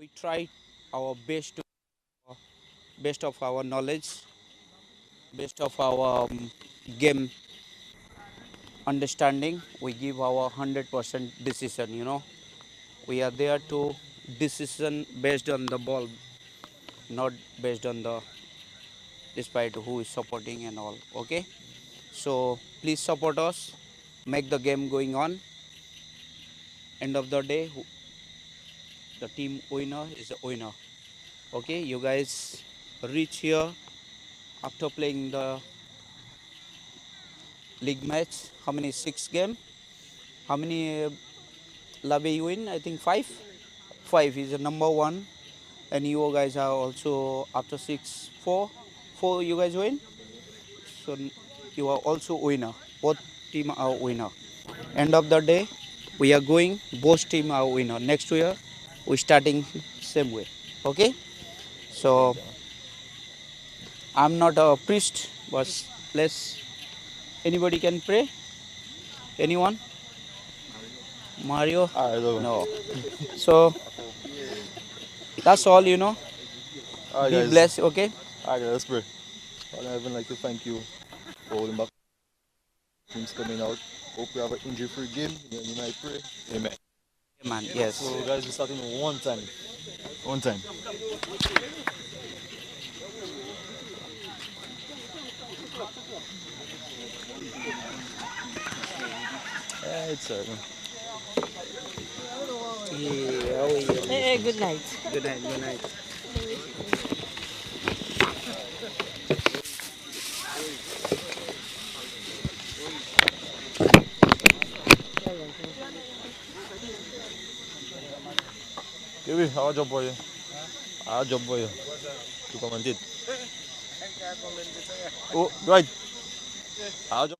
We try our best to best of our knowledge, best of our game understanding. We give our 100% decision. We are there to decision based on the ball, not based on the despite who is supporting and all. Okay, so please support us, make the game going on. End of the day, the team winner is the winner. Okay, you guys reach here after playing the league match. How many? 6 game. How many Labe you win? I think five. Five is the number one, and you guys are also after six, four. Four you guys win. So you are also winner. Both team are winner. End of the day, we are going. Both team are winner. Next year, we starting same way. Okay. So I'm not a priest, but let's. Anybody can pray. Anyone? Mario? Alright, over. No. So that's all. Alright, Be guys. blessed. Okay. Alright, let's pray. Father in heaven, like to thank you for holding back teams coming out. Hope we have an injury-free game. In your name I pray. Amen. Man. Yes. So, guys, we're starting one time. One time. Yeah, it's alright, man. Yeah, how are you? Hey, good night. Good night. Good night. Kiwi, how job boy? How job boy? Tu commented. Oh, right. How job?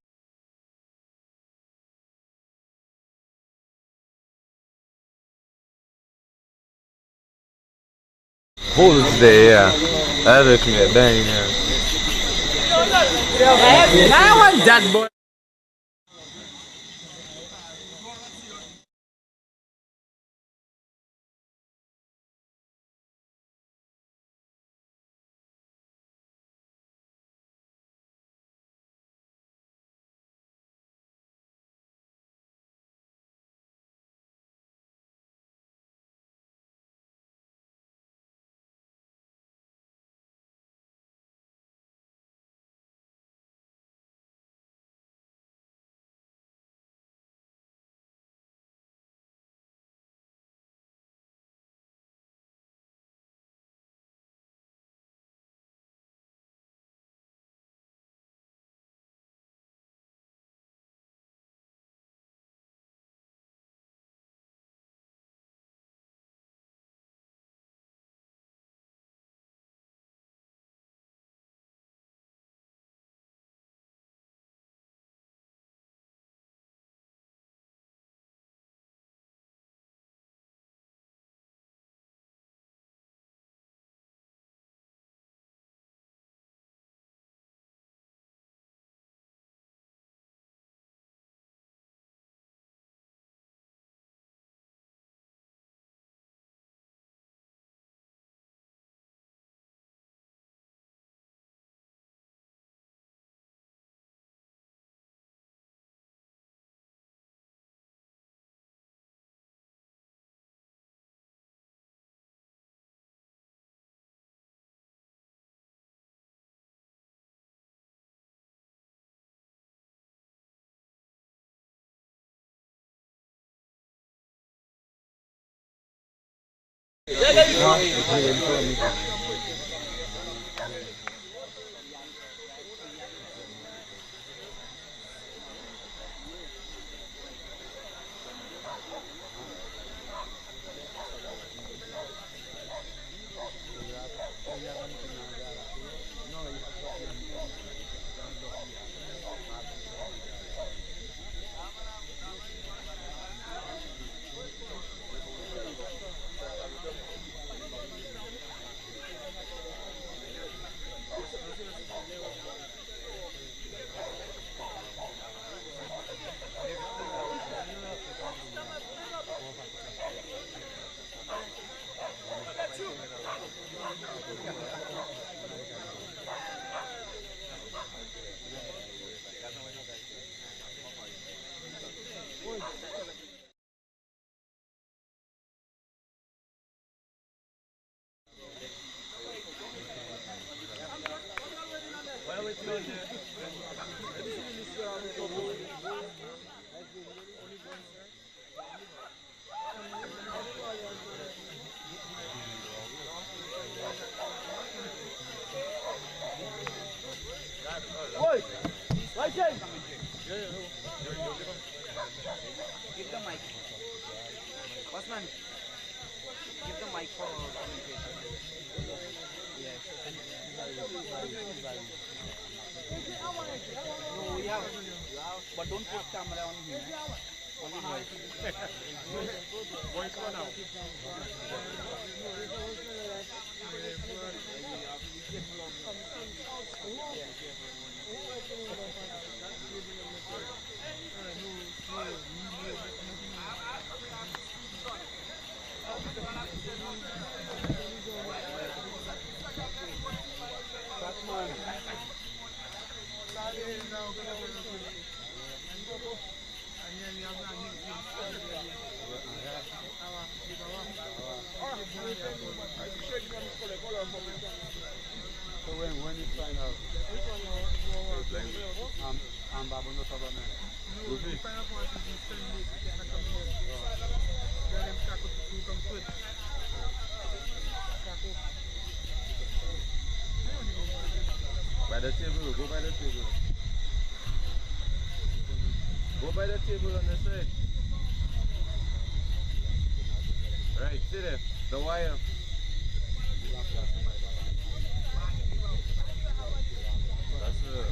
Holes there, yeah. That looking at dang, yeah. I want that boy. But don't put camera on him. Only voice. Voice one out. So when you find out, I'm Babu no problem. By the table, go by the table. Go by the table on the side. Right, see there, the wire. That's it.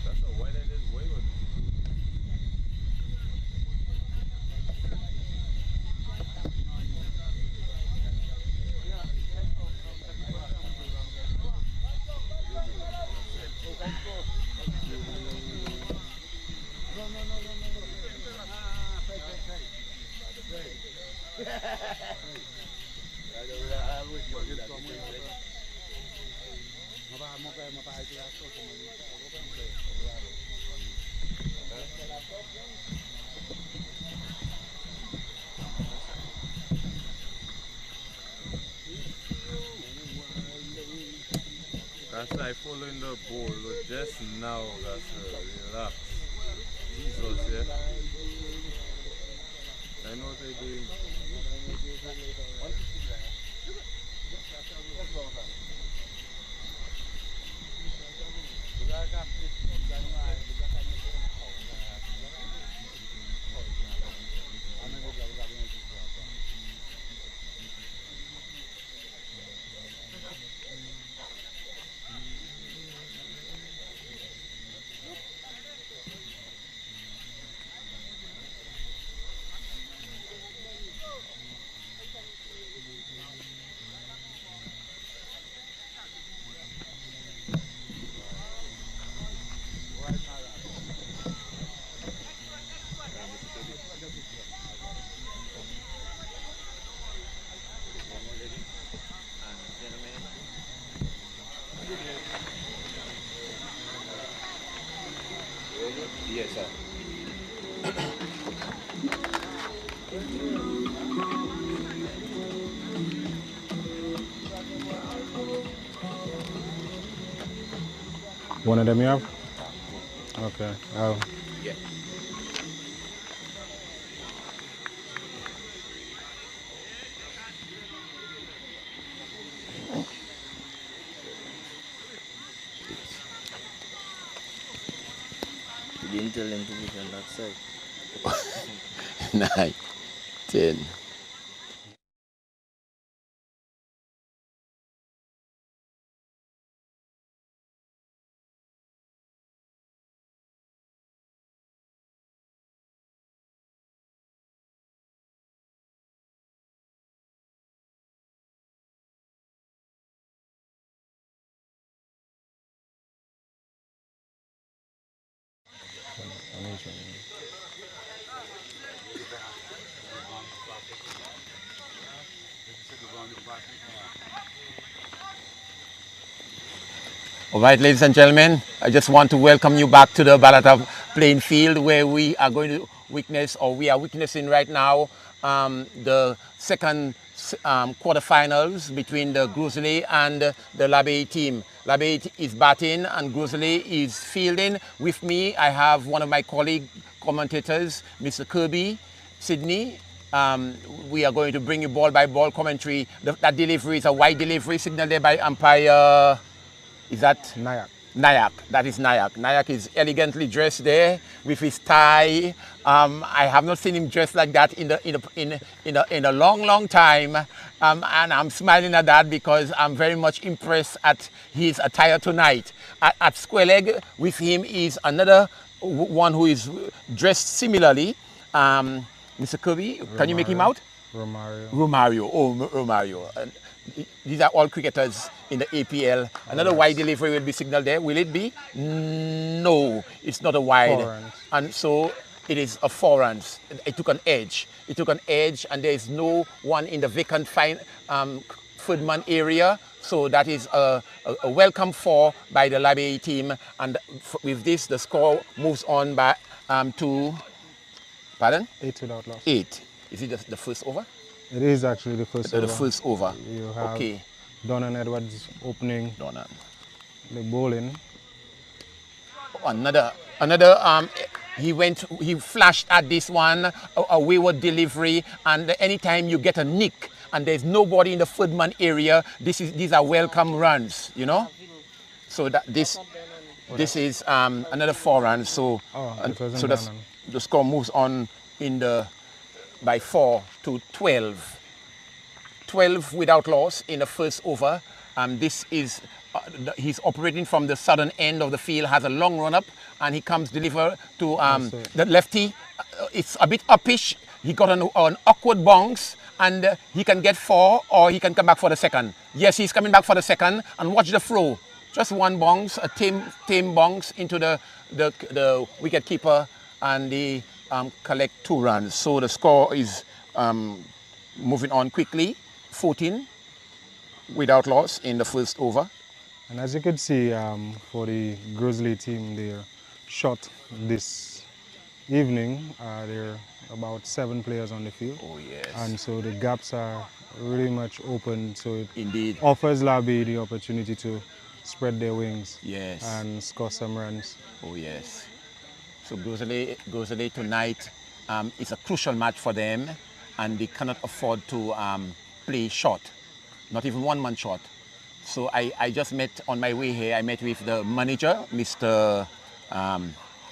That's a white-headed whale. That's like following the ball just now, that's relax. Jesus, yeah. I know what they're doing. Yes, sir. One of them you have? Okay. Yeah. You didn't tell them to put on that side. 9, 10. All right, ladies and gentlemen, I just want to welcome you back to the Ballot of Playing Field, where we are going to witness, or we are witnessing right now, the second quarterfinals between the Grizzly and the Labey team. Labey is batting and Grizzly is fielding. With me, I have one of my colleague commentators, Mr. Kirby Sydney. We are going to bring you ball by ball commentary. That delivery is a wide delivery signal there by umpire. Is that Nayak. Nayak, that is Nayak. Nayak is elegantly dressed there with his tie. I have not seen him dressed like that in a long time, and I'm smiling at that because I'm very much impressed at his attire tonight. At square leg with him is another one who is dressed similarly. Mr. Kirby, can you make him out? Romario. Romario, oh Romario. These are all cricketers in the APL. Another wide delivery will be signaled there. Will it be? No, it's not a wide. 4 runs. And so it is a 4 runs. It took an edge. It took an edge, and there is no one in the vacant third man area. So that is a welcome 4 by the Labe team. And with this, the score moves on by to, pardon? 8 without loss. 8. Is it the first over? It is actually the first over. The first over. You have Okay. Donan Edwards opening Donan. the bowling. Another he flashed at this one, a wayward delivery, and anytime you get a nick and there's nobody in the third man area, these are welcome runs, you know. So that this is another 4 runs. So so the score moves on by 4 to 12. 12 without loss in the first over. This is he's operating from the southern end of the field, has a long run up, and he comes deliver to the lefty. It's a bit uppish. He got an awkward bounce, and he can get 4 or he can come back for the second. Yes, he's coming back for the second, and watch the throw. Just one bounce, a tame bounce into the wicket keeper, and they collect 2 runs. So the score is moving on quickly, 14 without loss in the first over. And as you could see, for the Grizzly team, they're short this evening. There are about 7 players on the field. Oh yes. And so the gaps are really much open. So it Indeed. offers Labe the opportunity to spread their wings. Yes. And score some runs. Oh yes. So Grizzly tonight is a crucial match for them, and they cannot afford to play short, not even 1 man short. So I just met on my way here. I met with the manager, Mr.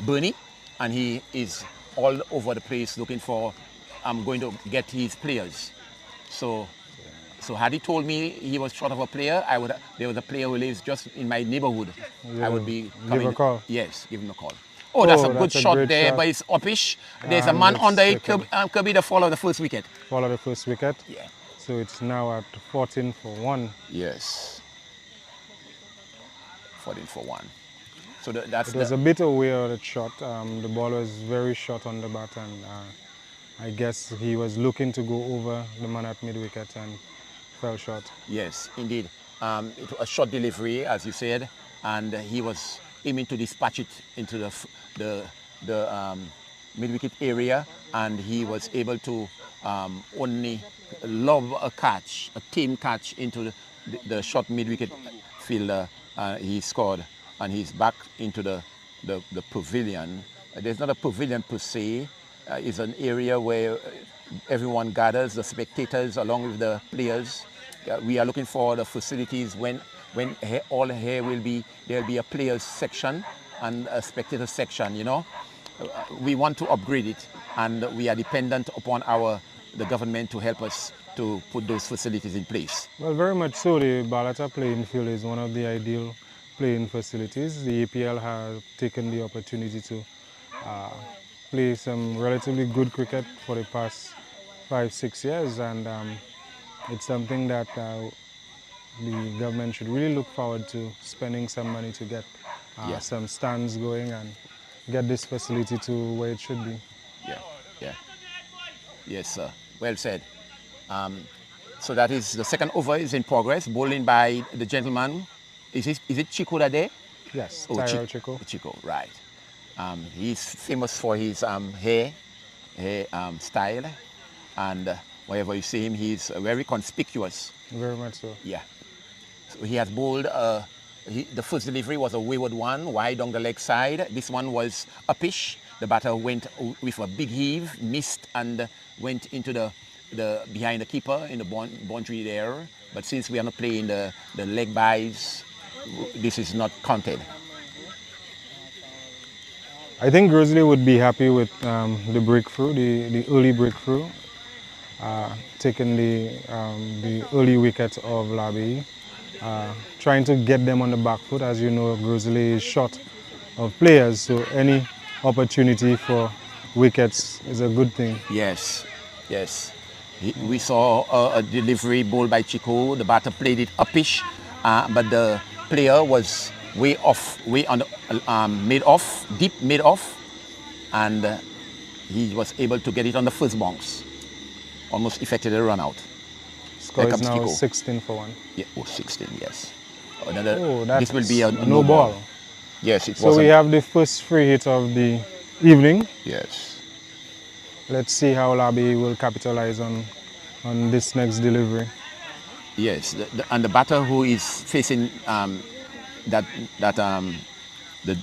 Bernie, and he is all over the place looking for. I'm going to get his players. So had he told me he was short of a player, there was a player who lives just in my neighborhood. Yeah, I would be coming. give a call. Yes, give him a call. Oh, that's a good shot great there, shot. but it's uppish. There's a man under it. Kirby the follow the first wicket. Follow the first wicket. Yeah. So it's now at 14 for 1. Yes. 14 for 1. So that's It was a bit away of the shot. The ball was very short on the bat, and I guess he was looking to go over the man at mid-wicket and fell short. Yes, indeed. It was a short delivery, as you said, and he was aiming to dispatch it into the mid-wicket area, and he was able to only lob a catch, a tame catch into the short mid-wicket fielder. He scored, and he's back into the pavilion. There's not a pavilion per se. It's an area where everyone gathers, the spectators along with the players. We are looking for the facilities when all here will be, there'll be a players section and a spectator section, you know. We want to upgrade it, and we are dependent upon the government to help us to put those facilities in place. Well, very much so. The Balata playing field is one of the ideal playing facilities. The APL have taken the opportunity to play some relatively good cricket for the past 5-6 years, and it's something that the government should really look forward to spending some money to get some stands going and get this facility to where it should be. Yeah. Yes, sir. Well said. So that is the second over is in progress. Bowling by the gentleman. Is it Chico that day? Yes, Oh, Tyrell Chico. Chico, right. He's famous for his hair style, and wherever you see him, he's very conspicuous. Very much so. Yeah. So he has bowled. The first delivery was a wayward one, wide on the leg side. This one was uppish. The batter went with a big heave, missed, and went into the behind the keeper in the boundary there. But since we are not playing the leg byes, this is not counted. I think Grizzly would be happy with the breakthrough, the early breakthrough, taking the early wickets of Labi, trying to get them on the back foot. As you know, Grizzly is short of players, so any opportunity for wickets is a good thing. Yes, yes. We saw a delivery ball by Chico. The batter played it uppish, but the player was way off, way on the, mid-off, deep mid-off, and he was able to get it on the first bounce. Almost effected a run out. Score is now 16 for 1. Yeah, 16, yes. Another, This will be a no ball. Yes, it was. So we have the first free hit of the evening. Yes. Let's see how Labi will capitalize on this next delivery. Yes, and the batter who is facing the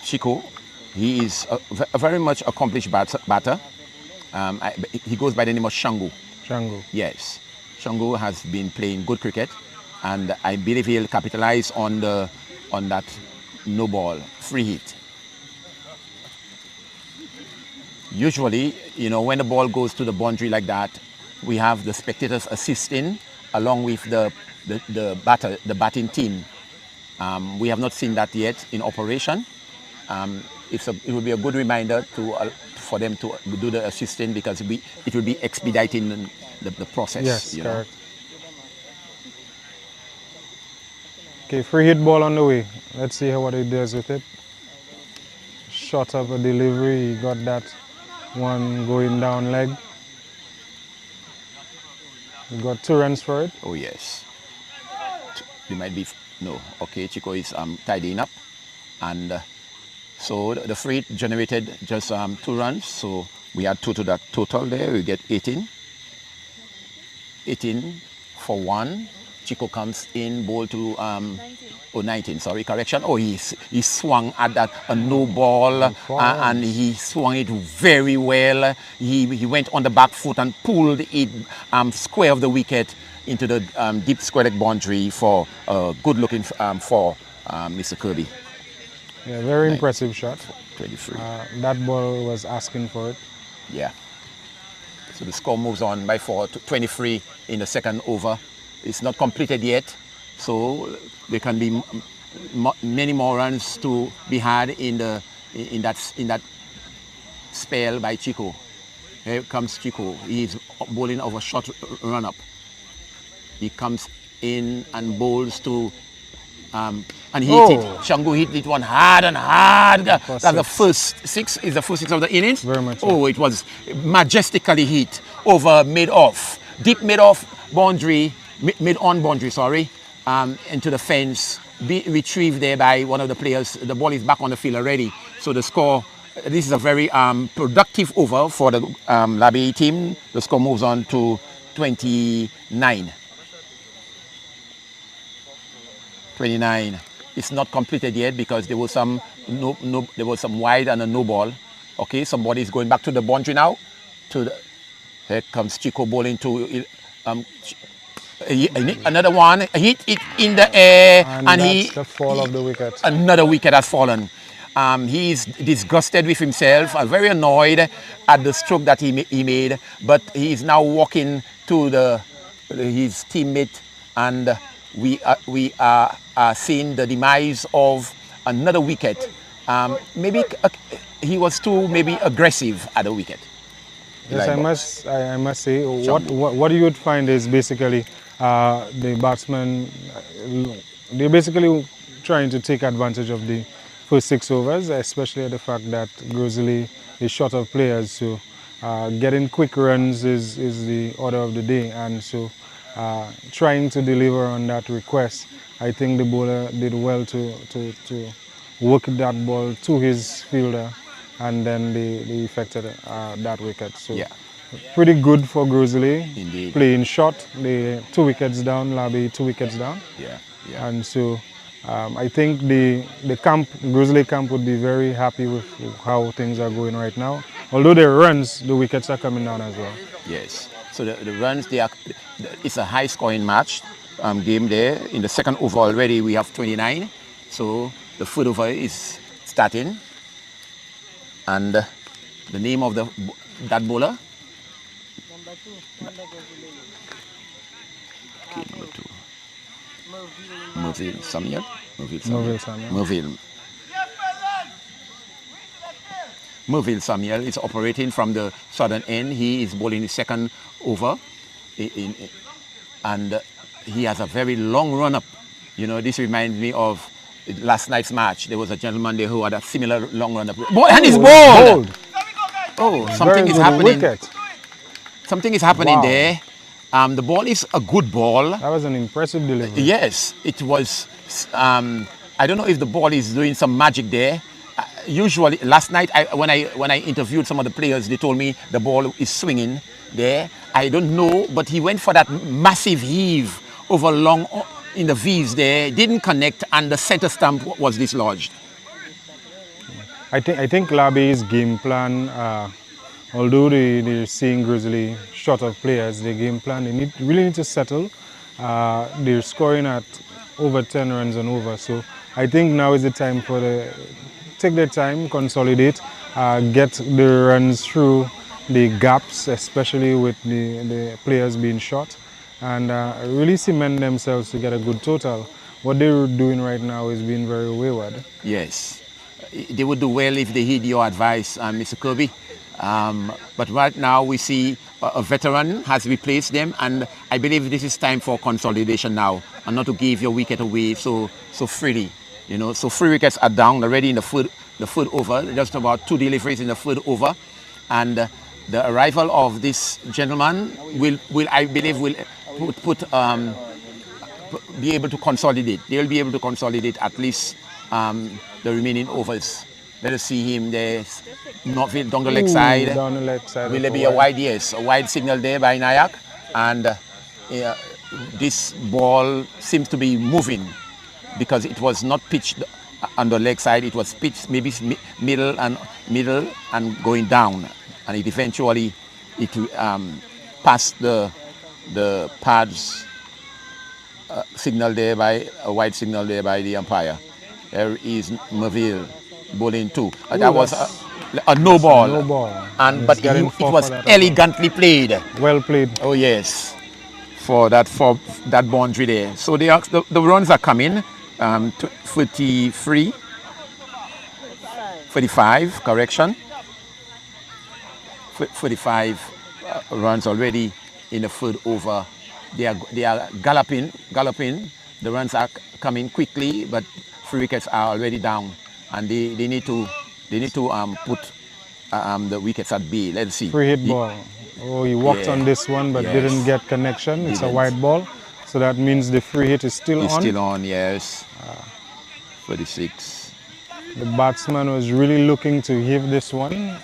Chico, he is a very much accomplished batter. He goes by the name of Shango. Shango. Yes, Shango has been playing good cricket, and I believe he'll capitalize on that no ball free hit. Usually, you know, when the ball goes to the boundary like that, we have the spectators assisting along with the batting team. We have not seen that yet in operation. It would be a good reminder for them to do the assisting, because it will be expediting the process. Yes, you correct. Okay, free hit ball on the way. Let's see what he does with it. Shot of a delivery, he got that one going down leg. He got 2 runs for it. Oh yes. It might be no. Okay, Chico is tidying up, and so the free hit generated just 2 runs. So we add 2 to that total there. We get 18. 18 for 1. Chico comes in, ball to 19, sorry, correction. Oh, he swung at that a no ball, and he swung it very well. He went on the back foot and pulled it square of the wicket into the deep square leg boundary for good looking for Mr. Kirby. Yeah, very impressive shot. 23. That ball was asking for it. Yeah. So the score moves on by 4 to 23 in the second over. It's not completed yet, so there can be many more runs to be had in that spell by Chico. Here comes Chico. He's bowling over short run up. He comes in and bowls to and he hit it. Shango hit it one hard and hard. That's the first 6. Is the first 6 of the innings. Very much so. Oh, it was majestically hit over mid-off, deep mid-off boundary, mid-on boundary, sorry, into the fence. Be retrieved there by one of the players. The ball is back on the field already. So the score, this is a very productive over for the Labi team. The score moves on to 29. 29. It's not completed yet because there was some there was some wide and a no ball. Okay, somebody is going back to the boundary now. Here comes Chico bowling to another one. Hit it in the air, and that's the fall of the wicket. Another wicket has fallen. He is disgusted with himself, very annoyed at the stroke that he made, but he is now walking to his teammate, and we are seeing the demise of another wicket. Maybe he was too aggressive at the wicket. Yes, I must say, what you would find is basically the batsmen, they're basically trying to take advantage of the first 6 overs, especially the fact that Grizzly is short of players, so getting quick runs is the order of the day, and so trying to deliver on that request. I think the bowler did well to work that ball to his fielder, and then they effected that wicket. So yeah, pretty good for Grizzly. Indeed. Playing short, they 2 wickets down, Labi 2 wickets down. Yeah. And so I think the Grizzly camp would be very happy with how things are going right now. Although there are runs, the wickets are coming down as well. Yes. So the runs, it's a high scoring match game there. In the second over already we have 29. So the third over is starting. And the name of that bowler? Okay, number 2. Merville Samuel. Merville Samuel is operating from the southern end. He is bowling his second over. And he has a very long run-up. You know, this reminds me of last night's match. There was a gentleman there who had a similar long run-up. And he's bowled! Oh, something is happening. Wicket. Something is happening there. The ball is a good ball. That was an impressive delivery. Yes, it was. I don't know if the ball is doing some magic there. Usually, last night when I interviewed some of the players, they told me the ball is swinging there. I don't know, but he went for that massive heave over long in the V's there. Didn't connect, and the center stump was dislodged. I think Labe's game plan, although they're seeing Grizzly short of players, their game plan, they really need to settle. They're scoring at over 10 runs and over, so I think now is the time for take their time, consolidate, get the runs through the gaps, especially with the players being short, and really cement themselves to get a good total. What they're doing right now is being very wayward. Yes, they would do well if they heed your advice, Mr. Kirby. But right now we see a veteran has replaced them, and I believe this is time for consolidation now, and not to give your wicket away so freely. You know, so 3 wickets are down already in the third over. Just about 2 deliveries in the third over, and the arrival of this gentleman will I believe will be able to consolidate. They will be able to consolidate at least the remaining overs. Let us see him there. Northfield down the leg side. Down the leg side. Will there be a wide? Yes, a wide signal there by Nayak, and this ball seems to be moving, because it was not pitched on the leg side. It was pitched maybe middle and going down, and it eventually passed the pads signal there by a wide signal there by the umpire. There is Merville bowling 2. That was a no ball. No ball. But it was elegantly played. Well played. Oh yes, for that boundary there. So the runs are coming. 35, correction. 35 runs already in the third over. They are galloping. The runs are coming quickly, but 3 wickets are already down, and they need to put the wickets at bay. Let's see. Free hit ball. Oh, he walked on this one, but didn't get connection. It's a wide ball, so that means the free hit is still on. It's still on, yes. 36. The batsman was really looking to hit this one.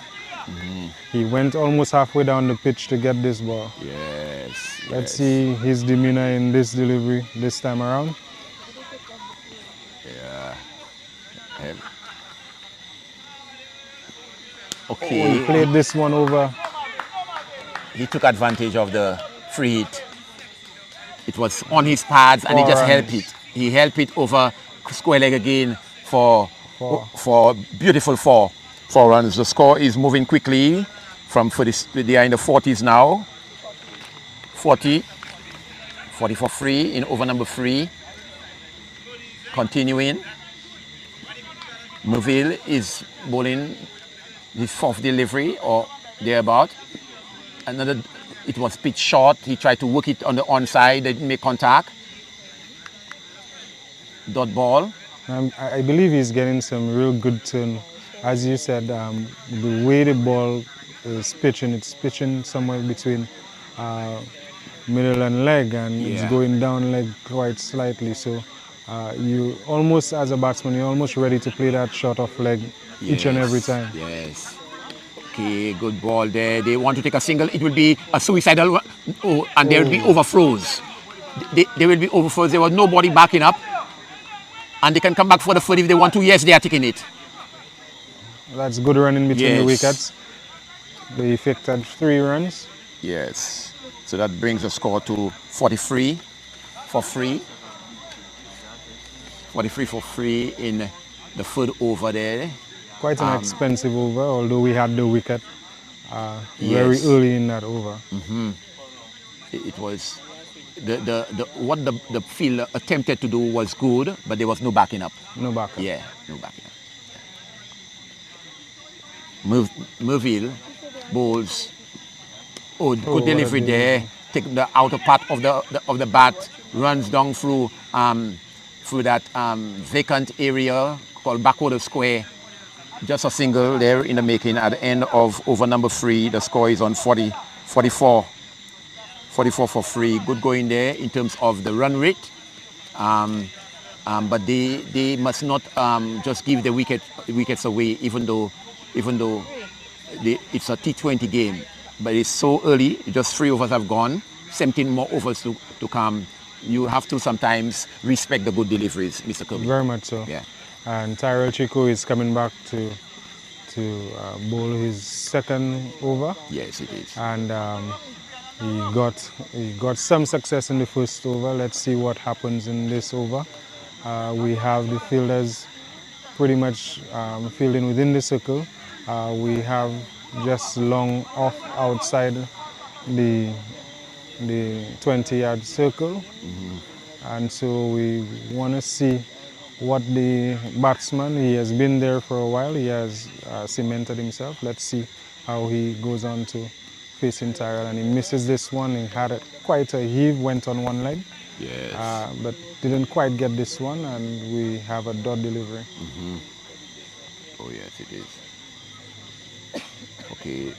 He went almost halfway down the pitch to get this ball. Yes. Let's see his demeanor in this delivery this time around. Yeah. Okay. He played this one over. He took advantage of the free hit. It was on his pads, and he just helped it. He helped it over square leg again for beautiful four runs. The score is moving quickly they are in the 40s now. 40 for 3 in over number 3. Continuing. Merville is bowling his 4th delivery or thereabout. It was pitched short. He tried to work it on the onside. They didn't make contact. Dot ball. I believe he's getting some real good turn. As you said, the way the ball is pitching, it's pitching somewhere between middle and leg, and it's going down leg quite slightly. So you almost, as a batsman, you're almost ready to play that shot off leg each and every time. Yes. Okay, good ball there. They want to take a single. It will be a suicidal, and there will be overthrows. There will be overthrows. There was nobody backing up, and they can come back for the third if they want to. Yes, they are taking it. That's good running between the wickets. They effected 3 runs. Yes. So that brings the score to 43 for 3. 43 for 3 in the third over there. Quite an expensive over, although we had the wicket very early in that over. It was what the field attempted to do was good, but there was no backing up. No backup. Yeah, no backing up. Merville bowls. Oh, good delivery there. Take the outer part of the bat, runs down through that vacant area called backward square. Just a single there in the making at the end of over number 3. The score is on 44 for 3. Good going there in terms of the run rate. But they must not just give the wickets away, even though it's a T20 game. But it's so early, just 3 overs have gone, 17 more overs to come. You have to sometimes respect the good deliveries, Mr. Kirby. Very much so. Yeah. And Tyrell Chico is coming back to bowl his second over. Yes, it is. And he got some success in the first over. Let's see what happens in this over. We have the fielders pretty much fielding within the circle. We have just long off outside the 20-yard circle. And so we want to see what the batsman, he has been there for a while, he has cemented himself. Let's see how he goes on to facing Tyrell, and he misses this one. He had quite a heave, went on one leg. Yes. But didn't quite get this one, and we have a dot delivery. Oh yes, it is. Okay.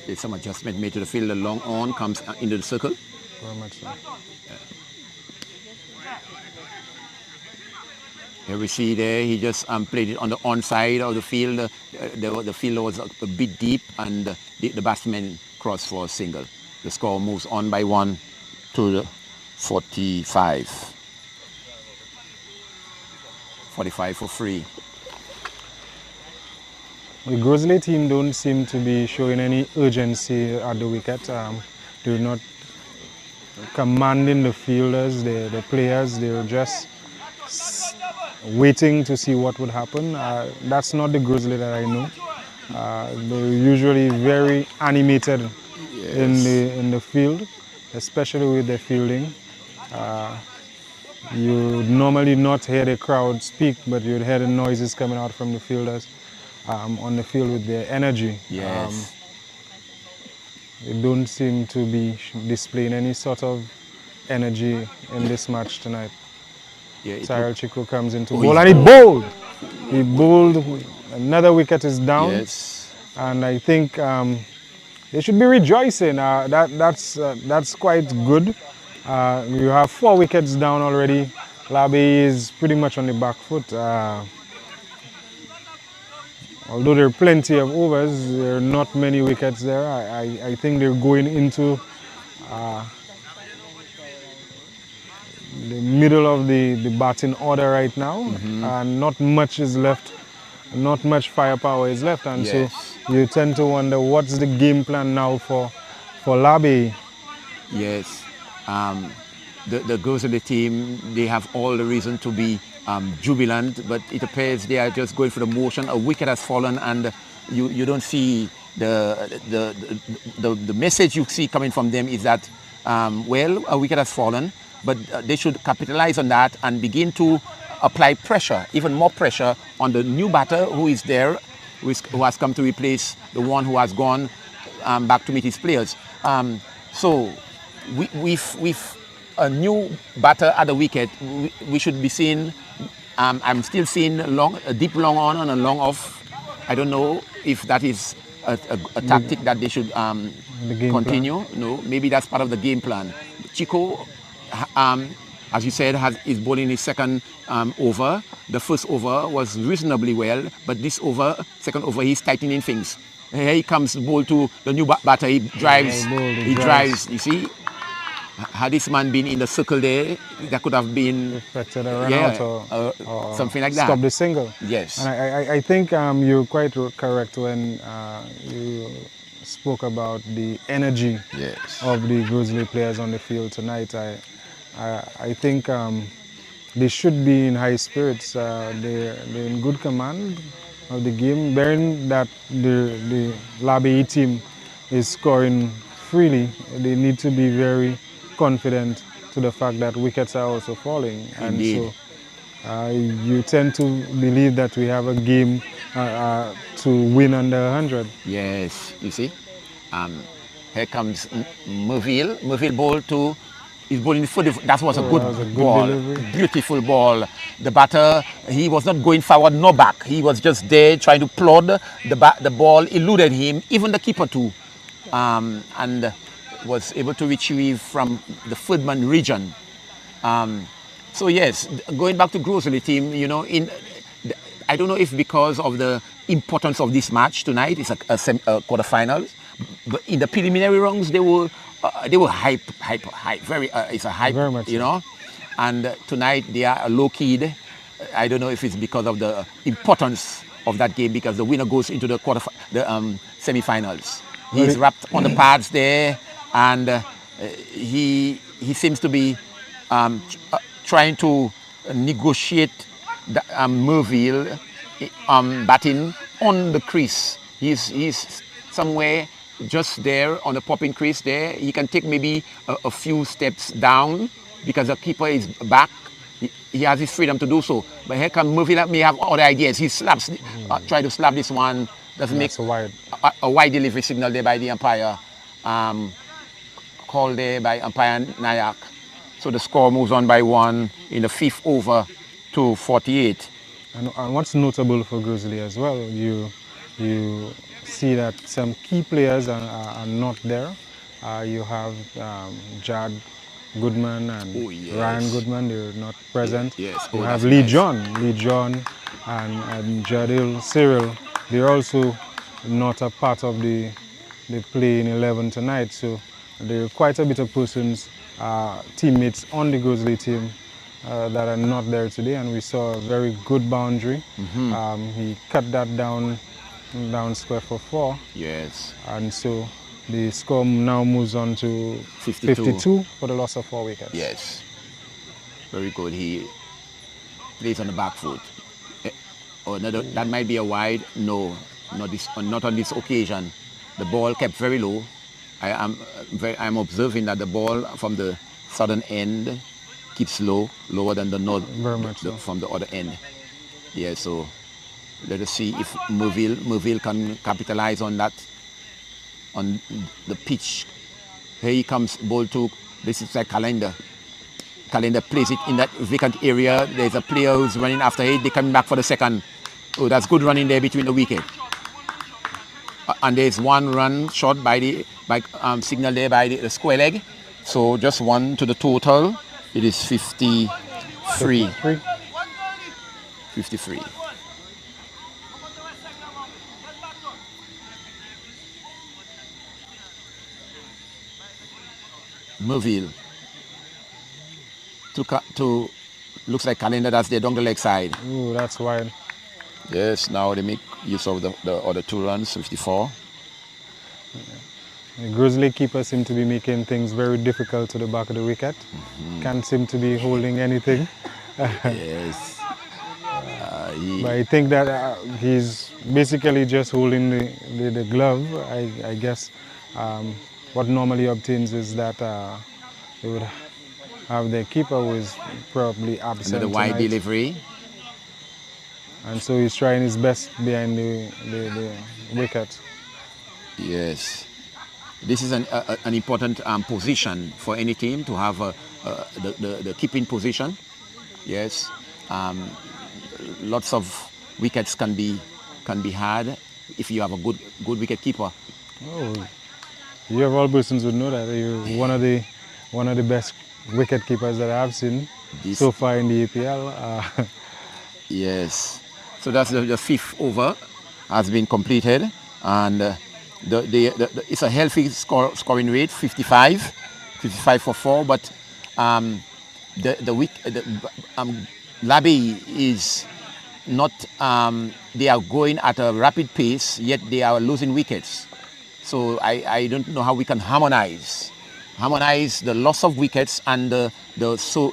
There's some adjustment made to the field. The long on comes into the circle. Very much so. Here we see there, he just played it on the on side of the field. The field was a bit deep, and the batsman crossed for a single. The score moves on by 1 to the 45. 45 for 3. The Grizzly team don't seem to be showing any urgency at the wicket. They're not commanding the fielders, the players. They're just waiting to see what would happen. That's not the Grizzly that I know. They're usually very animated in the field, especially with their fielding. You normally not hear the crowd speak, but you'd hear the noises coming out from the fielders on the field with their energy. Yes. They don't seem to be displaying any sort of energy in this match tonight. Yeah, Tyrell Chico comes into bowl, and he bowled. He bowled. Another wicket is down. Yes. And I think they should be rejoicing. That's quite good. You have 4 wickets down already. Labe is pretty much on the back foot. Although there are plenty of overs, there are not many wickets there. I think they're going into the middle of the batting order right now, and not much is left, not much firepower is left, and so you tend to wonder what's the game plan now for Labe. Yes, the Grizzly team, they have all the reason to be jubilant, but it appears they are just going for the motion. A wicket has fallen, and you don't see the message you see coming from them is that well, a wicket has fallen, but they should capitalize on that and begin to apply pressure, even more pressure on the new batter who is there, who has come to replace the one who has gone back to meet his players. So with a new batter at the wicket, we should be seeing, I'm still seeing a deep long on and a long off. I don't know if that is a tactic that they should continue. No, maybe that's part of the game plan. Chico, as you said, is bowling his second over. The first over was reasonably well, but this second over, he's tightening things. Here he comes, bowl to the new batter. He drives. He drives. You see, had this man been in the circle there, that could have been affected a run out or something like that. Stop the single. Yes. And I think you're quite correct when you spoke about the energy of the Grizzly players on the field tonight. I think they should be in high spirits. They're in good command. of the game. Bearing that the Labe team is scoring freely, they need to be very confident to the fact that wickets are also falling. And Indeed. so you tend to believe that we have a game to win under 100. Yes, you see. Here comes Merville. Merville ball to, he's bowling for the, that was a Oh, good that was a good ball, delivery. beautiful ball. The batter, he was not going forward nor back. He was just there trying to plod the ball, eluded him, even the keeper too, and was able to retrieve from the third man region. So yes, going back to Gros Islet team, you know, I don't know if because of the importance of this match tonight, it's a quarterfinals, but in the preliminary rounds they were hype, very it's a hype, Very much you so. know, and tonight they are low keyed. I don't know if it's because of the importance of that game, because the winner goes into the semi-finals. He's wrapped on the pads there, and he seems to be trying to negotiate Merville batting on the crease. He's somewhere just there on the popping crease there. He can take maybe a few steps down because the keeper is back. He has his freedom to do so. But here come Merville may have other ideas. He slaps, try to slap this one. Doesn't make a wide delivery signal there by the umpire. Called there by umpire Nayak. So the score moves on by 1 in the 5th over to 48. And what's notable for Grizzly as well, you see that some key players are not there. You have Jad Goodman and Ryan Goodman, they're not present. Yes. You have Lee John and Jadil Cyril, they're also not a part of the playing 11 tonight. So there are quite a bit of persons, teammates on the Grizzly team that are not there today, and we saw a very good boundary. He cut that down square for 4. Yes. And so the score now moves on to 52 for the loss of 4 wickets. Yes. Very good. He plays on the back foot. Oh, no, that might be a wide. No, not on this occasion. The ball kept very low. I'm observing that the ball from the southern end keeps lower than the north, Very much so. from the other end. Yeah, so let us see if Merville can capitalize on that, on the pitch. Here he comes, ball to, this is like Calendar. Calendar plays it in that vacant area. There's a player who's running after it. They're coming back for the second. Oh, that's good running there between the wicket. And there's one run shot by signal there by the square leg. So just 1 to the total. It is 53. 53. Merville to looks like Calendar, that's there down the leg side. Ooh, that's wide. Yes, now they make use of the other 2 runs, 54. The Grizzly keeper seem to be making things very difficult to the back of the wicket. Can't seem to be holding anything. Yes. But I think that he's basically just holding the glove. I guess what normally obtains is that they would have their keeper who is probably absent Another wide tonight. delivery. And so he's trying his best behind the wicket. Yes. This is an important position for any team to have the keeping position. Yes. Lots of wickets can be had if you have a good wicket keeper. Oh, you have all persons would know that you're one of the best wicket keepers that I've seen so far in the APL. Yes. So that's the 5th over has been completed, and it's a healthy scoring rate, 55 for 4. But Labi is not. They are going at a rapid pace, yet they are losing wickets. So I don't know how we can harmonize the loss of wickets and the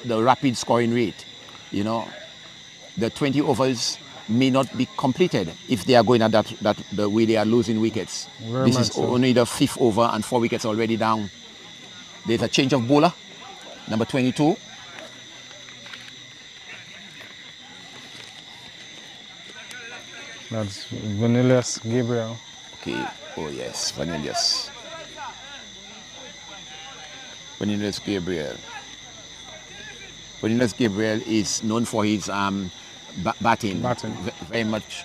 rapid scoring rate. You know, the 20 overs, may not be completed if they are going at the way they are losing wickets. Very This much is so. only the 5th over and 4 wickets already down. There's a change of bowler, number 22. That's Vanillius Gabriel. Okay, oh yes, Vanillius. Vanillius Gabriel. Vanillius Gabriel is known for his batting. Very much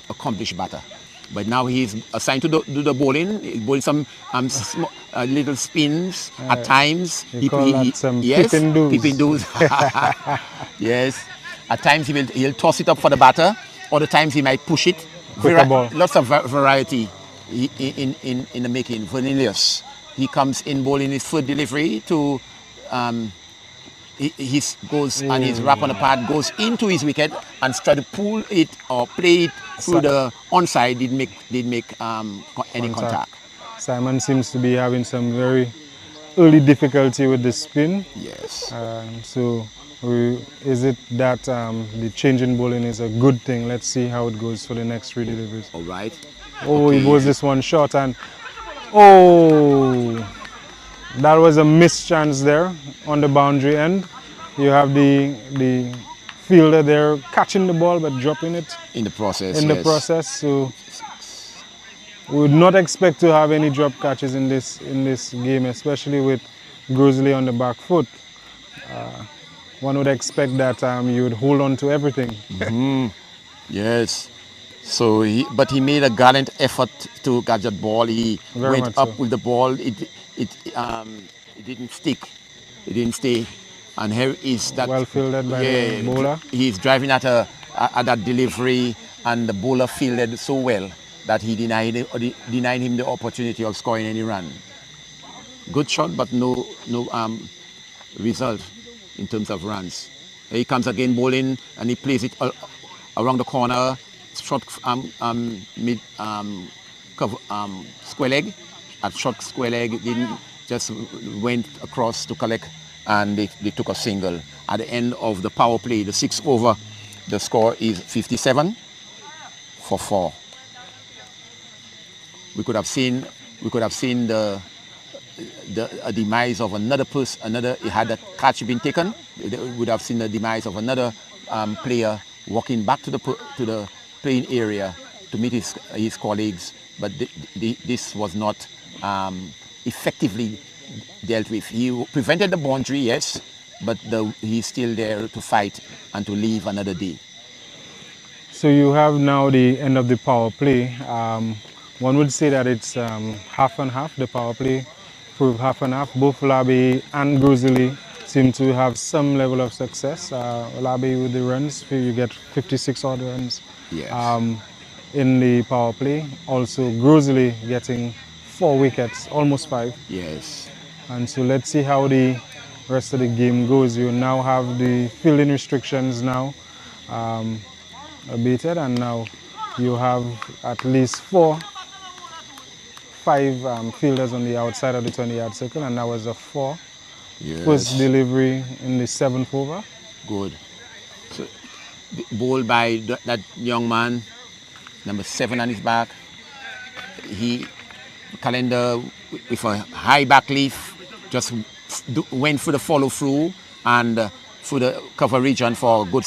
accomplished batter. But now he's assigned to do the bowling. He's bowling some little spins at times. He call that some yes, peeping doos. Yes. At times he'll toss it up for the batter. Other times he might push it. Lots of variety in the making. Vanillius, he comes in bowling his third delivery to he goes and his wrap on the pad goes into his wicket and try to pull it or play it through the onside. Didn't make any contact. Simon seems to be having some very early difficulty with the spin. Yes. So is it that the change in bowling is a good thing? Let's see how it goes for the next 3 deliveries. All right. Oh, okay. He goes this one short and that was a missed chance there on the boundary end. You have the fielder there catching the ball but dropping it in the process. the process, so we would not expect to have any drop catches in this game, especially with Grizzly on the back foot. One would expect that you would hold on to everything. Yes. So but he made a gallant effort to catch that ball. He went up with the ball. It didn't stick. It didn't stay. And here is that well fielded by the bowler. He's driving at that delivery, and the bowler fielded so well that he denied him the opportunity of scoring any run. Good shot, but no result in terms of runs. Here he comes again bowling, and he plays it around the corner, short mid square leg. At short square leg, didn't just went across to collect, and they took a single. At the end of the power play, the 6th over, the score is 57 for 4. We could have seen the demise of another person. Had the catch been taken, we would have seen the demise of another player walking back to the playing area to meet his colleagues. But this was not effectively dealt with. He prevented the boundary, yes, but he's still there to fight and to live another day. So you have now the end of the power play. One would say that it's half and half. The power play proved half and half. Both Labe and Grizzly seem to have some level of success. Labe with the runs, you get 56 odd runs. Yes. In the power play. Also Grizzly getting 4 wickets, almost 5. Yes. And so let's see how the rest of the game goes. You now have the fielding restrictions now abated, and now you have at least 5 fielders on the outside of the 20-yard circle, and that was a 4. Yes. First delivery in the 7th over. Good. So, bowled by that young man, number 7 on his back. Calendar with a high back leaf just went through the follow through and through the cover region for good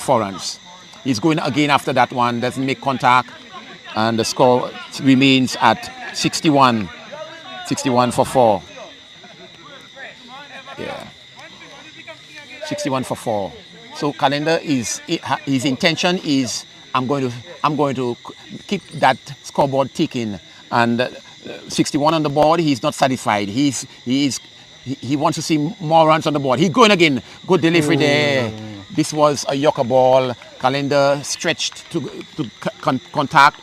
4 runs. He's going again after that one, doesn't make contact, and the score remains at 61 for 4. Yeah. 61 for 4. So Calendar his intention is I'm going to keep that scoreboard ticking, and 61 on the board. He's not satisfied. He wants to see more runs on the board. He's going again. Good delivery there. This was a yorker ball. Calendar stretched to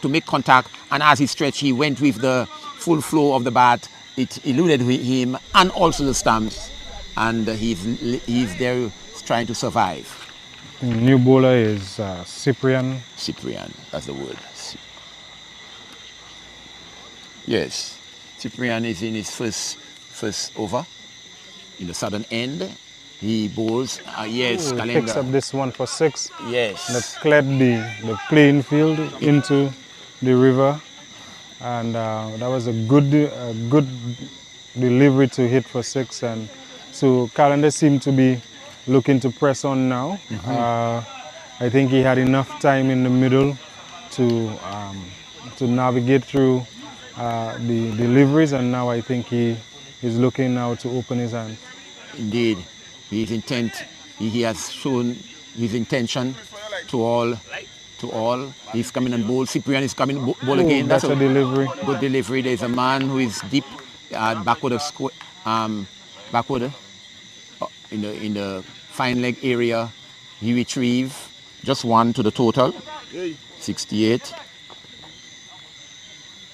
make contact, and as he stretched, he went with the full flow of the bat. It eluded him and also the stumps, and he's there trying to survive. New bowler is Cyprian. Cyprian, that's the word. Yes, Cyprian is in his first over in the southern end, He bowls. Yes, Ooh, he picks Calendar. up this one for 6. Yes. That cleared the playing field into the river, and that was a good delivery to hit for 6. And so Calendar seemed to be looking to press on now. I think he had enough time in the middle to navigate through the deliveries, and now I think he is looking now to open his hand. Indeed, his intent. He has shown his intention to all. He's coming and bowl. Cyprian is coming bowl Oh, again. That's better delivery. good delivery. There's a man who is deep backward of backward in the fine leg area. He retrieve just one to the total. 68.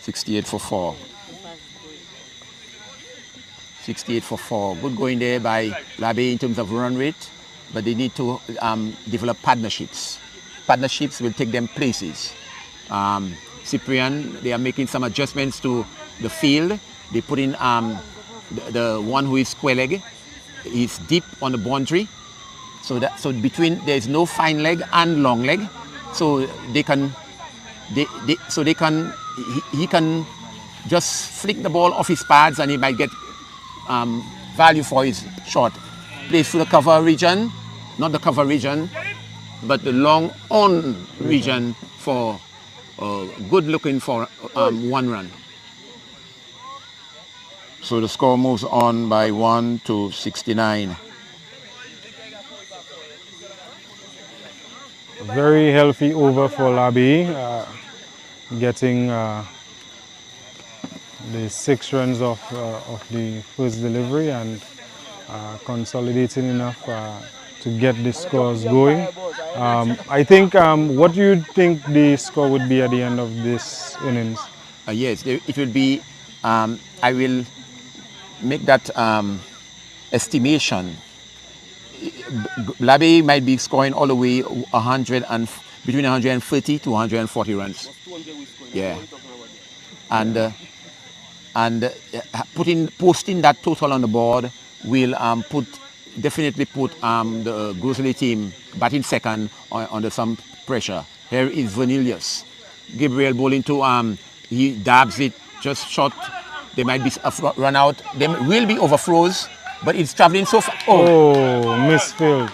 68 for 4. 68 for 4. Good going there by Labe in terms of run rate, but they need to develop partnerships. Partnerships will take them places. Cyprian, they are making some adjustments to the field. They put in the one who is square leg. He's deep on the boundary. So between there is no fine leg and long leg. So he can just flick the ball off his pads and he might get value for his shot. Plays to the cover region, not the cover region, but the long on region for good looking for 1 run. So the score moves on by 1 to 69. Very healthy over for Labi, getting the 6 runs of the first delivery and consolidating enough to get the scores going. I think, what do you think the score would be at the end of this innings? Yes, it will be, I will make that estimation. Labe might be scoring all the way between 130 to 140 runs. Yeah, and posting that total on the board will definitely put the Grizzly team batting second under some pressure. Here is Vanilius. Gabriel bowling to he dabs it just short. They might be run out. They will be overflows, but it's traveling so far. Oh, misfield.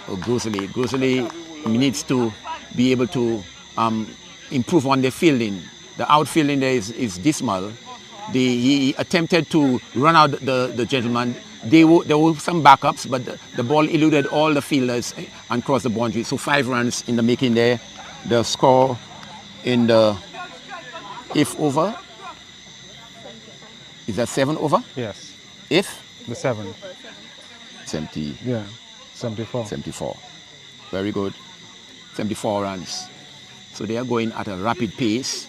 Grizzly needs to be able to improve on their fielding. The outfielding there is dismal. He attempted to run out the gentleman. There were some backups, but the ball eluded all the fielders and crossed the boundary. So 5 runs in the making there. The score in the 8th over. Is that 7 over? Yes. 8th? The 7th. 70. Yeah, 74. 74. Very good. 74 runs. So they are going at a rapid pace.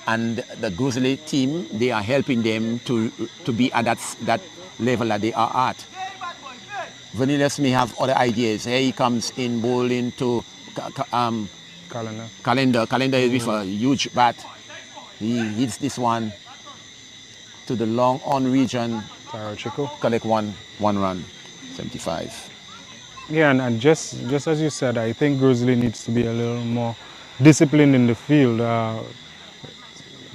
And the Grizzly team, they are helping them to be at that level that they are at. Vanillas may have other ideas. Here he comes in bowling to Calendar. Calendar is with a huge bat. He hits this one to the long on region. Collect one run. 75. Yeah, and just as you said, I think Grizzly needs to be a little more disciplined in the field.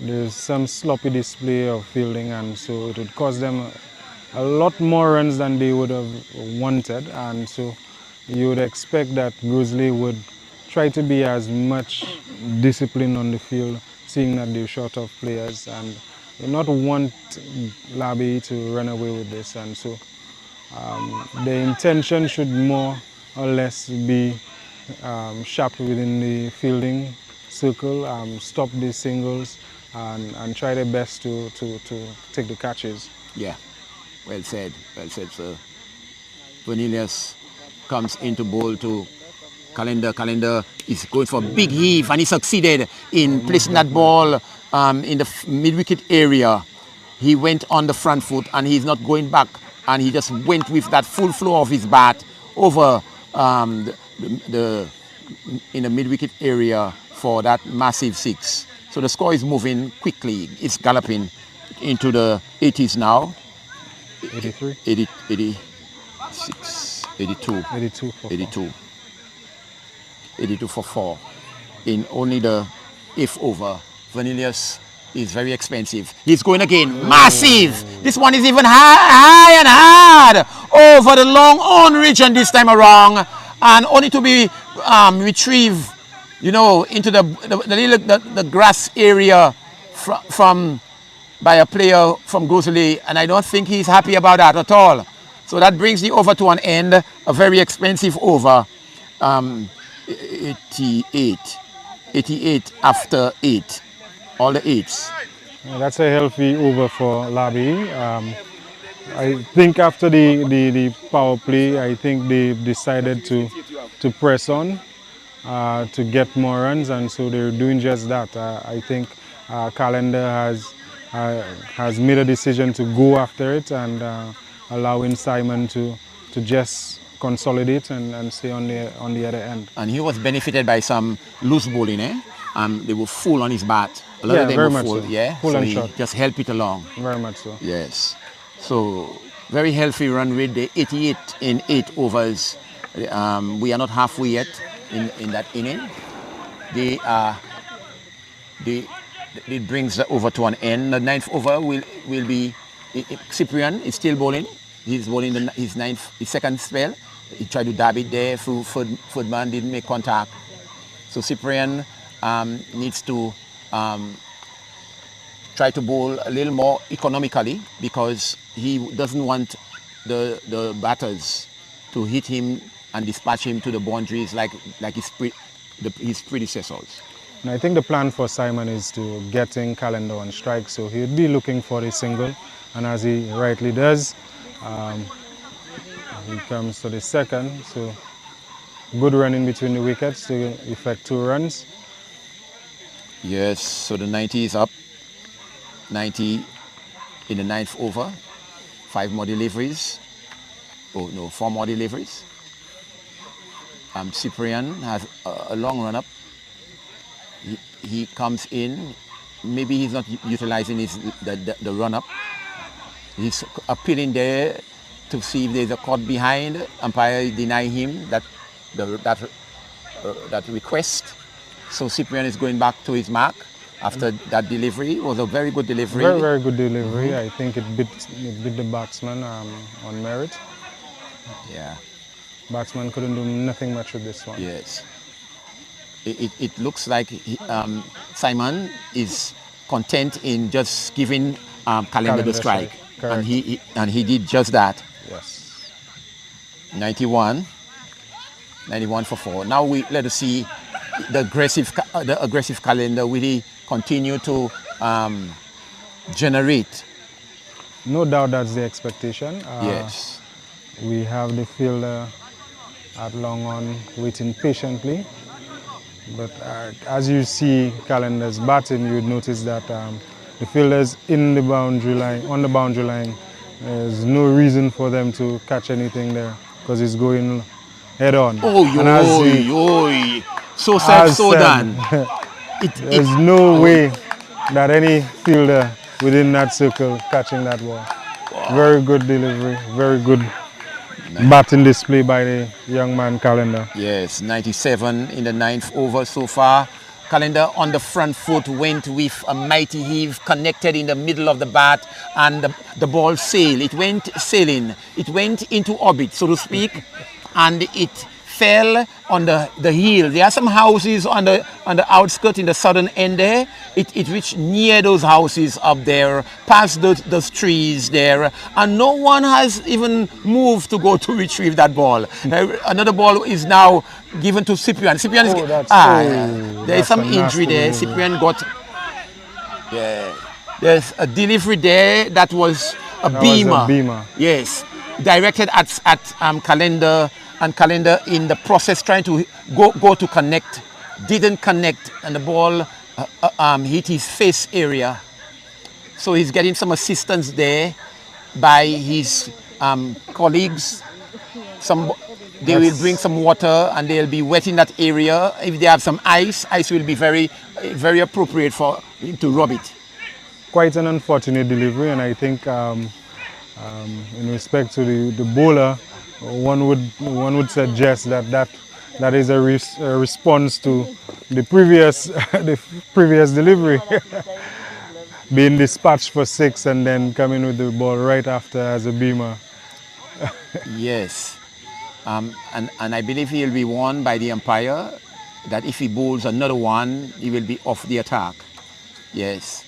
There's some sloppy display of fielding, and so it would cost them a lot more runs than they would have wanted. And so you would expect that Grizzly would try to be as much disciplined on the field, seeing that they're short of players, and not want Labi to run away with this. And so the intention should more or less be sharp within the fielding circle, stop the singles, and try their best to take the catches. Yeah, well said, sir. Vanillas comes into bowl to Calendar. Calendar is going for a big heave, and he succeeded in placing that ball in the mid-wicket area. He went on the front foot, and he's not going back, and he just went with that full flow of his bat over in the mid-wicket area for that massive 6. So the score is moving quickly. It's galloping into the 80s now. 83? 86, 82. 82 for 82. 82 for 4. In only the 8th over. Vanillius is very expensive. He's going again. Massive! This one is even high and hard over the long on region this time around. And only to be retrieved, you know, into the grass area from by a player from Grizzly. And I don't think he's happy about that at all. So that brings the over to an end. A very expensive over. 88 after 8. All the 8s. That's a healthy over for Labby. I think after the power play, I think they decided to press on to get more runs, and so they're doing just that. I think Calendar has made a decision to go after it and allowing Simon to just consolidate and stay on the other end. And he was benefited by some loose bowling, eh? They were full on his bat. A lot of them were full, so. yeah? Full so and he short. just helped it along. Very much so. Yes. So, very healthy run rate, the 88 in 8 overs. We are not halfway yet in that inning. It brings the over to an end. The 9th over will be Cyprian is still bowling. He's bowling his 2nd spell. He tried to dab it there. Footman didn't make contact. So Cyprian needs to try to bowl a little more economically because he doesn't want the batters to hit him and dispatch him to the boundaries like his predecessors. And I think the plan for Simon is to get in Calendar on strike, so he'd be looking for a single, and as he rightly does, he comes to the 2nd, so good run in between the wickets to effect 2 runs. Yes, so the 90 is up. 90 in the 9th over. 5 more deliveries. Oh no, 4 more deliveries. Cyprian has a long run up. He comes in. Maybe he's not utilizing the run up. He's appealing there to see if there's a cut behind. Umpire deny him that request. So Cyprian is going back to his mark after that delivery. It was a very good delivery. Very, very good delivery. I think it beat the batsman on merit. Yeah. Batsman couldn't do nothing much with this one. Yes. It looks like Simon is content in just giving Calendar the strike. And he did just that. Yes. 91 for 4. Now let us see the aggressive Calendar. Will he continue to generate? No doubt that's the expectation. Yes. We have the fielder at long on waiting patiently. But as you see Calendar's batting, you would notice that the fielders on the boundary line, there's no reason for them to catch anything there because it's going head on. So said, so done. There's no way that any fielder within that circle catching that ball. Wow. Very good delivery, very good batting display by the young man Calendar. Yes, 97 in the 9th over so far. Calendar on the front foot went with a mighty heave, connected in the middle of the bat, and the ball sailed. It went sailing. It went into orbit, so to speak, and it fell on the hill. There are some houses on the outskirts in the southern end there. It reached near those houses up there, past those trees there, and no one has even moved to go to retrieve that ball. Another ball is now given to Cyprian. Cyprian is there is some injury there. Cyprian got there's a delivery there that was a beamer. Yes, directed at Calendar. And Calendar in the process trying to go to connect, didn't connect, and the ball hit his face area. So he's getting some assistance there by his colleagues. They will bring some water and they'll be wetting that area. If they have some ice will be very, very appropriate for him to rub it. Quite an unfortunate delivery, and I think in respect to the bowler, one would suggest that is a response to the previous the previous delivery, being dispatched for 6 and then coming with the ball right after as a beamer. Yes. And I believe he'll be warned by the umpire that if he bowls another one, he will be off the attack. Yes.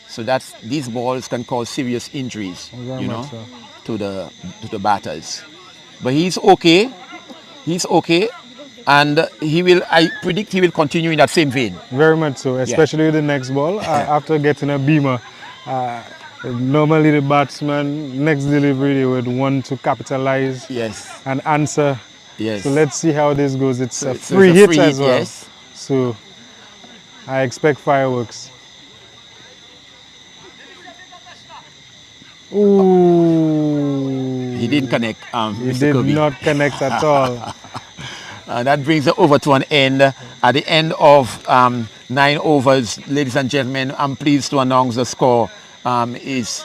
So these balls can cause serious injuries, Very much so. to the batters. But he's okay. He's okay, and I predict he will continue in that same vein. Very much so, especially with the next ball. After getting a beamer, normally the batsman, next delivery, they would want to capitalize Yes. and answer. Yes. So let's see how this goes. It's a So free it's a hit free as well. yes. So I expect fireworks. Ooh. He didn't connect. He Mr. did Kirby. not connect at all. That brings it over to an end. At the end of 9 overs, ladies and gentlemen, I'm pleased to announce the score is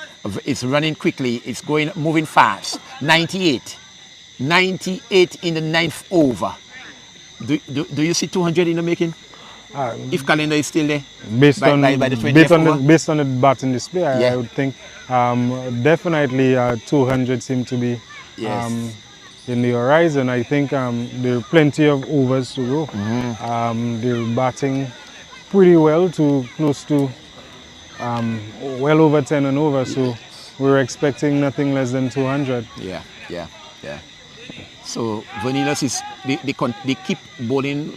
running quickly. It's moving fast. 98. 98 in the 9th over. Do you see 200 in the making? If calendar is still there? Based by on the 20th over? based on the batting display, Yeah. I would think definitely 200 seem to be Yes. in the horizon. I think there are plenty of overs to go. They're batting pretty well, to close to well over 10 and over. So we're expecting nothing less than 200. Yeah. So Vanillas they keep bowling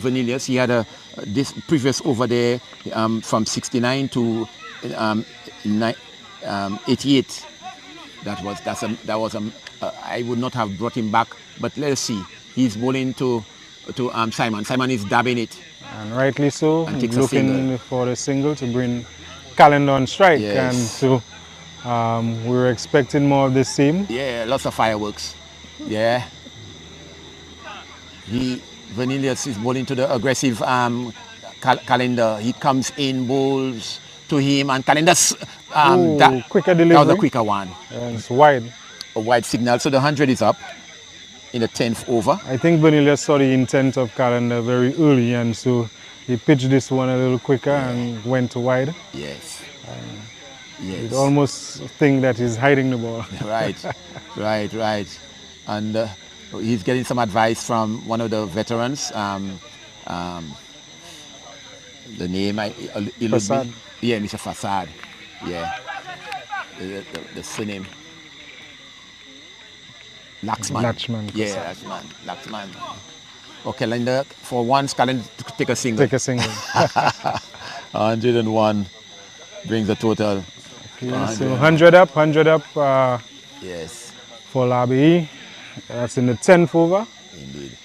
Vanillas. He had this previous over there from 69 to 88. I would not have brought him back, but let's see. He's bowling to Simon. Simon is dabbing it. And rightly so, And takes a looking single. for the single to bring Calendar on strike. Yes. And so we're expecting more of the same. Yeah, lots of fireworks. Yeah. Vanillas is bowling to the aggressive Calendar. He comes in, bowls to him, and Calendar's Quicker that was delivery. a quicker one. And it's wide. A wide signal. So the 100 is up in the 10th over. I think Vanilla saw the intent of Calendar very early, and so he pitched this one a little quicker and went wide. Yes. You'd almost think that he's hiding the ball. Right. And he's getting some advice from one of the veterans. The name, Fasad. Yeah, Mr. Fasad. Yeah. The surname. Laxman. Yeah, Laxman. Okay, Calendar, for once, Calendar take a single. Take a single. 101 brings the total. Okay, so 100 up Yes, for Labi. That's in the 10th over. indeed.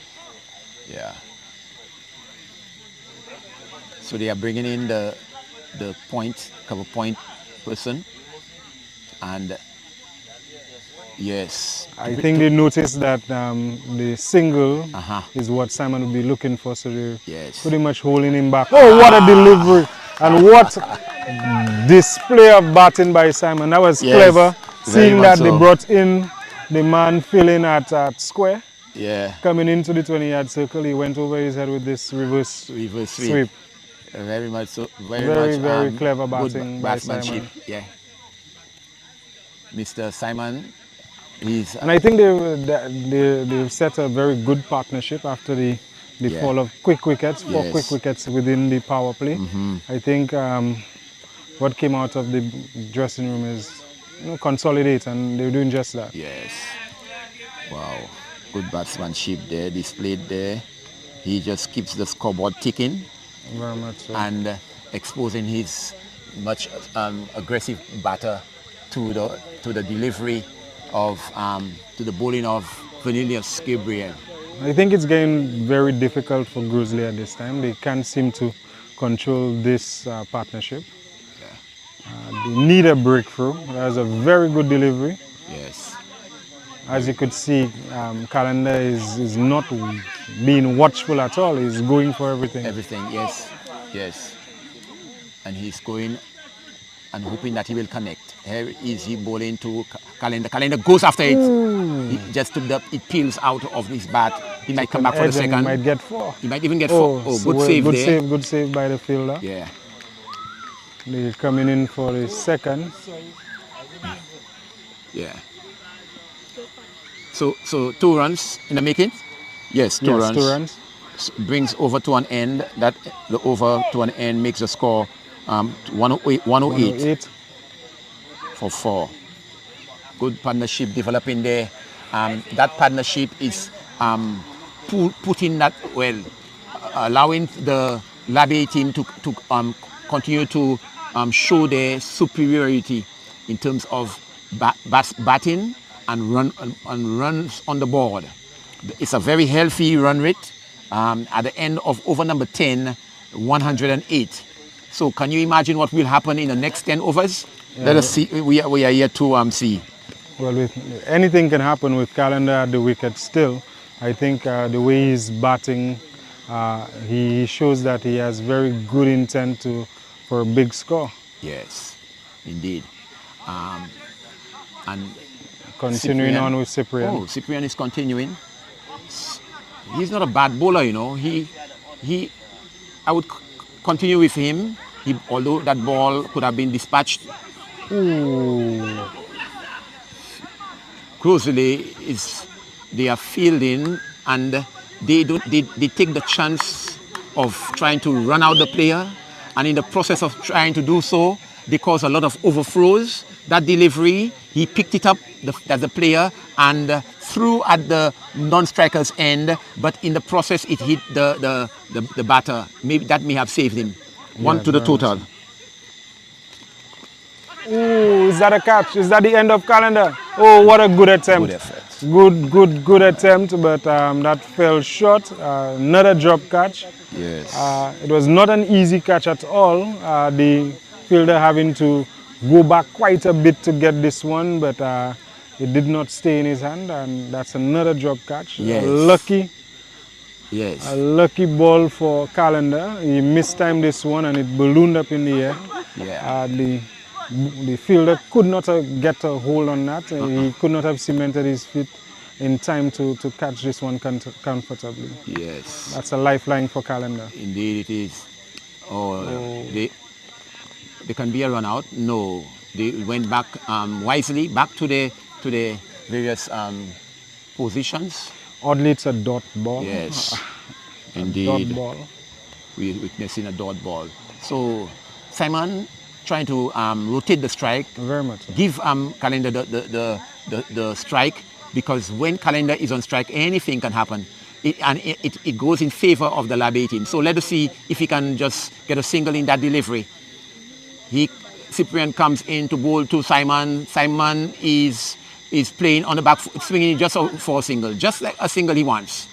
Yeah. So they are bringing in the cover point person, and yes. I think they noticed that the single is what Simon would be looking for, so they're Yes. pretty much holding him back. Oh, what a delivery! And what display of batting by Simon. That was Yes, clever. very Seeing much that they so. brought in the man filling at square, Yeah. coming into the 20-yard circle, he went over his head with this reverse Reverse sweep. Very much so. Very clever good batting by batsmanship. Simon. Yeah. Mr. Simon, he's And I think they've set a very good partnership after the fall of quick wickets, 4 Yes. quick wickets within the power play. I think what came out of the dressing room is consolidate, and they're doing just that. yes. Wow. Good batsmanship there, displayed there. He just keeps the scoreboard ticking Very much so. and exposing his much aggressive batter to the delivery of to the bowling of Vanillas Gabriel. I think it's getting very difficult for Grizzly at this time. They can't seem to control this partnership. They need a breakthrough. That's a very good delivery. Yes. As you could see, Calendar is not being watchful at all. He's going for everything. Everything, yes. And he's going and hoping that he will connect. Here is he bowling to Calendar. Calendar goes after it. He just took it peels out of his bat. He might come back for the second. He might get 4. He might even get 4. Oh, so good save there. Good save by the fielder. Yeah. They're coming in for the second. Yeah. So 2 runs in the making? Yes, 2 runs. 2 runs. Brings over to an end. The over to an end makes the score 108 for 4. Good partnership developing there. That partnership is putting that, allowing the Labe team to continue to show their superiority in terms of batting and runs on the board. It's a very healthy run rate. At the end of over number 10, 108. So can you imagine what will happen in the next 10 overs? Yeah. Let us see. We are here to see. Well, anything can happen with Calendar at the wicket still. I think the way he's batting, he shows that he has very good intent for a big score. Yes, indeed. And continuing Cyprian, on with Cyprian. Oh, Cyprian is continuing. He's not a bad bowler, you know. I would continue with him. Although that ball could have been dispatched. Ooh. Grizzly they are fielding and they take the chance of trying to run out the player, and in the process of trying to do so, they cause a lot of overthrows. That delivery, he picked it up as a player and threw at the non-striker's end, but in the process it hit the batter. Maybe that may have saved him. 1 to the total. Ooh, is that a catch? Is that the end of Calendar? Oh, what a good attempt. Good effort. Good attempt, but that fell short. Another drop catch. Yes. It was not an easy catch at all. The fielder having to go back quite a bit to get this one, but it did not stay in his hand, and that's another drop catch. Yes. A lucky ball for Calendar. He mistimed this one and it ballooned up in the air. Yeah. The fielder could not get a hold on that. He could not have cemented his feet in time to catch this one comfortably. Yes. That's a lifeline for Calendar. Indeed it is. They can be a run out. No. They went back wisely back to the various positions. Oddly, it's a dot ball. Yes, indeed. Dot ball. We're witnessing a dot ball. So Simon trying to rotate the strike. Very much. Give Calendar the strike, because when Calendar is on strike, anything can happen. It goes in favor of the Labe team. So let us see if he can just get a single in that delivery. Cyprian comes in to bowl to Simon. Simon is playing on the back foot, swinging just for a single, just like a single he wants.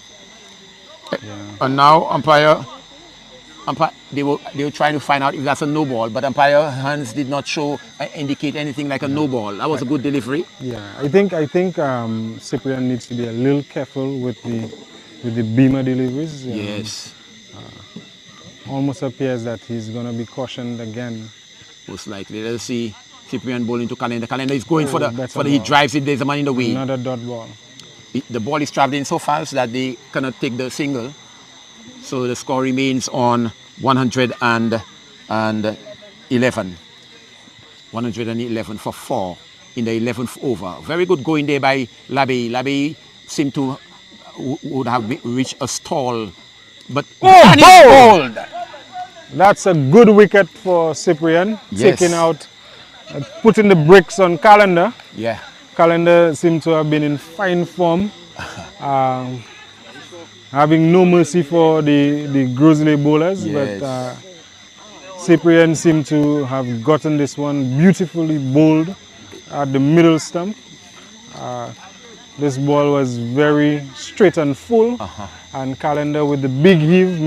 Yeah. And now umpire, they were trying to find out if that's a no ball, but umpire hands did not indicate anything like a no ball. That was a good delivery. Yeah, I think Cyprian needs to be a little careful with the beamer deliveries. Yes. Almost appears that he's going to be cautioned again. Most likely. Let's see Cyprian bowling to Calendar. Calendar is going for he drives it. There's a man in the way. Another dot ball. The ball is traveling so fast that they cannot take the single. So the score remains on 111. 111 for 4 in the 11th over. Very good going there by Labe. Labe seemed to would have reached a stall, but and he's bowled. That's a good wicket for Cyprian. Yes. Taking out, putting the bricks on Calendar. Yeah. Calendar seemed to have been in fine form. Having no mercy for the Grizzly bowlers. Yes. But Cyprian seemed to have gotten this one beautifully bowled at the middle stump. This ball was very straight and full. And Calendar with the big heave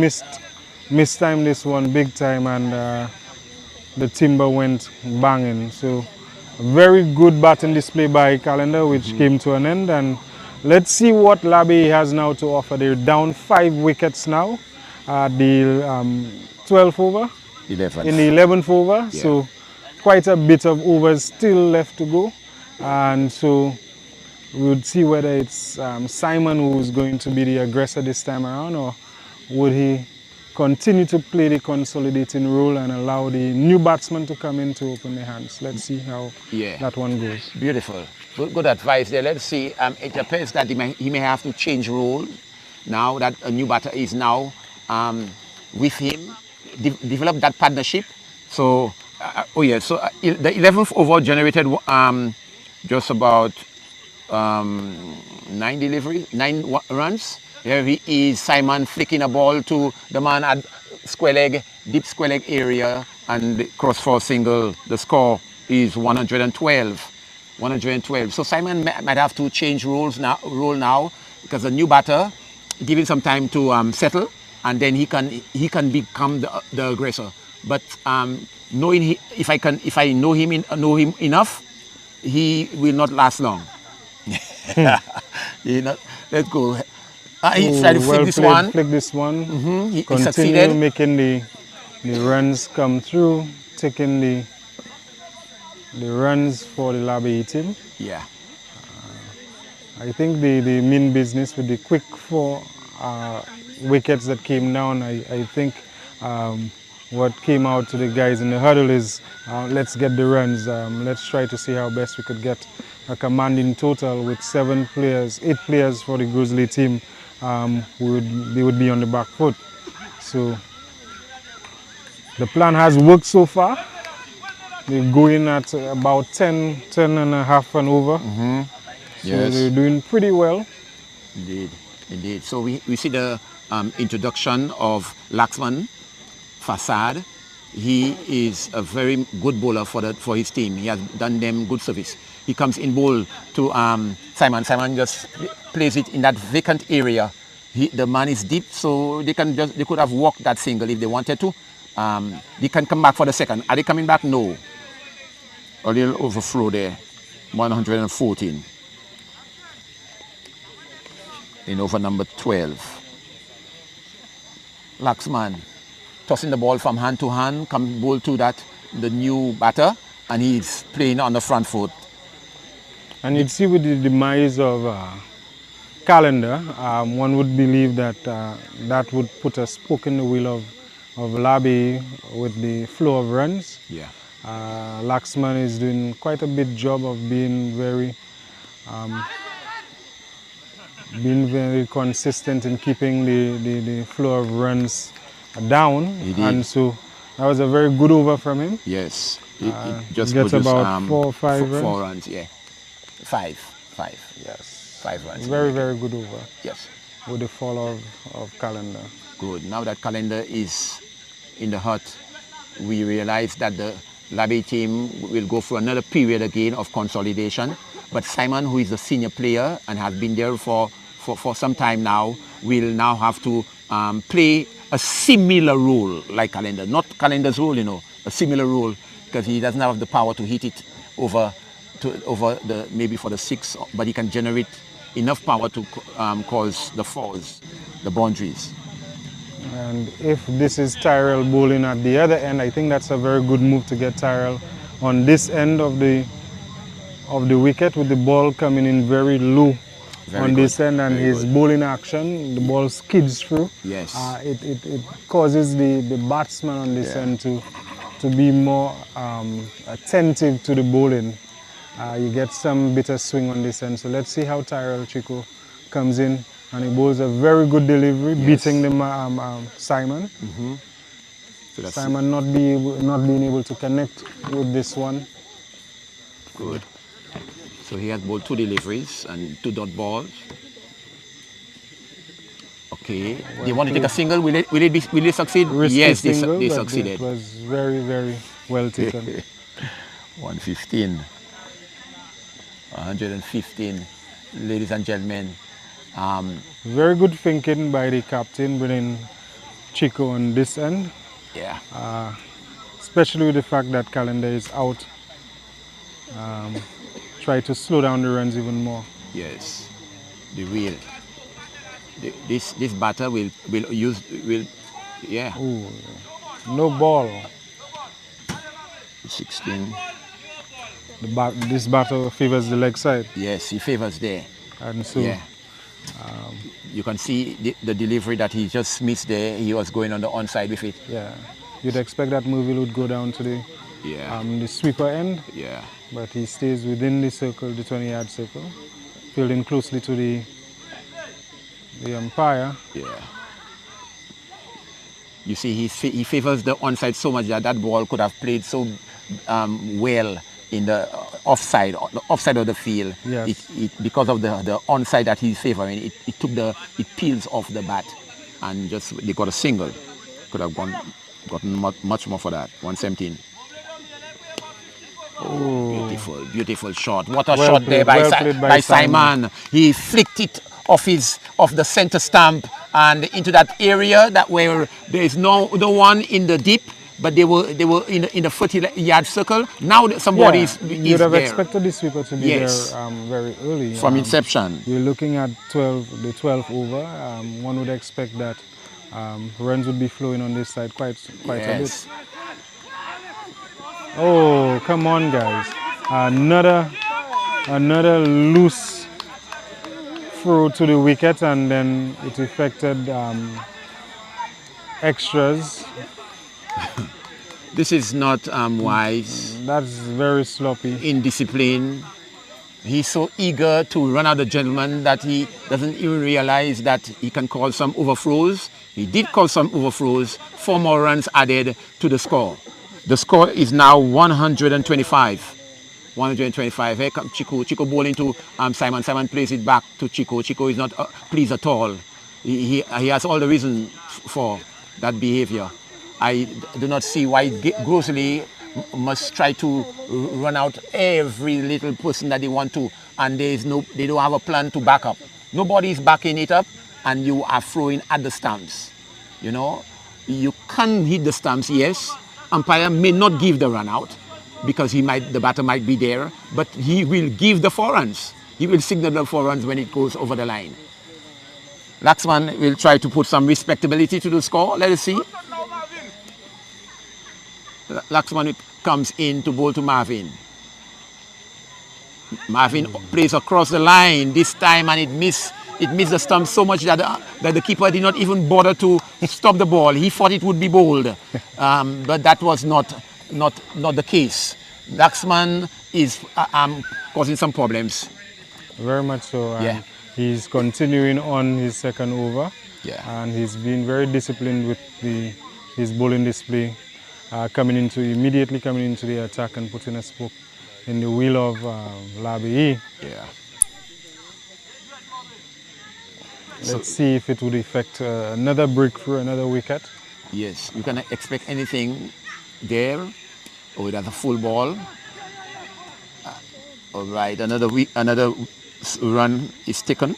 mistimed this one big time, and the timber went banging. So very good batting display by Calendar, which came to an end. And let's see what Labe has now to offer. They're down 5 wickets now at the 12th over. 11th. In the 11th over. Yeah. So quite a bit of overs still left to go, and so we would see whether it's Simon who's going to be the aggressor this time around, or would he continue to play the consolidating role and allow the new batsman to come in to open the hands. Let's see how that one goes. Beautiful. Good advice there. Let's see. It appears that he may have to change role now that a new batter is now with him, develop that partnership. So, the 11th over generated just about 9 runs. Here he is, Simon flicking a ball to the man at square leg, deep square leg area, and cross for a single. The score is 112. 112. So Simon might have to change role now because the new batter, give him some time to settle, and then he can become the aggressor. But knowing if I know him enough, he will not last long. Let's go. He tried to flick this one. Flick this one. He Continue succeeded. making the runs come through, taking the runs for the Labe team. Yeah. I think the mean business with the quick 4 wickets that came down, I think what came out to the guys in the huddle is let's get the runs. Let's try to see how best we could get a commanding total with 8 players for the Grizzly team. They would be on the back foot. So the plan has worked so far. They're going at about 10 and a half and over. So they're doing pretty well. Indeed. So we see the introduction of Laxman Fasad. He is a very good bowler for his team. He has done them good service. He comes in bowl to Simon. Simon just plays it in that vacant area. The man is deep, so they could have walked that single if they wanted to. They can come back for the second. Are they coming back? No. A little overthrow there. 114. In over number 12. Laxman tossing the ball from hand to hand, come bowl to the new batter, and he's playing on the front foot. And you'd see with the demise of Calendar, one would believe that that would put a spoke in the wheel of Labe with the flow of runs. Yeah. Laxman is doing quite a big job of being very consistent in keeping the flow of runs down. And so that was a very good over from him. Yes. It just gets produced, about 4 or 5 runs. 4 runs, yeah. 5. Yes. 5 runs. Very, very good over. Yes. With the fall of Calendar. Good. Now that Calendar is in the hut, we realize that the Labe team will go through another period again of consolidation. But Simon, who is a senior player and has been there for some time now, will now have to play a similar role like Calendar. Not Calendar's role, a similar role, because he doesn't have the power to hit it over maybe for the 6, but he can generate enough power to cause the fours, the boundaries. And if this is Tyrell bowling at the other end, I think that's a very good move to get Tyrell on this end of the wicket with the ball coming in very low this end, and his bowling action, the ball skids through. Yes. It causes the batsman on this end to be more attentive to the bowling. You get some bit of swing on this end. So let's see how Tyrell Chico comes in, and he bowls a very good delivery, beating the Simon. So Simon not being able to connect with this one. Good. So he has bowled 2 deliveries and 2 dot balls. Okay. They want to take a single. Will it succeed? Risky yes, single, they succeeded. It was very, very well taken. 115. 115, ladies and gentlemen. Very good thinking by the captain, bringing Chico on this end. Yeah. Especially with the fact that Calendar is out. Try to slow down the runs even more. Yes. This batter will yeah. Ooh, no ball. 16. This batter favors the leg side. Yes, he favors there. And so, Yeah. You can see the delivery that he just missed there. He was going on the onside with it. yeah, you'd expect that Moville would go down to the sweeper end. Yeah. But he stays within the circle, the 20-yard circle, fielding closely to the umpire. Yeah. You see, he favors the onside so much that that ball could have played so well in the offside of the field. Yes. Because of the onside that he's favoring, it peels off the bat, and just they got a single. Could have gotten much more for that. 117. Oh, beautiful shot. What a shot there by Simon. He flicked it off the center stump and into that area that where there is no one in the deep, but they were in the 40-yard circle. Now somebody is you'd have there. expected the sweeper to be there very early. From inception. You're looking at the 12th over. One would expect that runs would be flowing on this side quite a bit. Oh, come on, guys. Another loose throw to the wicket, and then it affected extras. This is not wise. That's very sloppy. Indiscipline. He's so eager to run out the gentleman that he doesn't even realize that he can call some overthrows. He did call some overthrows. 4 more runs added to the score. The score is now 125. 125. Here comes Chico. Chico bowling to Simon. Simon plays it back to Chico. Chico is not pleased at all. He has all the reason for that behavior. I do not see why Grizzly must try to run out every little person that they want to, and they don't have a plan to back up. Nobody is backing it up, and you are throwing at the stumps. You know, you can hit the stumps, yes. Umpire may not give the run out because the batter might be there, but he will give the 4 runs. He will signal the 4 runs when it goes over the line. Laxman will try to put some respectability to the score. Let us see. Laxman comes in to bowl to Marvin. Marvin plays across the line this time, and it missed the stump so much that the keeper did not even bother to stop the ball. He thought it would be bowled, but that was not the case. Laxman is causing some problems. Very much so. He's continuing on his second over. Yeah. And he's been very disciplined with his bowling display, immediately coming into the attack and putting a spoke in the wheel of Labi. Yeah. Let's see if it would affect another breakthrough, another wicket. Yes, you can expect anything there. Oh, that's a full ball. All right, another run is taken.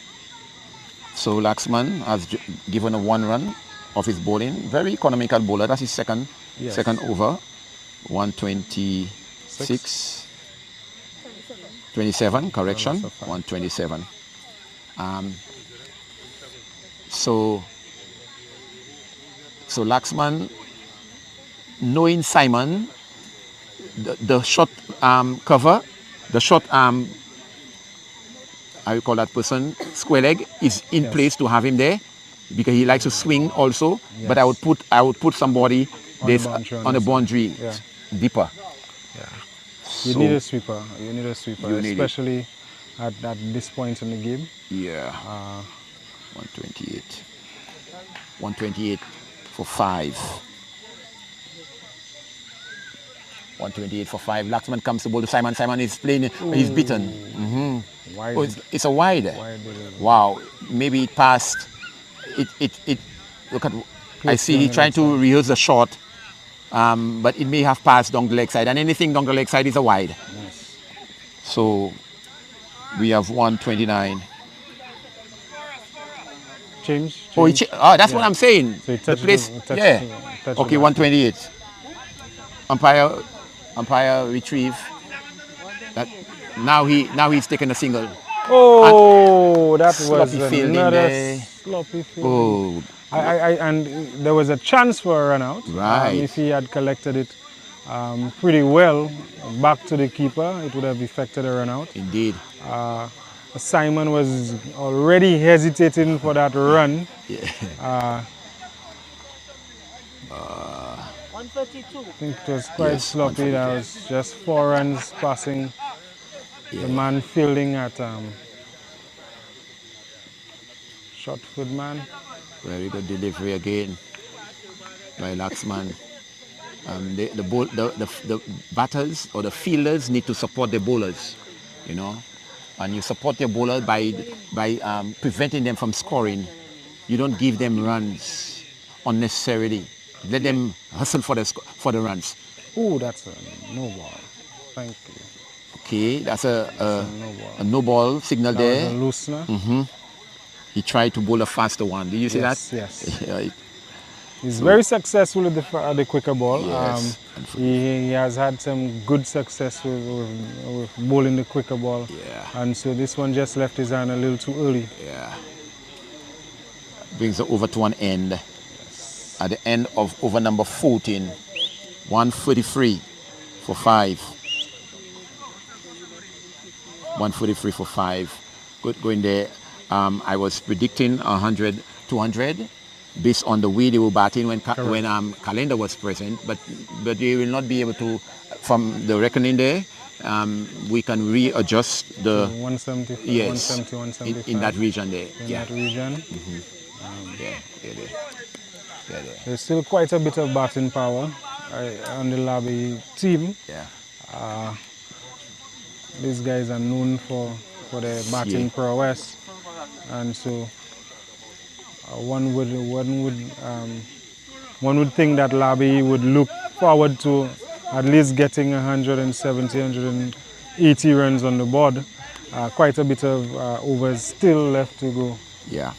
So Laxman has given a 1 run of his bowling. Very economical bowler. That's his second over. 126. 27, correction. 127. So Laxman, knowing Simon, the short cover, the short how you call that person, square leg, is in place to have him there because he likes to swing also. Yes. But I would put somebody on the boundary deeper. Yeah. You need a sweeper. You need a sweeper, especially at this point in the game. Yeah. 128. 128 for 5. 128 for 5. Laxman comes to bowl to Simon. Simon is playing. He's beaten. Mm-hmm. Wide. Oh, it's a wide. Wow. Maybe it passed. It. Look at. I see he's trying to rehearse the shot, but it may have passed down the leg side. And anything down the leg side is a wide. Yes. So we have 129. Change. Oh, that's what I'm saying. So the place. Okay, 128. Umpire retrieve. That now he's taken a single. Oh, that was another sloppy field. Oh, and there was a chance for a run out. Right. If he had collected it pretty well back to the keeper, it would have affected a run out. Indeed. Simon was already hesitating for that run. Yeah. 132. I think it was quite sloppy. That was just 4 runs passing the man fielding at short foot man. Very good delivery again by Laxman. The batters or the fielders need to support the bowlers, you know, and you support your bowler by preventing them from scoring. You don't give them runs unnecessarily. Let them hustle for the runs. Oh, that's a no ball. Thank you. Okay, that's a No ball. no ball signal That there. was a loosener. He tried to bowl a faster one. Did you see that? Yes. Yeah, He's very successful with the quicker ball. Yes. He has had some good success with bowling the quicker ball. Yeah. And so this one just left his hand a little too early. Yeah. Brings it over to an end. Yes. At the end of over number 14, 143 for 5. 143 for 5. Good going there. I was predicting 100, 200 based on the way they were batting when Calendar was present, but they will not be able to, from the reckoning there, we can readjust the 170, yes 170, 175. in that region there. In that region. Yeah. There's still quite a bit of batting power on the Labby team. Yeah. These guys are known for their batting prowess, and so one would think that Labby would look forward to at least getting 170, 180 runs on the board. Quite a bit of overs still left to go. Yeah.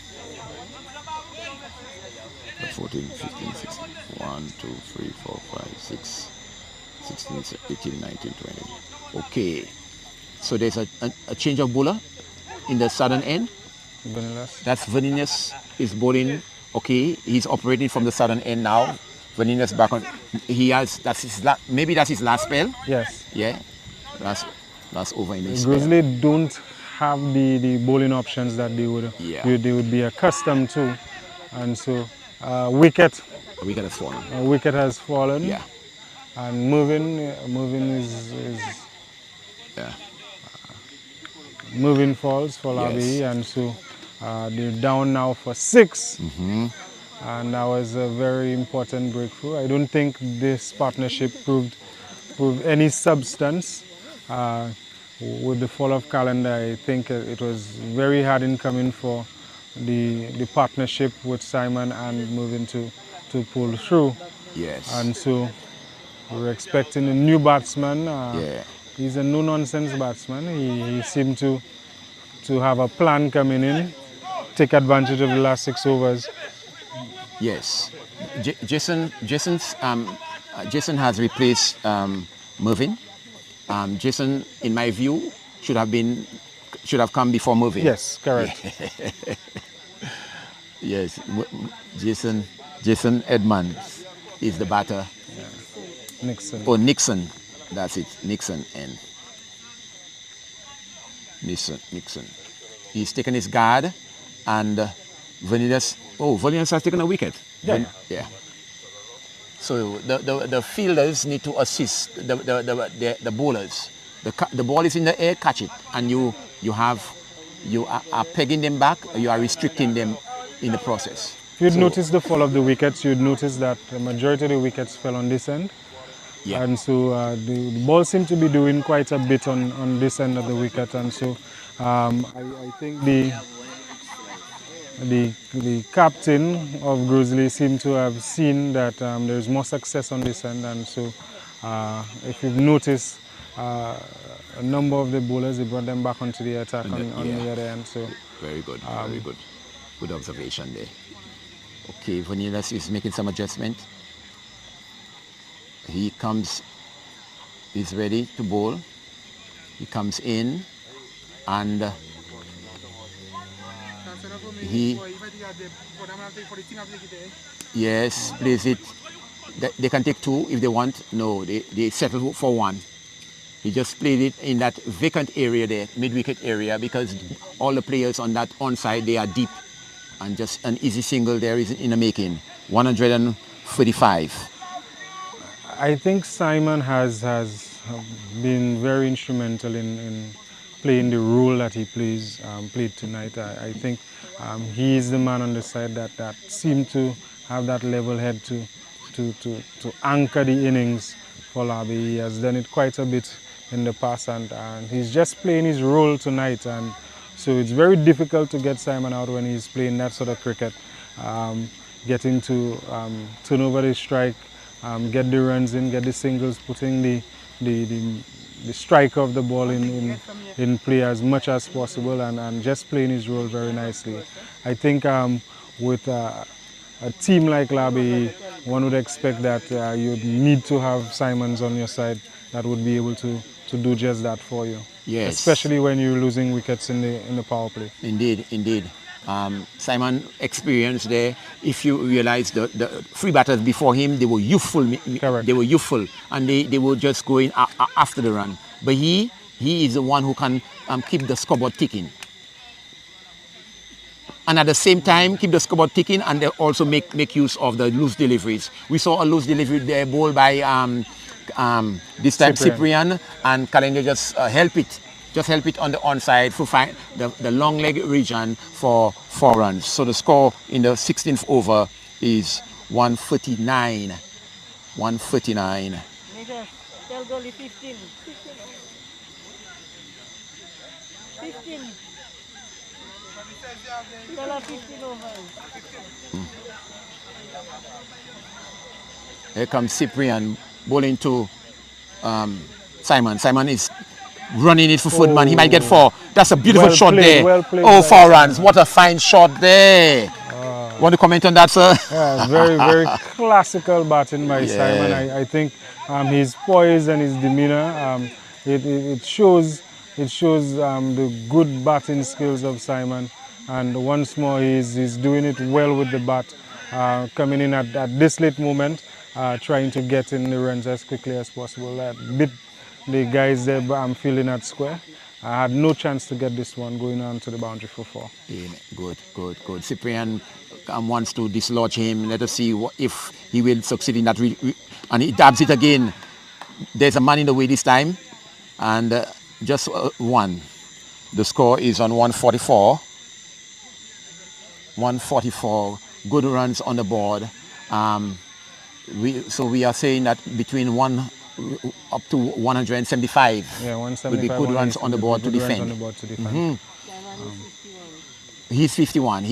14, 15, 16, 1, 2, 3, 4, 5, 6, 16, 18, 19, 20. Okay. So there's a change of bowler in the southern end. Vanillas. That's Vanillas is bowling. Okay, he's operating from the southern end now. Vanillas back on. He has maybe that's his last spell. Yes. Yeah. Last over in his Grizzly spell. don't have the bowling options that they would be accustomed to, and so wicket has fallen. Wicket has fallen. Yeah. And moving is yeah. Moving falls for Labby, and so they're down now for 6. And that was a very important breakthrough. I don't think this partnership proved any substance. With the fall of Calendar, I think it was very hard in coming for the partnership with Simon and moving to pull through. Yes. And so we're expecting a new batsman. Yeah. He's a no-nonsense batsman. He seemed to have a plan coming in, take advantage of the last 6 overs. Yes. Jason has replaced Mervyn. Jason, in my view, should have come before Mervyn. Yes, correct. Yes, Jason Edmonds is the batter. Yeah. Nixon. Oh, Nixon. That's it. Nixon. He's taken his guard, and Vanillas has taken a wicket. Yeah. So the fielders need to assist the bowlers. The ball is in the air, catch it, and you are pegging them back, or you are restricting them in the process. If you'd notice the fall of the wickets, you'd notice that the majority of the wickets fell on this end. Yeah. And so the ball seemed to be doing quite a bit on this end of the wicket, and so I think the captain of Grizzly seemed to have seen that there's more success on this end, and so if you've noticed a number of the bowlers, they brought them back onto the attack on the other end. So very good, very good. Good observation there. Okay, Vanillas is making some adjustment. He's ready to bowl. He comes in and he plays it They can take 2 if they want. No, they settle for 1. He just played it in that vacant area there, mid-wicket area, because all the players on that onside, they are deep. And just an easy single there is in the making. 145. I think Simon has been very instrumental in playing the role that he played tonight. I think he is the man on the side that seemed to have that level head to anchor the innings for Labi. He has done it quite a bit in the past, and he's just playing his role tonight. And so it's very difficult to get Simon out when he's playing that sort of cricket, getting to turn over the strike, get the runs in, get the singles, putting the strike of the ball in play as much as possible, and just playing his role very nicely. I think with a team like Labi, one would expect that you'd need to have Simons on your side that would be able to do just that for you. Yes. Especially when you're losing wickets in the power play. Indeed, indeed. Simon experienced there. If you realize the three batters before him, they were youthful. Correct. They were youthful, and they were just going after the run. But he is the one who can keep the scoreboard ticking. And at the same time, keep the scoreboard ticking, and they also make use of the loose deliveries. We saw a loose delivery there, bowled by this time Cyprian, and Kalender just help it on the onside for the long leg region for 4 runs. So the score in the 16th over is 139. 139. Tell goalie 15. 15. Tell her 15 over. Here comes Cyprian bowling to Simon. Simon is running it for Footman. He might get 4. That's a beautiful shot there. Well played, 4 runs. What a fine shot there. Want to comment on that, sir? Yeah, very, very classical batting by Simon. I think his poise and his demeanor, it shows the good batting skills of Simon. And once more, he's doing it well with the bat, coming in at this late moment, trying to get in the runs as quickly as possible. Bit the guys there fielding at square. I had no chance to get this one going on to the boundary for 4. Yeah, good. Cyprian wants to dislodge him. Let us see if he will succeed in that. And he dabs it again. There's a man in the way this time. And just 1. The score is on 144. 144. Good runs on the board. So we are saying that between 1 up to 175 would be good runs on the board to defend. He's 51.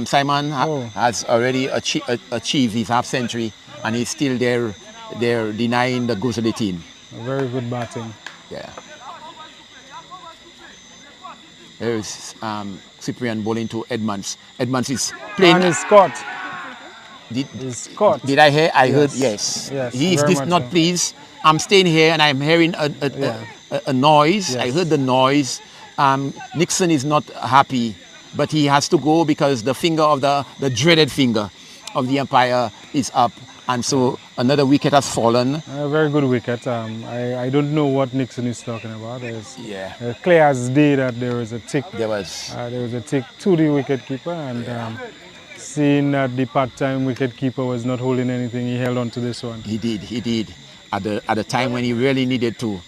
Simon has already achieved his half century, and he's still there denying the Grizzly team. Very good batting. Yeah. There's Cyprian bowling to Edmonds. Edmonds is playing. And he's caught. Did I hear? I heard yes. He is not pleased. I'm staying here and I'm hearing a noise. Yes. I heard the noise. Nixon is not happy, but he has to go because the finger of the dreaded finger of the umpire is up, and so another wicket has fallen. A very good wicket. I don't know what Nixon is talking about. Clear as day that there was a tick. There was a tick to the wicketkeeper, and seeing that the part-time wicketkeeper was not holding anything, he held on to this one. He did. At the time when he really needed to.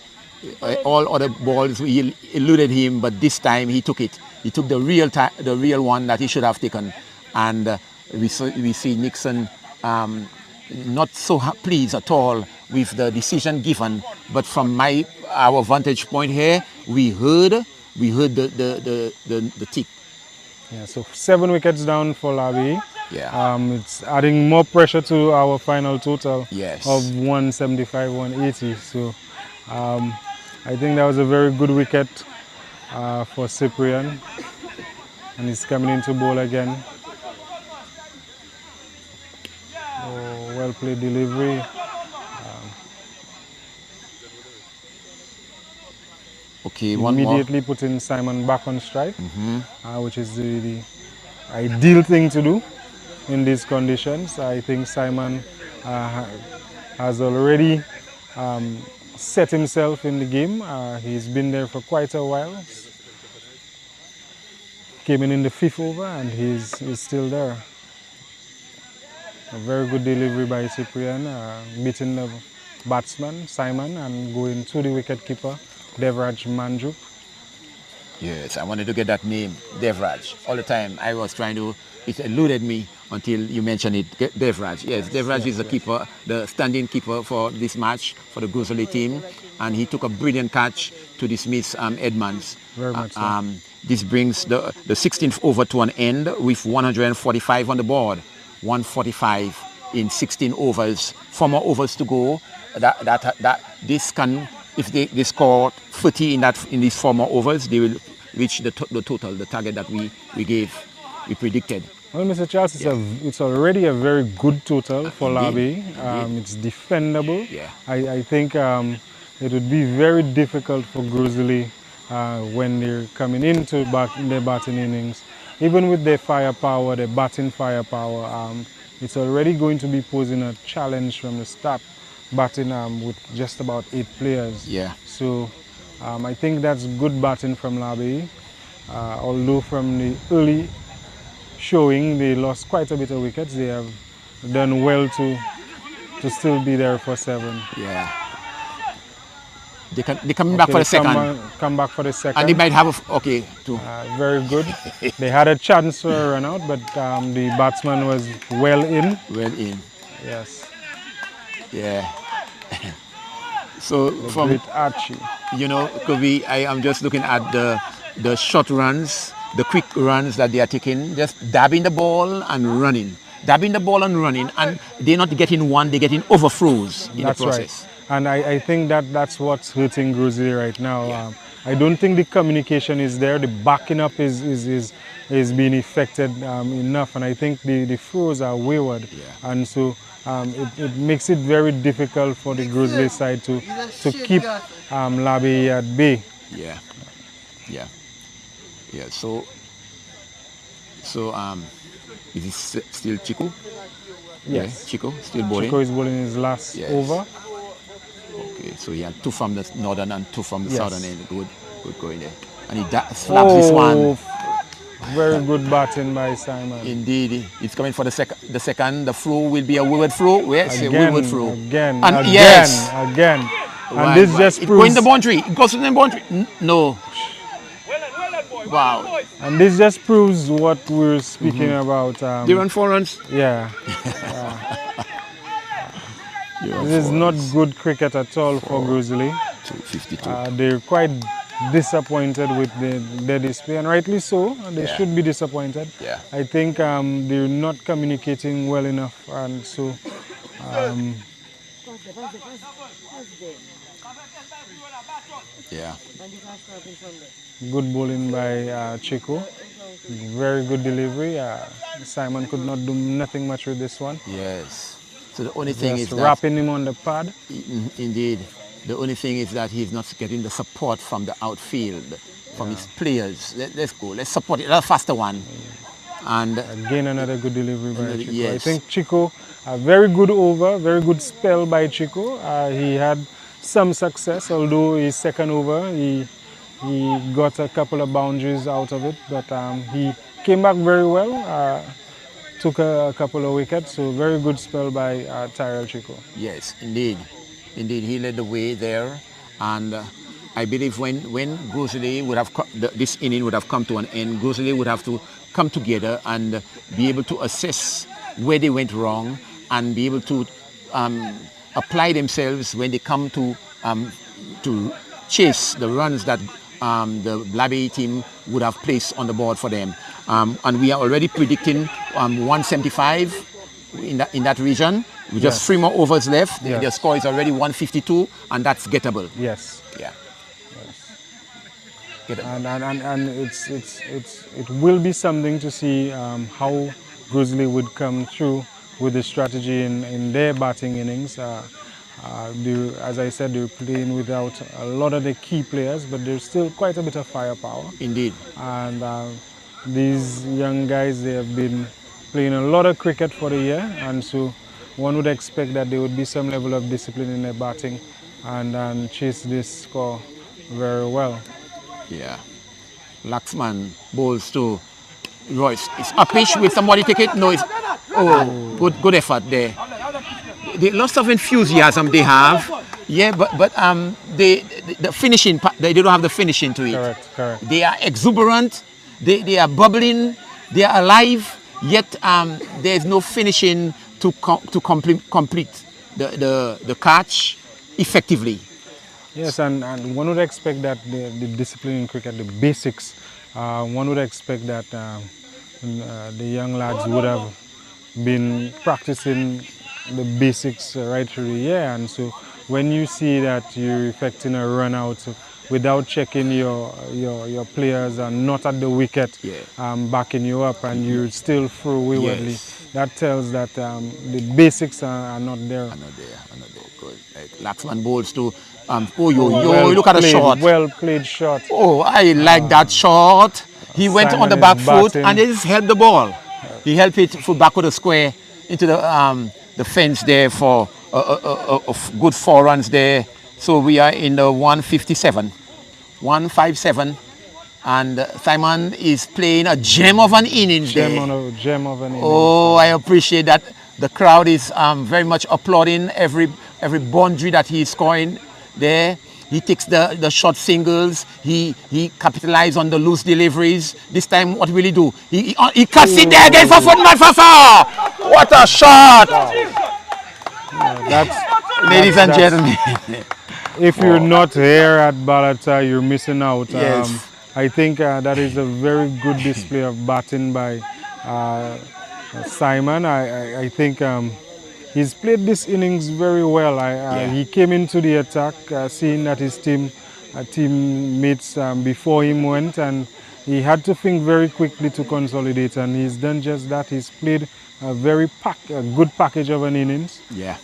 All other balls eluded him, but this time he took it. He took the real one that he should have taken, and we see Nixon not so pleased at all with the decision given. But from our vantage point here, we heard the tick. Yeah, so 7 wickets down for Labi. Yeah. It's adding more pressure to our final total of 175, 180. So I think that was a very good wicket for Cyprian. And he's coming into bowl again. Well played delivery. Okay, one more. Immediately putting Simon back on strike, which is the ideal thing to do in these conditions. I think Simon has already set himself in the game. He's been there for quite a while. Came in the 5th over and he's still there. A very good delivery by Cyprian, beating the batsman Simon and going to the wicketkeeper Devraj Manjuk. Yes, I wanted to get that name, Devraj. All the time I was trying to, it eluded me until you mentioned it, Devraj. Yes, Devraj is the keeper, the standing keeper for this match for the Grizzly team, and he took a brilliant catch to dismiss Edmonds. Very much so. This brings the 16th over to an end with 145 on the board. 145 in 16 overs. 4 more overs to go. That this can, if they score 30 in these 4 more overs, they will reach the total, the target that we predicted. Well, Mr. Charles, it's already a very good total for Labe. It's defendable. Yeah. I think it would be very difficult for Grizzly when they're coming into their batting innings. Even with their firepower, their batting firepower, it's already going to be posing a challenge from the start, batting with just about 8 players. Yeah. So I think that's good batting from Labe. Although from the early showing they lost quite a bit of wickets, they have done well to still be there for 7. Yeah. They coming back for the second. Come back for the second. And they might have too. Very good. They had a chance for a run out, but the batsman was well in. Well in. Yes. Yeah. So The from great Archie. Kobe, I am just looking at the short runs, the quick runs that they are taking, just dabbing the ball and running. Dabbing the ball and running, and they're not getting one, they're getting overthrows in the process. Right. And I think that's what's hurting Grizzly right now. Yeah. I don't think the communication is there. The backing up is being affected enough, and I think the throws are wayward. Yeah. And so it makes it very difficult for the Grizzly side to keep Labe at bay. Yeah. Yeah. Yeah. So is it still Chico? Yes. Yeah, Chico still bowling. Chico is bowling his last over. Okay, so he had 2 from the northern and 2 from the southern end. Good going there. And he slaps this one. Very good batting by Simon. Indeed, it's coming for the second. The throw will be a wayward throw. Yes, a wayward throw. Again. And yes. Again. Right, And this just it proves. goes in the boundary. It goes in the boundary. No. Wow. And this just proves what we're speaking about. They run 4 runs. Yeah. This is not good cricket at all for Grizzly. 252. They're quite disappointed with their display, and rightly so. They should be disappointed. Yeah. I think they're not communicating well enough, and so Yeah. good bowling by Chico. Very good delivery. Simon could not do nothing much with this one. Yes. So the only thing is Just that wrapping him on the pad. Indeed. The only thing is that he's not getting the support from the outfield, from his players. Let's go. Let's support it. A faster one. And again, another good delivery by Chico. yes. I think Chico, a very good over, very good spell by Chico. He had some success, although his second over, he got a couple of boundaries out of it, but he came back very well, took a couple of wickets, so very good spell by Tyrell Chico. Yes, indeed. Indeed, he led the way there, and I believe when Grizzly would have this inning would have come to an end, Grizzly would have to come together and be able to assess where they went wrong and be able to apply themselves when they come to chase the runs that the Labe team would have placed on the board for them. And we are already predicting 175 in that region. With just 3 more overs left. Yes. The score is already 152, and that's gettable. Yes. Yeah. And it will be something to see how Grizzly would come through with the strategy in their batting innings. As I said, they're playing without a lot of the key players, but there's still quite a bit of firepower. Indeed. And these young guys, they have been playing a lot of cricket for the year, and so one would expect that there would be some level of discipline in their batting and chase this score very well. Yeah. Laxman bowls to Royce. It's a pitch. Will somebody take it? No, it's good effort there. The lots of enthusiasm they have. Yeah, but the finishing they don't have the finishing to it. Correct. They are exuberant. They are bubbling. They are alive. Yet there's no finishing to complete the catch effectively. Yes, and one would expect that the discipline in cricket, the basics, one would expect that the young lads would have been practicing the basics right through the year. And so when you see that you're effecting a run out without checking your players and not at the wicket, backing you up, and you still throw waywardly, that tells that the basics are not there. Are not there. Good. Like Laxman bowls to look at the shot. Well played shot. Oh, I like that shot. He went on the back foot and he just held the ball. He helped it back with the square into the fence there for good 4 runs there. So we are in the 157, and Simon is playing a gem of an innings there. Gem of an innings. Oh, I appreciate that. The crowd is very much applauding every boundary that he is scoring there. He takes the short singles. He capitalizes on the loose deliveries. This time, what will he do? He cuts it there again for footman for four. What a shot! Ladies and gentlemen. If you're not here at Balata, you're missing out. Yes. I think that is a very good display of batting by Simon. I think he's played this innings very well. He came into the attack seeing that his teammates before him went, and he had to think very quickly to consolidate, and he's done just that. He's played a good package of an innings. Yeah.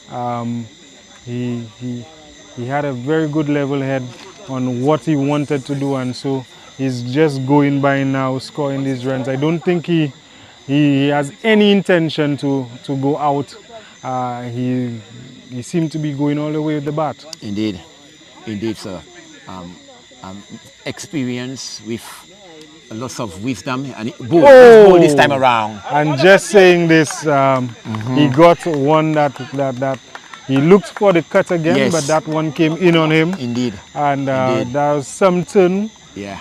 He had a very good level head on what he wanted to do, and so he's just going by now, scoring these runs. I don't think he has any intention to go out. He seemed to be going all the way with the bat. Indeed, sir. Experience with lots of wisdom, and ball this time around. And just saying this, he got one that he looked for the cut again, but that one came in on him. Indeed. And there was some turn. Yeah.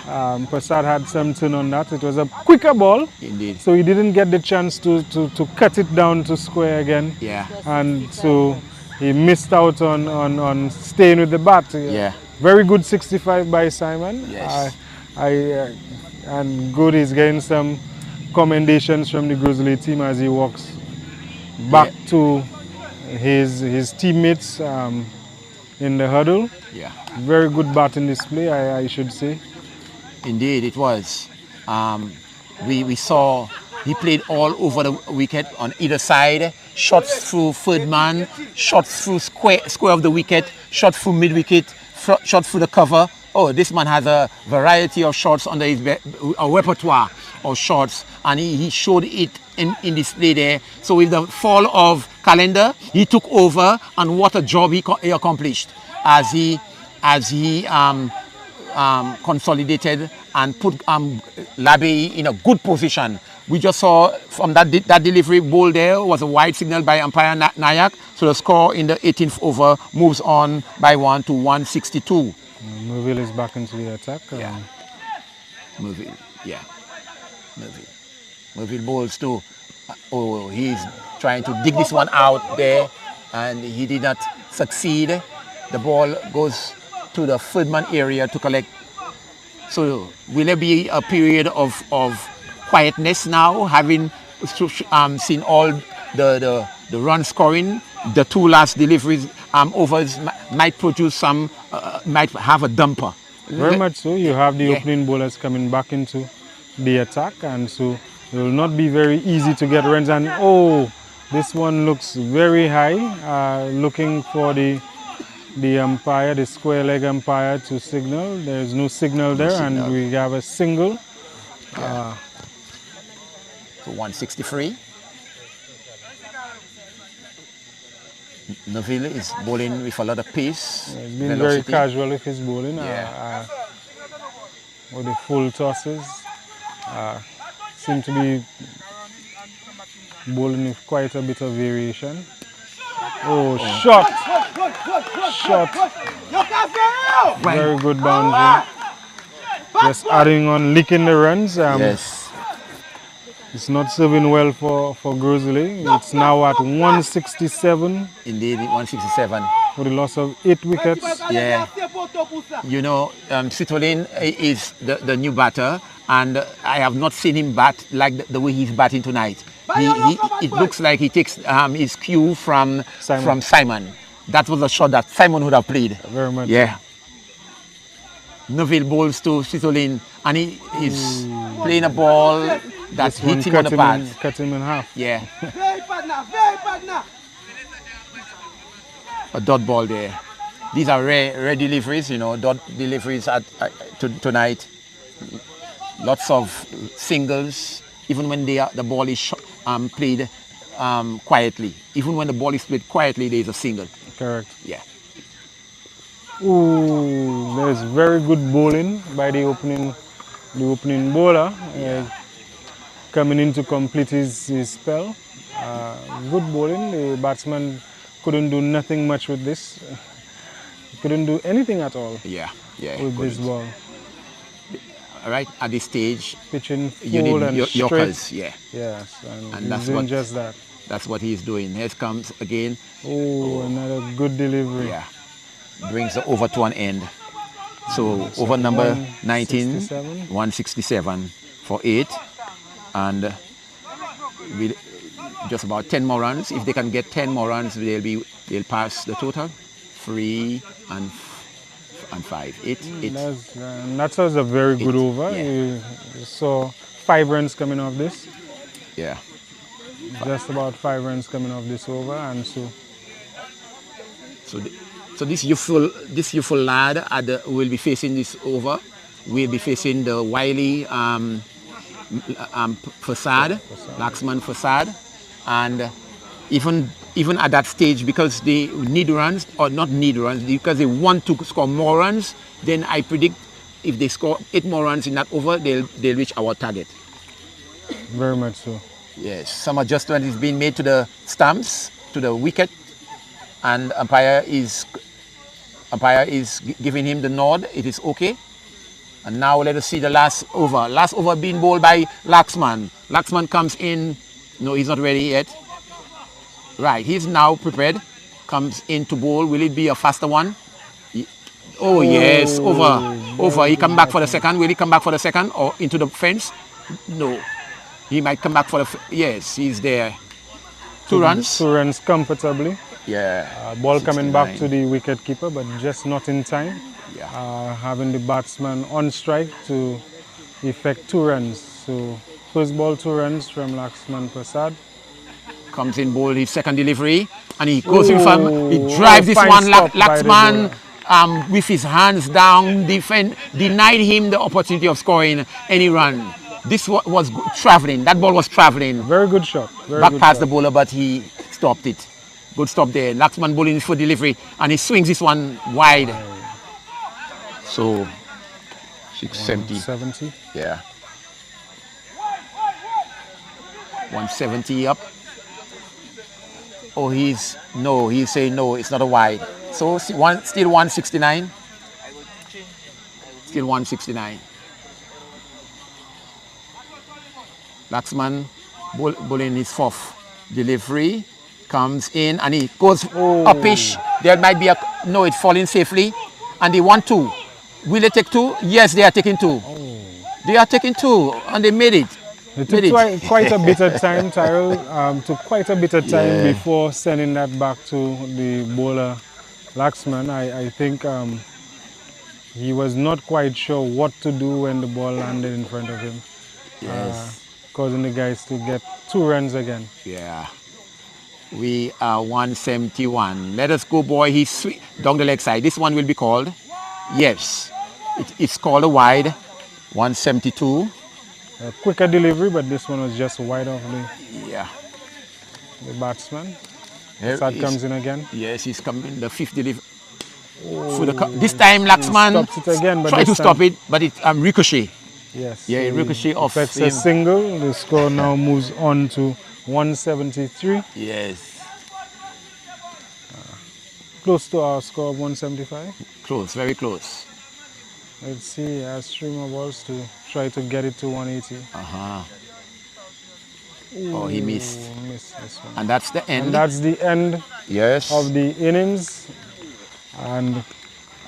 Prasad had some turn on that. It was a quicker ball. Indeed. So he didn't get the chance to cut it down to square again. Yeah. And so he missed out on staying with the bat. Yeah. Very good 65 by Simon. Yes. And good, he's getting some commendations from the Grizzly team as he walks back to his teammates in the huddle. Yeah. Very good batting display, I should say. Indeed, it was. We saw he played all over the wicket on either side. Shots through third man, shots through square of the wicket, shots through mid wicket, shots through the cover. Oh, this man has a variety of shots under his a repertoire of shots, and he showed it in display there. So with the fall of Calendar, he took over, and what a job he accomplished as he consolidated and put Labey in a good position. We just saw from that delivery ball there was a wide signal by umpire Nayak. So the score in the 18th over moves on by 1 to 162. Moville is back into the attack. Yeah. Moville bowls too. Oh, he's trying to dig this one out there, and he did not succeed. The ball goes to the third man area to collect. So will there be a period of quietness now, having seen all the run scoring? The two last deliveries overs might produce some, might have a dumper. Very much so. You have the opening bowlers coming back into the attack, and so it will not be very easy to get runs. And this one looks very high, looking for the umpire, the square leg umpire, to signal. There is no signal there, and we have a single. So 163. Neville is bowling with a lot of pace, He's been velocity. very casual with his bowling. Yeah. With the full tosses. Seem to be bowling with quite a bit of variation. Oh, shot! Shot! Very good boundary. Just adding on, licking the runs. Yes. It's not serving well for Grizzly. It's now at 167. Indeed, 167. With a loss of 8 wickets. Yeah. You know, Citolin is the new batter, and I have not seen him bat like the way he's batting tonight. It looks like he takes his cue from Simon. That was a shot that Simon would have played. Very much. Yeah. Neville bowls to Citolin, and he is playing a ball that hit him on the pad. Cut him in half. Yeah. A dot ball there. These are rare deliveries, you know, dot deliveries tonight. Lots of singles, even when the ball is played quietly. Even when the ball is played quietly, there is a single. Correct. Yeah. Ooh, there's very good bowling by the opening bowler. Coming in to complete his spell. Good bowling. The batsman couldn't do nothing much with this. He couldn't do anything at all. Yeah. With this ball. Right at this stage, pitching full you need and Yorkers. straight. Yeah. Yes, and he's doing just that. That's what he's doing. Here it comes again. Oh, another good delivery. Yeah. Brings the over to an end. So over number 19, 167 for 8. And with just about 10 more runs. If they can get 10 more runs, they'll pass the total. 3 and 5. 8. That was a very good over. Yeah. You saw 5 runs coming off this. Yeah. Just about 5 runs coming off this over, and so this youthful lad will be facing this over. Will be facing the wily Facade, Laxman Facade, and even at that stage, because they need runs, or not need runs, because they want to score more runs, then I predict if they score 8 more runs in that over, they'll reach our target. Very much so. Yes, some adjustment is being made to the stumps, to the wicket, and umpire is giving him the nod. It is okay. And now let us see the last over. Last over being bowled by Laxman. Laxman comes in. No, he's not ready yet. Right, he's now prepared. Comes in to bowl. Will it be a faster one? Oh yes, over. He come back for the second. Will he come back for the second or into the fence? No. He might come back for the... Yes, he's there. 2 runs. 2 runs comfortably. Yeah. Ball coming back to the wicket keeper, but just not in time. Yeah. Having the batsman on strike to effect 2 runs. So first ball 2 runs from Laxman Prasad. Comes in bowl his second delivery, and he goes in front. He drives this one. Laxman with his hands down, denied him the opportunity of scoring any run. This was traveling. That ball was traveling. Very good shot. Back past the bowler, but he stopped it. Good stop there. Laxman bowling for delivery, and he swings this one wide. So 670. 170. Yeah. 170 up. Oh, he's saying no, it's not a wide. So still 169. Still 169. Laxman bowling his 4th delivery, comes in and he goes upish. There might be it's falling safely, and they want 2. Will they take 2? Yes, they are taking 2. They are taking 2, and they made it. It took quite a bit of time, Tyrell. Took quite a bit of time before sending that back to the bowler, Laxman. I think he was not quite sure what to do when the ball landed in front of him. Yes. Causing the guys to get 2 runs again. Yeah. We are 171. Let us go, boy. He's down the leg side. This one will be called. Yes. It's called a wide. 172. A quicker delivery, but this one was just wide off the batsman. Sad comes in again. Yes, he's coming the fifth delivery. This time, Laxman stops it again, but try to this stop time- it, but it ricochet. Yes. Yeah, so ricochet he off affects him. a single. The score now moves on to 173. Yes, Close to our score of 175. close, very close. Let's see, as three more balls to try to get it to 180. Oh, he missed. Missed this one. And that's the end. And that's the end Yes. of the innings. And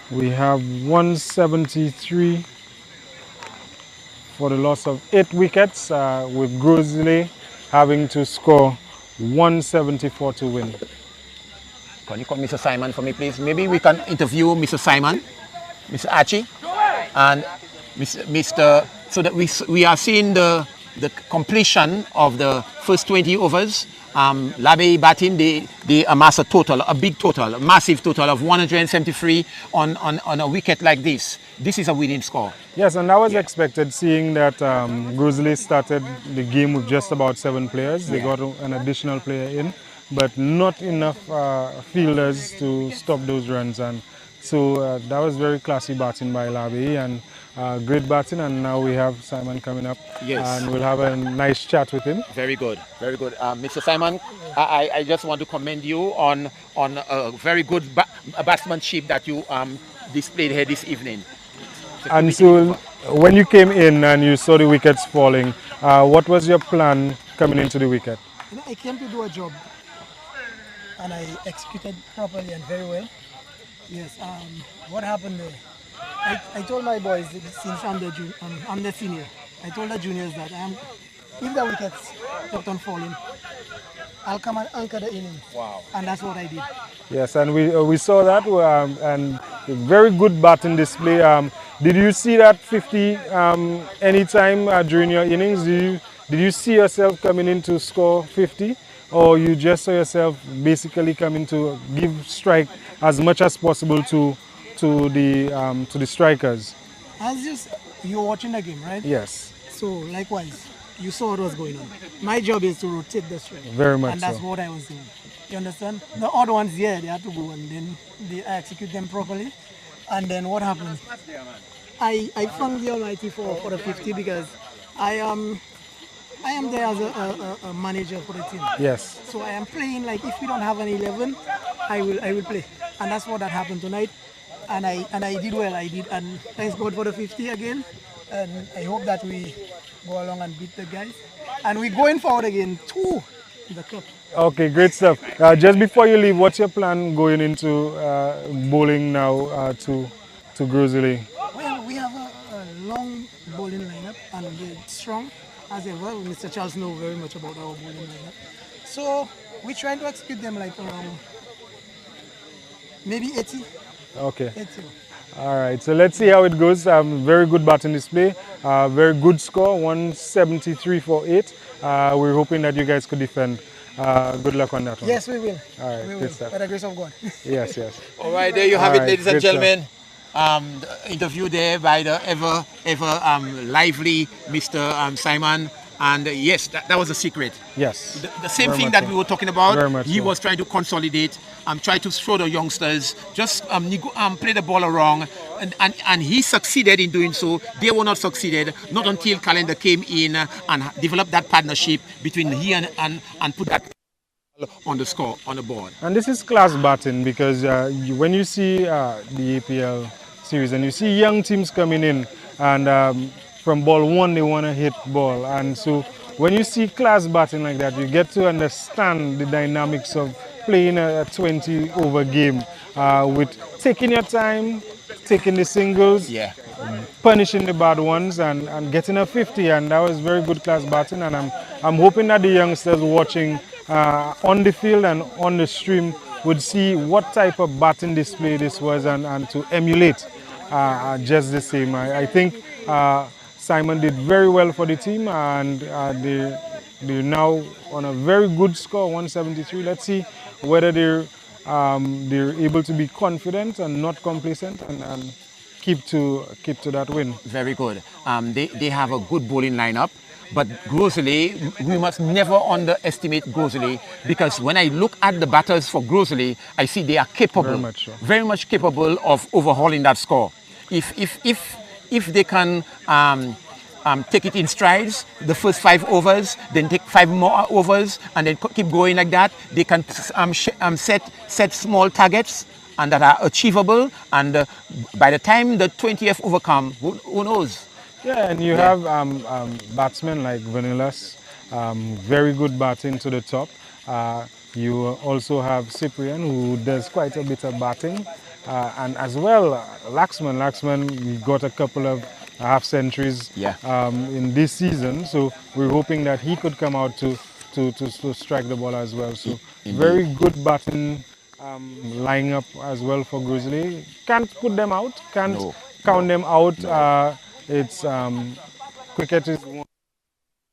we have 173 for the loss of 8 wickets, with Grizzly having to score 174 to win. Can you call Mr. Simon for me, please? Maybe we can interview Mr. Simon, Mr. Archie, and Mr. So that we are seeing the completion of the first 20 overs. Labe batting, they amass a big total, a massive total of 173 on a wicket like this. This is a winning score. Yes, and that was expected, seeing that Grizzly started the game with just about 7 players. They got an additional player in, but not enough fielders to stop those runs. And so that was very classy batting by Labe, and great batting. And now we have Simon coming up, Yes. and we'll have a nice chat with him. Very good, very good. Mr. Simon, I just want to commend you on a very good batsmanship that you displayed here this evening. And so when you came in and you saw the wickets falling, what was your plan coming into the wicket? I came to do a job, and I executed properly and very well. Yes. What happened there? I told my boys, since I'm the senior, I told the juniors that if the wickets kept on falling, I'll come and anchor the inning. Wow. And that's what I did. Yes, and we saw that, and a very good batting display. Did you see that 50 anytime during your innings? Did you see yourself coming in to score 50, or you just saw yourself basically coming to give strike as much as possible to the strikers? As you're watching the game, right? Yes. So likewise, you saw what was going on. My job is to rotate the strike. Very much And that's so. what I was doing. You understand? The odd ones, yeah, they had to go, and then I execute them properly. And then what happened? I thank the Almighty for the 50, because I am there as a manager for the team. Yes. So I am playing like, if we don't have an 11, I will play. And that's what happened tonight. And I did well. I did, and thanks God for the 50 again. And I hope that we go along and beat the guys. And we're going forward again to the cup. Okay, great stuff. Just before you leave, what's your plan going into bowling now to Grizzly? Well, we have a long bowling lineup, and we're strong as ever. Mr. Charles knows very much about our bowling lineup. So we're trying to execute them like around maybe 80. Okay. 80. All right, so let's see how it goes. Very good batting display, very good score, 173 for 8. We're hoping that you guys could defend. Good luck on that one. Yes, we will. All right, we good will. stuff. By the grace of God. Yes, yes. All right, there you have All it, right, ladies and good stuff. gentlemen. The interview there by the ever lively Mr. Simon. And yes, that was a secret. Yes. The same Very thing much that so. we were talking about. Very much He so. was trying to consolidate, try to show the youngsters, just play the ball around, and he succeeded in doing so. They were not succeeded, not until Calendar came in and developed that partnership between he and put that on the score, on the board. And this is class batting, because when you see the APL series and you see young teams coming in, and from ball 1 they want to hit ball, and so when you see class batting like that, you get to understand the dynamics of playing a 20 over game, with taking your time, taking the singles, Yeah. punishing the bad ones, and getting a 50. And that was very good class batting, and I'm hoping that the youngsters watching on the field and on the stream would see what type of batting display this was, and to emulate just the same. I think Simon did very well for the team, and they're now on a very good score, 173. Let's see whether they're able to be confident and not complacent, and keep to that win. Very good. They have a good bowling lineup. But Grizzly, we must never underestimate Grizzly, because when I look at the batters for Grizzly, I see they are capable, very much capable of overhauling that score. If they can take it in strides, the first 5 overs, then take 5 more overs, and then keep going like that, they can set small targets and that are achievable. And by the time the 20th over come, who knows? Yeah, and you have batsmen like Vanillas, very good batting to the top. You also have Cyprian, who does quite a bit of batting. And as well, Laxman, we got a couple of half centuries in this season. So we're hoping that he could come out to strike the ball as well. So very good batting lineup as well for Grizzly. Can't put them out, can't count them out. It's cricket is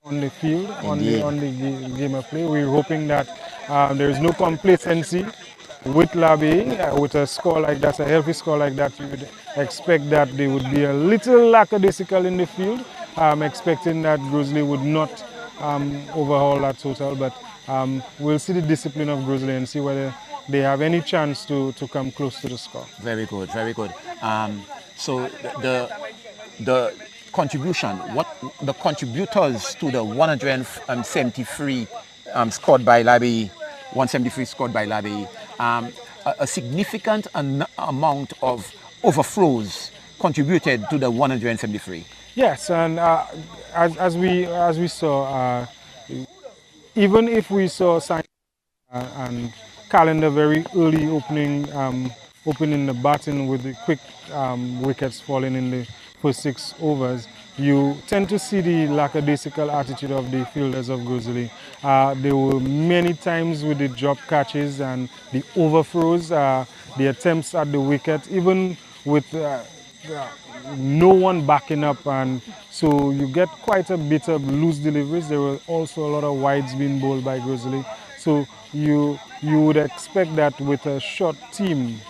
on the field, on the game of play. We're hoping that there is no complacency with Labi. With a score like that, a healthy score like that, you would expect that they would be a little lackadaisical in the field, expecting that Grizzly would not overhaul that total. But we'll see the discipline of Grizzly and see whether they have any chance to come close to the score. Very good, very good. So the contribution, what the contributors to the 173 scored by Labi, 173 scored by Labi, a significant amount of overflows contributed to the 173. Yes, and as we saw, even if we saw signs and calendar very early opening the batting with the quick wickets falling in the first 6 overs, you tend to see the lackadaisical attitude of the fielders of Grizzly. There were many times with the drop catches and the overthrows, the attempts at the wicket, even with no one backing up, and so you get quite a bit of loose deliveries. There were also a lot of wides being bowled by Grizzly. So you would expect that with a short team,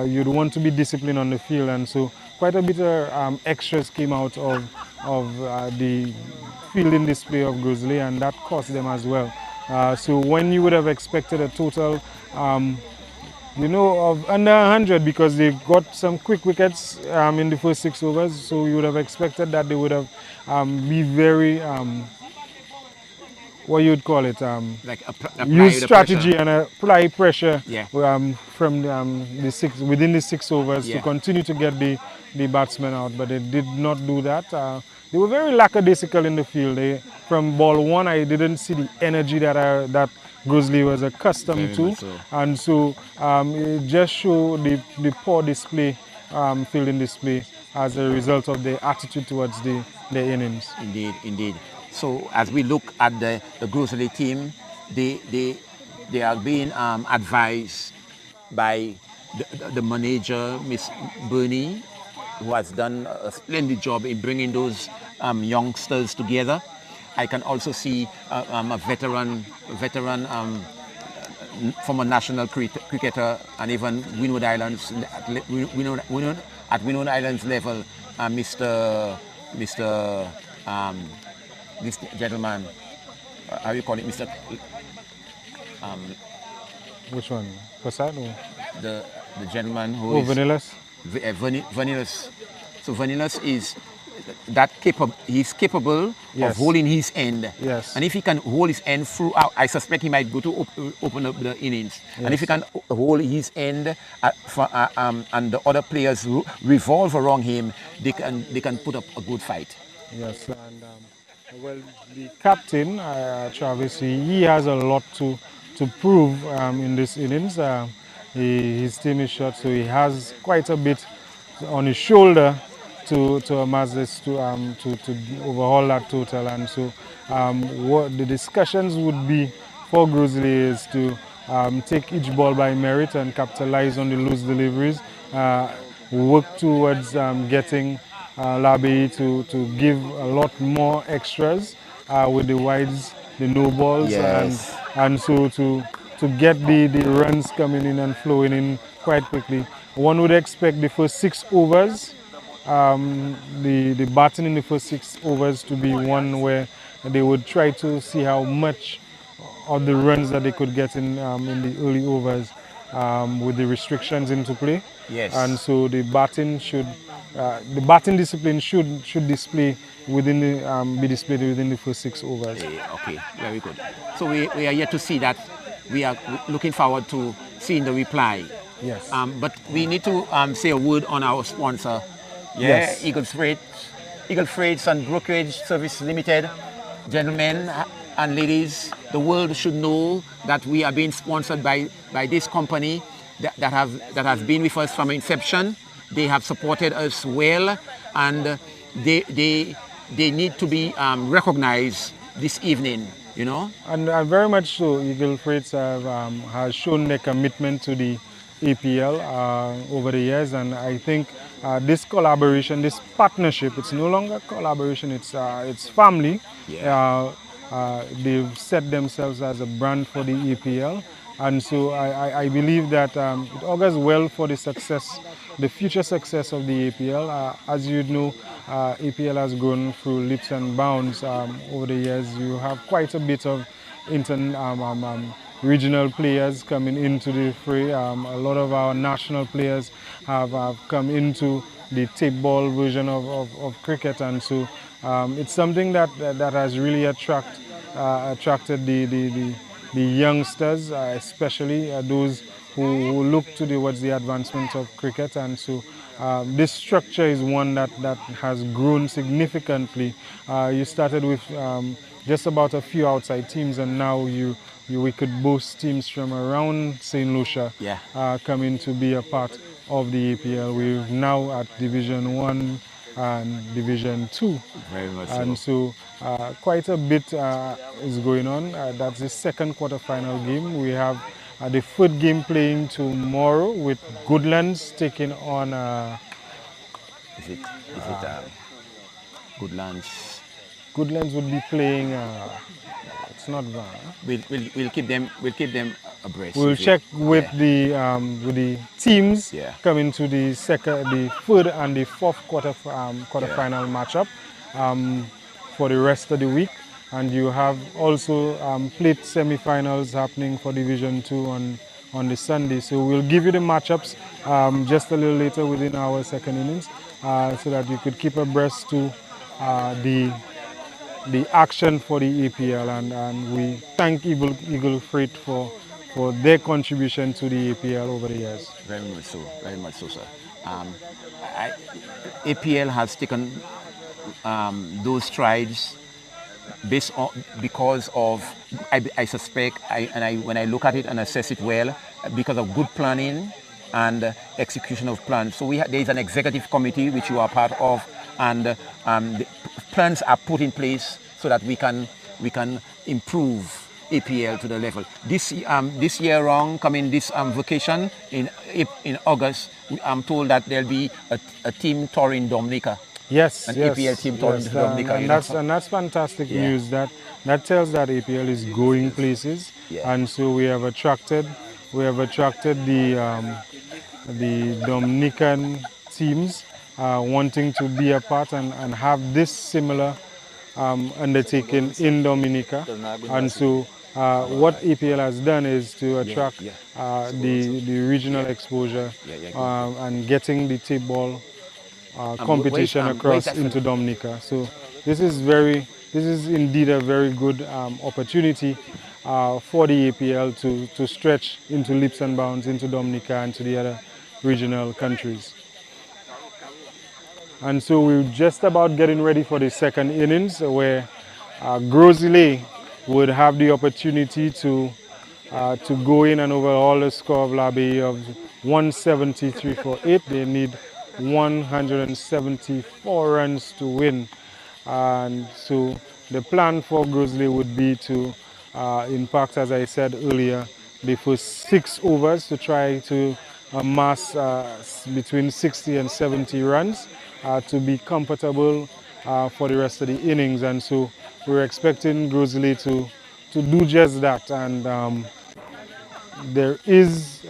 you'd want to be disciplined on the field, and so quite a bit of extras came out of the fielding display of Grizzly, and that cost them as well. So when you would have expected a total of under 100, because they got some quick wickets in the first 6 overs, so you would have expected that they would have be very what you'd call it, like use strategy and apply pressure from within the 6 overs to continue to get the batsmen out, but they did not do that. They were very lackadaisical in the field. From ball 1, I didn't see the energy that Grizzly was accustomed to, and so it just showed the poor display, fielding display, as a result of their attitude towards the innings. Indeed. So as we look at the Grizzly team, they are being advised by the manager, Miss Bernie, who has done a splendid job in bringing those youngsters together. I can also see a veteran former national cricketer, and even Windward Islands at Windward Islands level, this gentleman, how you call it, Mr. Which one? Posado? The gentleman who is Vanillas? Vanillas. So Vanillas is he's capable of holding his end. Yes. And if he can hold his end throughout, I suspect he might go to open up the innings. Yes. And if he can hold his end and the other players revolve around him, they can put up a good fight. Yes, and well, the captain, Travis, he has a lot to prove in this innings. His team is short, so he has quite a bit on his shoulder to amass this, to overhaul that total. And so what the discussions would be for Grizzly is to take each ball by merit and capitalize on the loose deliveries, work towards getting Labi to give a lot more extras with the wides, the no balls, and so to get the runs coming in and flowing in quite quickly. One would expect the first 6 overs the batting in the first 6 overs to be one where they would try to see how much of the runs that they could get in the early overs with the restrictions into play. Yes. And so the batting discipline should display within be displayed within the first 6 overs. Okay, very good. So we are yet to see that. We are looking forward to seeing the reply. Yes. But we need to say a word on our sponsor. Yes. Eagle Freights and Brokerage Service Limited. Gentlemen and ladies, the world should know that we are being sponsored by this company that has been with us from inception. They have supported us well, and they need to be recognized this evening. You know. And very much so, Eagle Freights has shown their commitment to the APL over the years, and I think this collaboration, this partnership, it's no longer collaboration, it's family. Yeah. They've set themselves as a brand for the APL, and so I believe that it augurs well for the success, the future success of the APL. As you know, APL has grown through leaps and bounds over the years. You have quite a bit of regional players coming into the fray. A lot of our national players have come into the tape ball version of cricket, and so it's something that has really attracted the youngsters, especially those who look towards the advancement of cricket. And so this structure is one that has grown significantly. You started with just about a few outside teams, and now we could boast teams from around St. Lucia coming to be a part of the APL. We're now at Division 1 and Division 2. Very much and so quite a bit is going on. That's the second quarterfinal game. We have the third game playing tomorrow with Goodlands taking on Is it Goodlands? Goodlands would be playing it's not We'll keep them abreast. We'll check with the teams coming to the third and the fourth quarterfinal matchup for the rest of the week. And you have also plate semi-finals happening for Division 2 on the Sunday. So we'll give you the matchups just a little later within our second innings so that you could keep abreast to the action for the APL, and we thank Eagle Freight for their contribution to the APL over the years. Very much so, sir. APL has taken those strides because of, I suspect, when I look at it and assess it well, because of good planning and execution of plans. So there is an executive committee which you are part of, and the plans are put in place so that we can improve APL to the level. This year round, coming this vacation in August, I'm told that there'll be a team tour in Dominica. Yes, an APL team tour in Dominica. And that's fantastic news. That tells that APL is going places, and so we have attracted the Dominican teams wanting to be a part and have this similar undertaking in Dominica. And so what APL has done is to attract the regional exposure and getting the tape ball competition across into Dominica. So this is indeed a very good opportunity for the APL to stretch into leaps and bounds into Dominica and to the other regional countries. And so we're just about getting ready for the second innings, where Gros Islet would have the opportunity to go in and overhaul the score of L'Abbaye of 173 for 8. They need 174 runs to win. And so the plan for Gros Islet would be to impact, as I said earlier, the first 6 overs to try to amass between 60 and 70 runs to be comfortable for the rest of the innings. And so we're expecting Gros Islet to do just that. And there is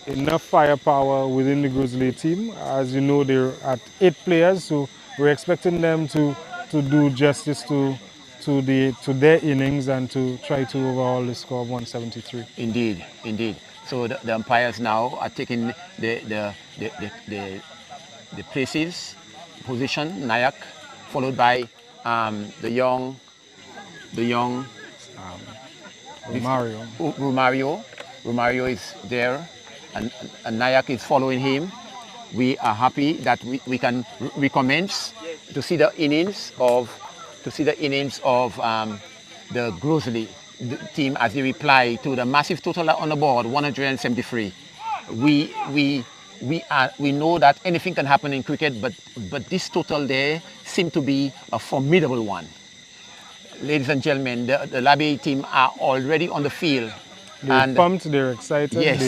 enough firepower within the Grizzly team. As you know, they're at 8 players, so we're expecting them to do justice to their innings and to try to overhaul the score of 173. Indeed, indeed. So the umpires now are taking the places, position, Nayak, followed by the young Mario. Romario. Romario is there, and Nayak is following him. We are happy that we can recommence to see the innings of the Grizzly team as they reply to the massive total on the board, 173. We know that anything can happen in cricket, but this total there seemed to be a formidable one. Ladies and gentlemen, the Labe team are already on the field. They're pumped, they're excited, yes.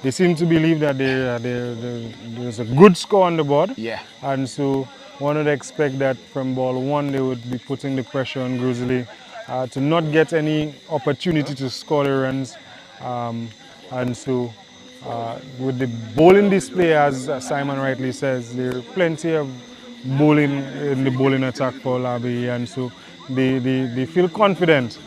they seem to believe that there's a good score on the board. Yeah. And so one would expect that from ball one they would be putting the pressure on Grizzly to not get any opportunity to score the runs. And so with the bowling display, as Simon rightly says, there are plenty of bowling in the bowling attack for Labe, and so they feel confident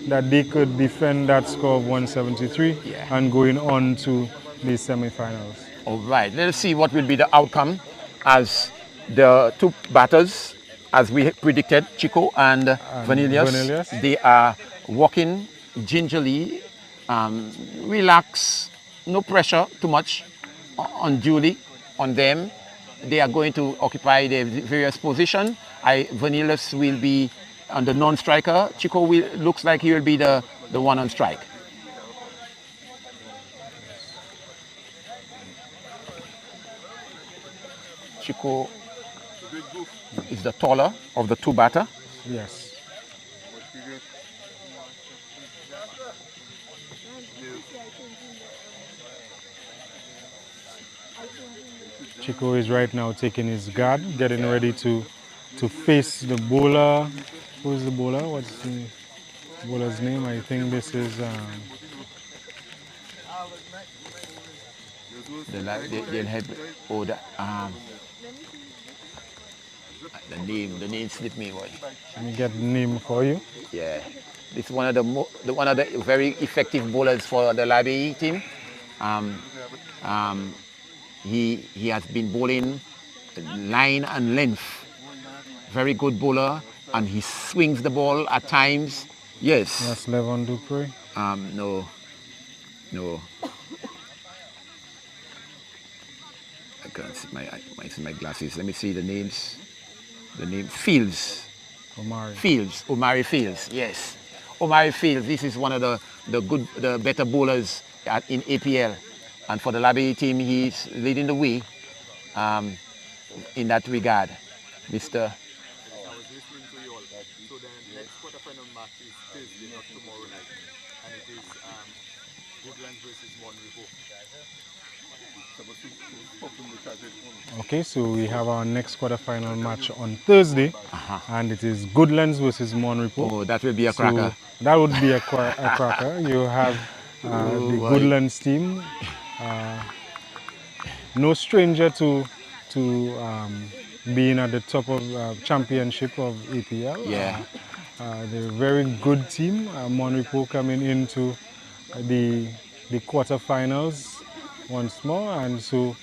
that they could defend that score of 173 and going on to the semi-finals. All right, let's see what will be the outcome as the two batters, as we predicted, Chico and Vanillius, they are walking gingerly, relax, no pressure too much unduly on them. They are going to occupy their various positions. Vanillius will be on the non-striker. Chico looks like he will be the one on strike. Chico is the taller of the two batters. Yes. Chico is right now taking his guard, getting ready to face the bowler. Who's the bowler? What's the bowler's name? I think this is... They'll have the name slipped me, boy. Let me get the name for you. Yeah, it's one of the very effective bowlers for the Labe team. He has been bowling line and length. Very good bowler, and he swings the ball at times. Yes. That's Levon Dupree. No. I can't see my glasses. Let me see the names. The name Fields. Omari Fields. Yes. Omari Fields. This is one of the better bowlers in APL, and for the Labe team, he's leading the way in that regard, Mr. I was listening to you all. So the next quarterfinal match is Thursday, not tomorrow night, and it is Woodlands versus Monrevo. Okay, so we have our next quarterfinal match on Thursday, and it is Goodlands versus Monrepo. Oh, that will be a cracker. So that would be a cracker. You have the Goodlands team, no stranger to being at the top of championship of APL. Yeah. They're a very good team. Monrepo coming into the quarterfinals once more, and so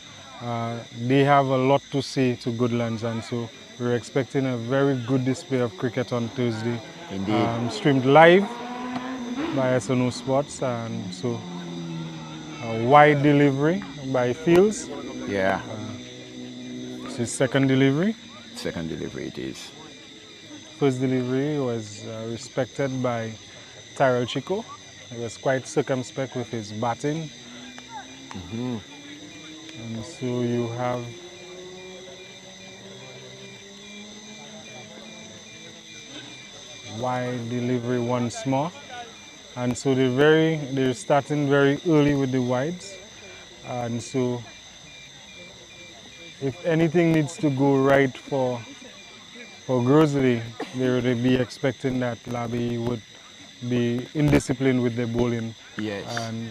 they have a lot to say to Goodlands, and so we're expecting a very good display of cricket on Thursday. Indeed. Streamed live by SNO Sports, and so a wide delivery by Fields. Yeah. It's his second delivery. Second delivery it is. First delivery was respected by Tyrell Chico. He was quite circumspect with his batting. And so you have wide delivery once more. And so they're starting very early with the wides. And so if anything needs to go right for Grizzly, they would be expecting that Labe would be indisciplined with their bowling Yes. and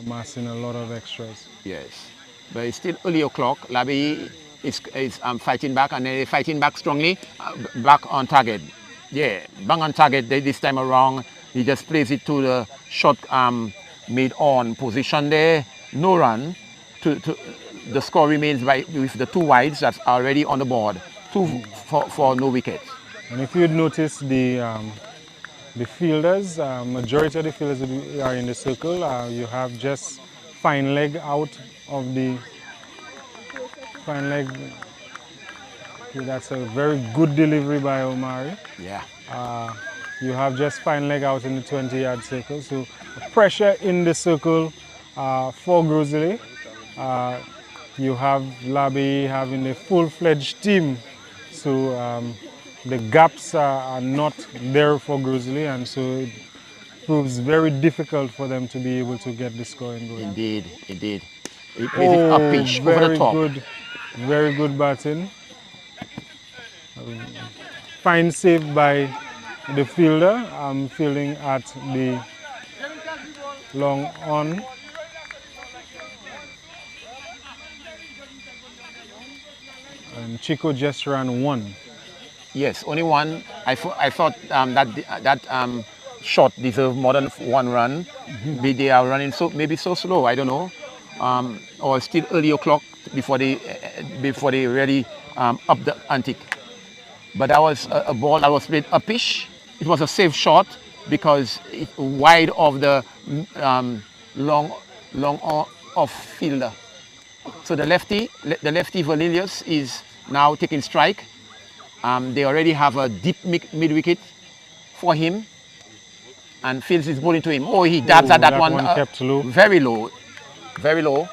amassing a lot of extras. Yes. But it's still early o'clock. Labi is fighting back, and they're fighting back strongly, back on target. Yeah, bang on target this time around. He just plays it to the short made on position there. No run. The score remains with the 2 wides that's already on the board. 2 for no wickets. And if you'd notice the fielders, majority of the fielders are in the circle. You have just fine leg out of the fine leg. Okay, that's a very good delivery by Omari. Yeah. You have just fine leg out in the 20-yard circle. So pressure in the circle for Grizzly. You have Labi having a full-fledged team. So the gaps are not there for Grizzly, and so it proves very difficult for them to be able to get the scoring going. Indeed, indeed. He plays it up pitch over the top. Very good batting. Fine save by the fielder. I'm fielding at the long on. And Chico just ran 1. Yes, only 1. I thought that shot deserved more than 1 run. They are running maybe so slow. I don't know, or still early o'clock before they really up the antique. But that was a ball that was played up-ish. It was a safe shot because it wide of the long off fielder. So the lefty Vanillius is now taking strike. They already have a deep mid-wicket for him, and Fields is bowling to him. Oh, he dabs at that one kept low. Very low, very low.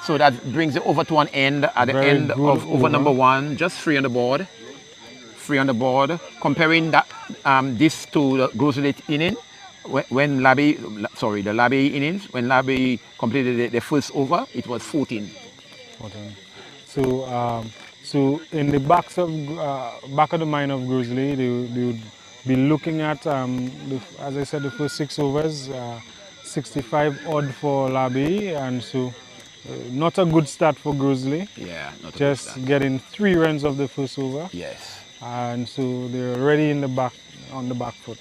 So that brings it over to an end at the end of over number 1. Just 3 on the board. 3 on the board. Comparing that this to the Gros Islet inning, the Labi innings, when Labi completed the first over, it was 14. So in the back of the mind of Grizzly, they would be looking at, as I said, the first 6 overs, 65 odd for Labi, and so not a good start for Grizzly. Yeah, not a just good start. Getting 3 runs of the first over. Yes. And so they're already on the back foot.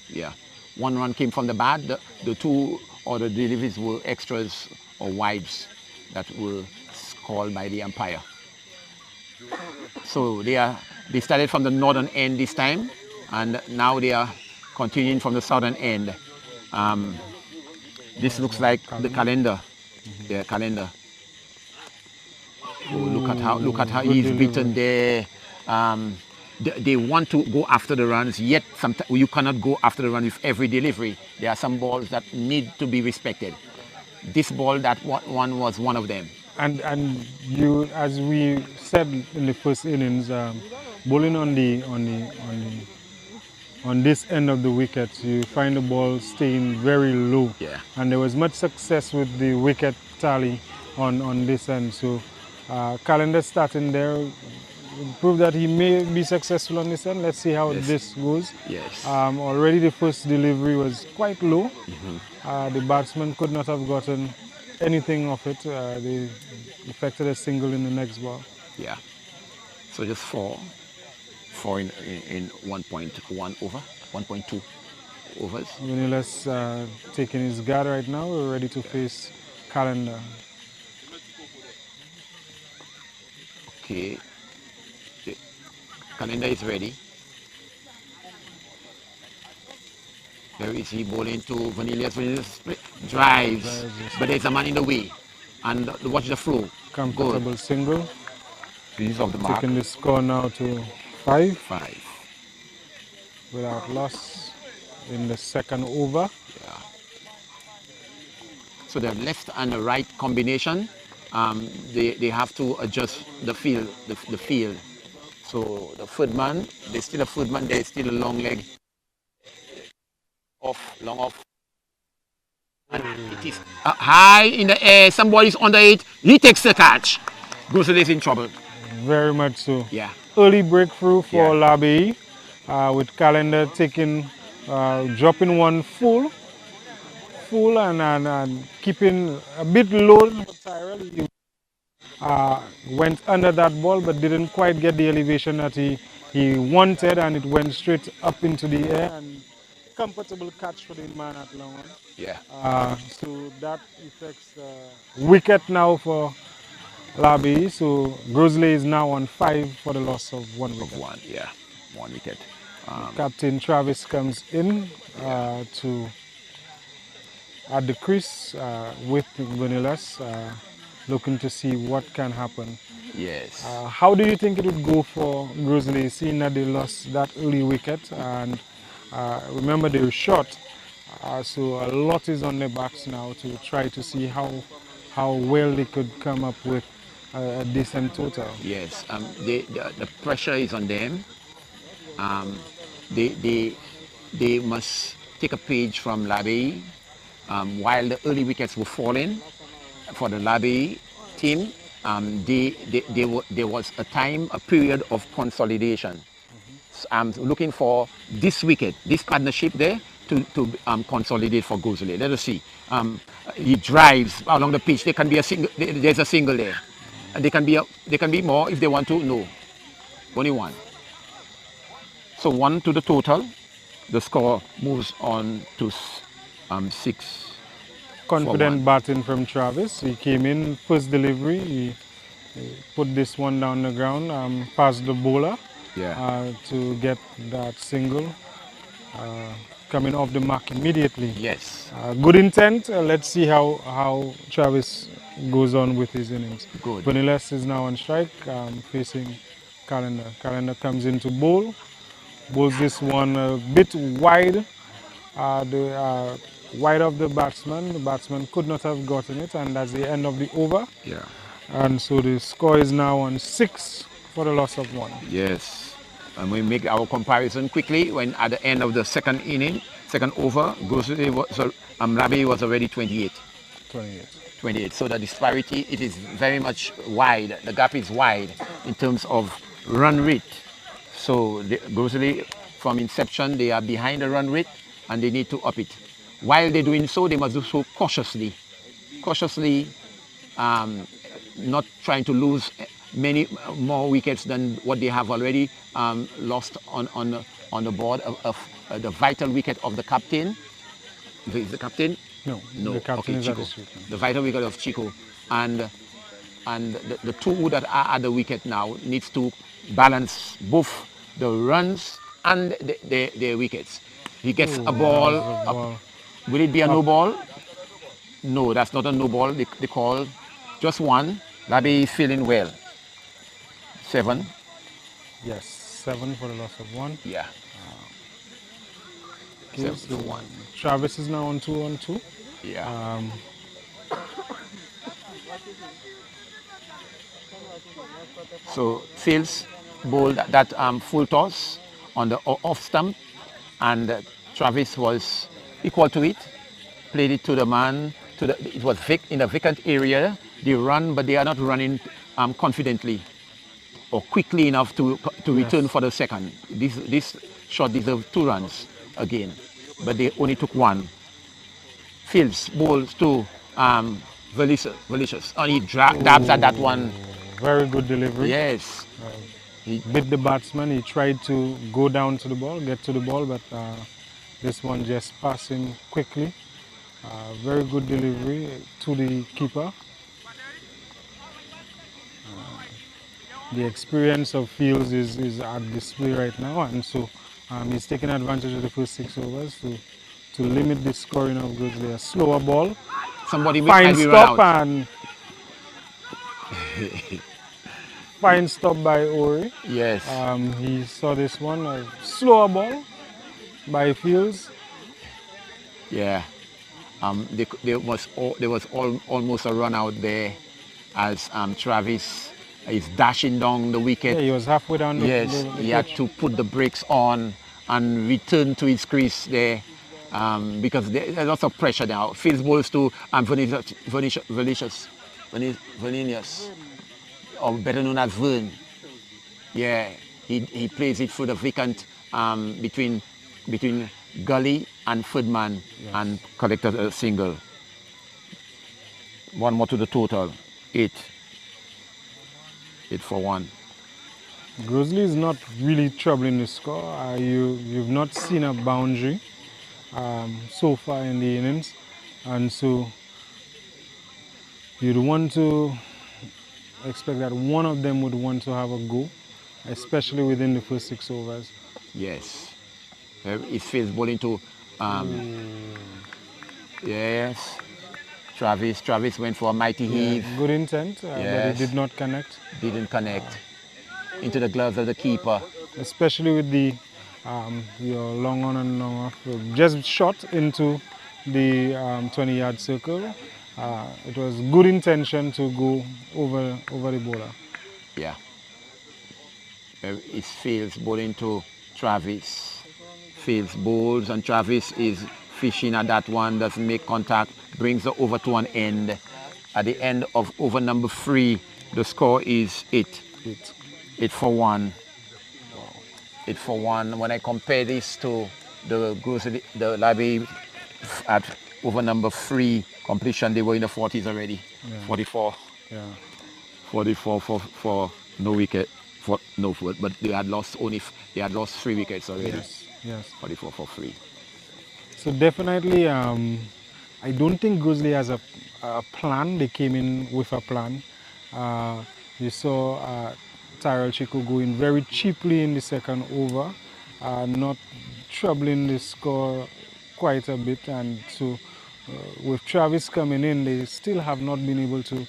Yeah. 1 run came from the bat. The 2 or the deliveries were extras or wides that were called by the umpire. So they started from the northern end this time, and now they are continuing from the southern end. This looks like the calendar. The calendar. Oh, look at how he's beaten there. They want to go after the runs, yet sometimes you cannot go after the run with every delivery. There are some balls that need to be respected. This ball, that one was one of them. And you, as we said in the first innings, bowling on this end of the wicket, you find the ball staying very low. Yeah. And there was much success with the wicket tally on this end. So Calendar starting there prove that he may be successful on this end. Let's see how this goes. Yes. Already the first delivery was quite low. The batsman could not have gotten anything of it. They effected a single in the next ball. Yeah. So just four in 1.1 over, 1.2 overs. Vanilla's taking his guard right now. We're ready to face Calendar. Okay. The Calendar is ready. There is he bowling to Vanillius. Vanillius drives, but there's a man in the way. And watch the flow. Comfortable single. He's off the mark. Taking the score now to 5. 5. Without loss in the second over. Yeah. So the left and the right combination, they have to adjust the field. The field. So the third man, there's still a third man. There's still a long leg. Long off. And it is high in the air. Somebody's under it. He takes the catch. Grizzly is in trouble. Very much so. Yeah. Early breakthrough for Labi, with Calendar taking, dropping one full full and keeping a bit low. Tyrell, he went under that ball but didn't quite get the elevation that he wanted, and it went straight up into the air, and comfortable catch for the man at long on. Yeah. So that affects wicket now for Labi. So Grizzly is now on 5 for the loss of 1 wicket. Of 1, yeah. 1 wicket. Captain Travis comes in to at the crease with Vanillas, looking to see what can happen. Yes. How do you think it would go for Grizzly, seeing that they lost that early wicket? And remember, they were short, so a lot is on their backs now to try to see how well they could come up with a decent total. Yes. The pressure is on them. They must take a page from Labi. While the early wickets were falling for the Labi team, there was a period of consolidation. So I'm looking for this wicket, this partnership there to consolidate for Grizzly. Let us see. He drives along the pitch. There can be a single. There's a single there, and there can be more if they want to. No, only 1. So 1 to the total. The score moves on to 6. Confident batting from Travis. He came in, first delivery, he put this one down the ground, past the bowler to get that single, coming off the mark immediately. Yes. Good intent. Let's see how Travis goes on with his innings. Good. Vanillas is now on strike, facing Calendar. Calendar comes into bowl, bowls this one a bit wide. Wide of the batsman could not have gotten it, and that's the end of the over. Yeah. And so the score is now on 6 for the loss of 1. Yes. And we make our comparison quickly when at the end of the second over, Labi was already 28. 28. So the disparity, it is very much wide. The gap is wide in terms of run rate. So Grizzly, from inception, they are behind the run rate and they need to up it. While they're doing so, they must do so cautiously. Not trying to lose many more wickets than what they have already lost on the board of the vital wicket of the captain. Is the captain? No. No. The captain is Chico. at the The vital wicket of Chico. And the 2 that are at the wicket now needs to balance both the runs and the wickets. He gets a ball. Will it be a no ball? No, that's not a no ball. They call just 1. Labi is feeling well. 7. Yes, 7 for the loss of 1. Yeah. 7 for 1. Travis is now on 2-on-2. Yeah. So Fields bowled that full toss on the off stump, and Travis was equal to it, played it to the man. It was in a vacant area. They run, but they are not running confidently or quickly enough to return for the second. This shot deserved 2 runs again, but they only took 1. Fields bowls to Velicious, and he dabs at that one. Very good delivery. Yes. He bit the batsman. He tried to go down to the ball, get to the ball, but this one just passing quickly. Very good delivery to the keeper. The experience of Fields is at display right now, and so he's taking advantage of the first 6 overs to limit the scoring of Grizzly. A slower ball. Somebody fine stop run out. And fine stop by Ori. Yes. He saw this one, a slower ball by Fields. Yeah. There was almost a run out there as Travis is dashing down the wicket. Yeah, he was halfway down the he had to put the brakes on and return to his crease there because there's lots of pressure now. Fields bowls to Velicious, or better known as Vern. Yeah, he plays it through the vacant between Gully and third man and collected a single. One more to the total. 8. 8 for 1. Grizzly is not really troubling the score. You've not seen a boundary so far in the innings, and so you'd want to expect that one of them would want to have a go, especially within the first 6 overs. Yes. It feels bowling to yes. Travis went for a mighty heave. Good intent, but it did not connect. Didn't connect into the gloves of the keeper. Especially with the your long on and long off, just shot into the 20-yard circle. It was good intention to go over the bowler. Yeah. It Fields bowling to Travis. Fields bowls and Travis is fishing at that one, doesn't make contact, brings the over to an end. At the end of over number 3, the score is 8. 8 for 1. 8 for 1. When I compare this to the Grizzly, the Library at over number 3 completion, they were in the 40s already. 44. 44 for no wicket. But they had lost 3 wickets already. Yes. 44 for 3. So definitely, I don't think Grizzly has a plan. They came in with a plan. You saw Tyrell Chico go in very cheaply in the second over, not troubling the score quite a bit. And so with Travis coming in, they still have not been able to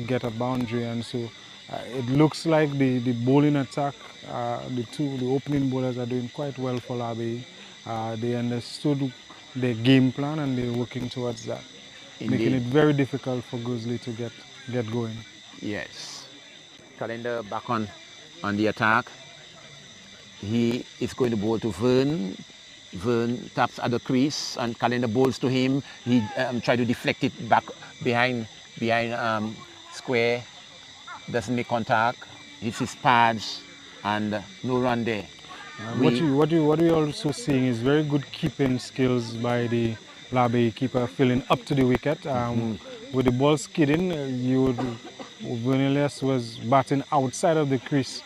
get a boundary. And so it looks like the bowling attack, the opening bowlers are doing quite well for Labe. They understood their game plan and they're working towards that, making it very difficult for Grizzly to get going. Yes. Calendar back on the attack. He is going to bowl to Vern. Vern taps at the crease and Calendar bowls to him. He tried to deflect it back behind square. Doesn't make contact. Hits his pads and no run there. What we're also seeing is very good keeping skills by the Labe keeper, filling up to the wicket. With the ball skidding, Vernelius was batting outside of the crease,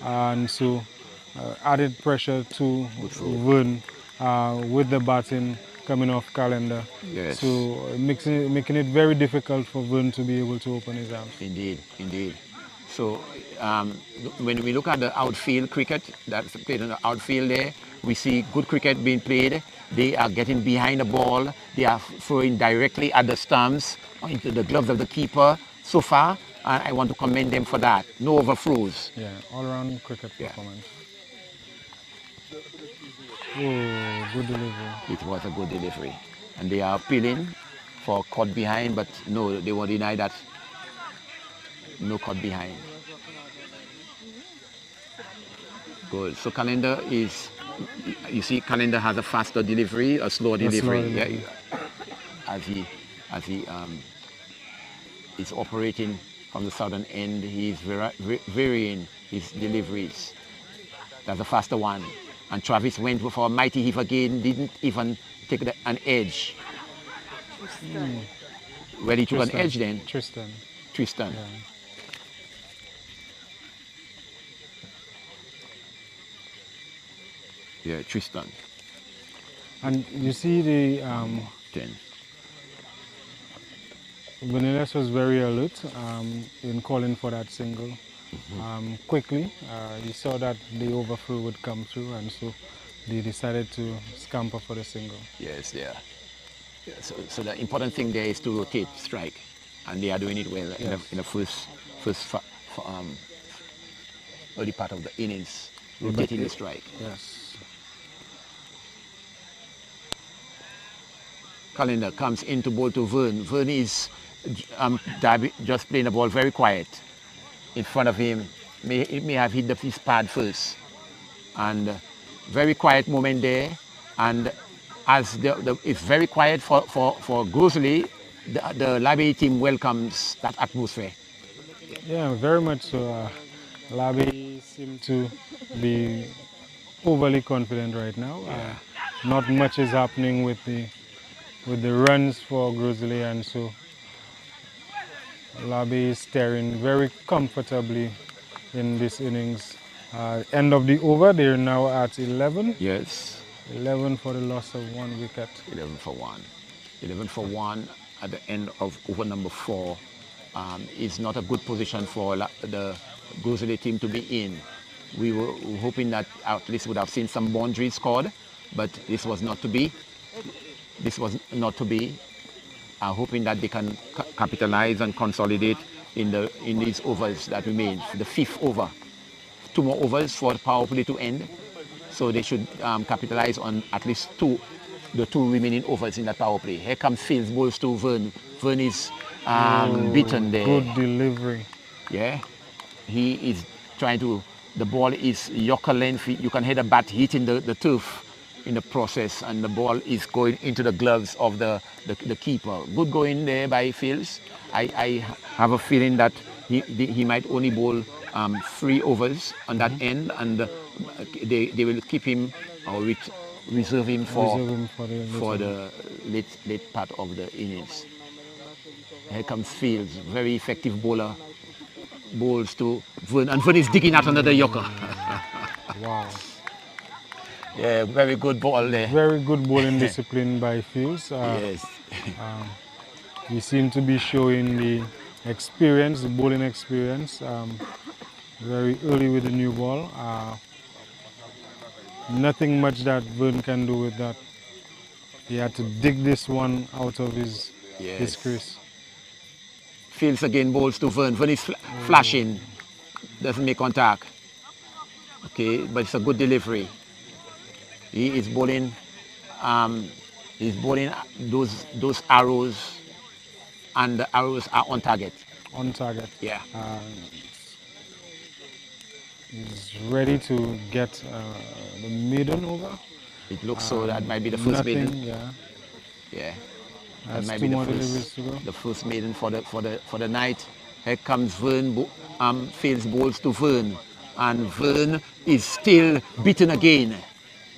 and so added pressure to Vern with the batting coming off Calendar. Yes. So making it very difficult for Vern to be able to open his arms. Indeed. So when we look at the outfield cricket that's played in the outfield there, we see good cricket being played. They are getting behind the ball. They are throwing directly at the stumps, into the gloves of the keeper. So far, I want to commend them for that. No overthrows. Yeah, all-round cricket performance. Oh, good delivery. It was a good delivery. And they are appealing for caught behind, but no, they won't deny that. No caught behind. Good. So Calendar is, you see, Calendar has a faster delivery, a slower delivery. Yeah, as he is operating from the southern end, he is varying his deliveries. That's a faster one. And Travis went for a mighty heave again, didn't even take an edge. Well, he took an edge then. Tristan. Yeah. Yeah, Tristan. And you see the 10. Vernelius was very alert in calling for that single. Quickly, he saw that the overthrow would come through, and so they decided to scamper for the single. Yes, yeah. So the important thing there is to rotate strike, and they are doing it well in the first early part of the innings, rotating the strike. Yes. Calendar comes in to bowl to Vern. Vern is just playing the ball very quiet in front of him. It may have hit his pad first. And very quiet moment there. And as it's very quiet for Grizzly, the Labe team welcomes that atmosphere. Yeah, very much so. Labe seem to be overly confident right now. not much is happening with the runs for Grizzly, and so Labe is staring very comfortably in this innings. End of the over, they're now at 11. Yes. 11 for the loss of 1 wicket. 11 for 1. 11 for 1 at the end of over number 4 is not a good position for the Grizzly team to be in. We were hoping that at least would have seen some boundaries scored, but this was not to be. This was not to be. Hoping that they can capitalize and consolidate in these overs that remain. The 5th over. 2 more overs for the power play to end. So they should capitalize on at least the 2 remaining overs in that power play. Here comes Fields, balls to Vern. Vern is beaten there. Good delivery. Yeah. He is trying to, the ball is Yorker length. You can hear the bat hitting the turf in the process, and the ball is going into the gloves of the keeper. Good going there by Fields. I have a feeling that he might only bowl 3 overs on that end, and they will keep him or reserve him for the late part of the innings. Here comes Fields, very effective bowler. Bowls to Vern, and Vern is digging out another Yorker. Wow. Yeah, very good ball there. Very good bowling discipline by Fields. Yes. He seemed to be showing the experience, the bowling experience, very early with the new ball. Nothing much that Vern can do with that. He had to dig this one out of his crease. Fields again bowls to Vern. Vern is flashing, doesn't make contact. Okay, but it's a good delivery. He is bowling. He's bowling those arrows, and the arrows are on target. On target. Yeah. He's ready to get the maiden over. It looks so that might be the first maiden. Yeah. Yeah. That might be the first maiden for the night. Here comes Vern. Fields bowls to Vern, and Vern is still beaten again,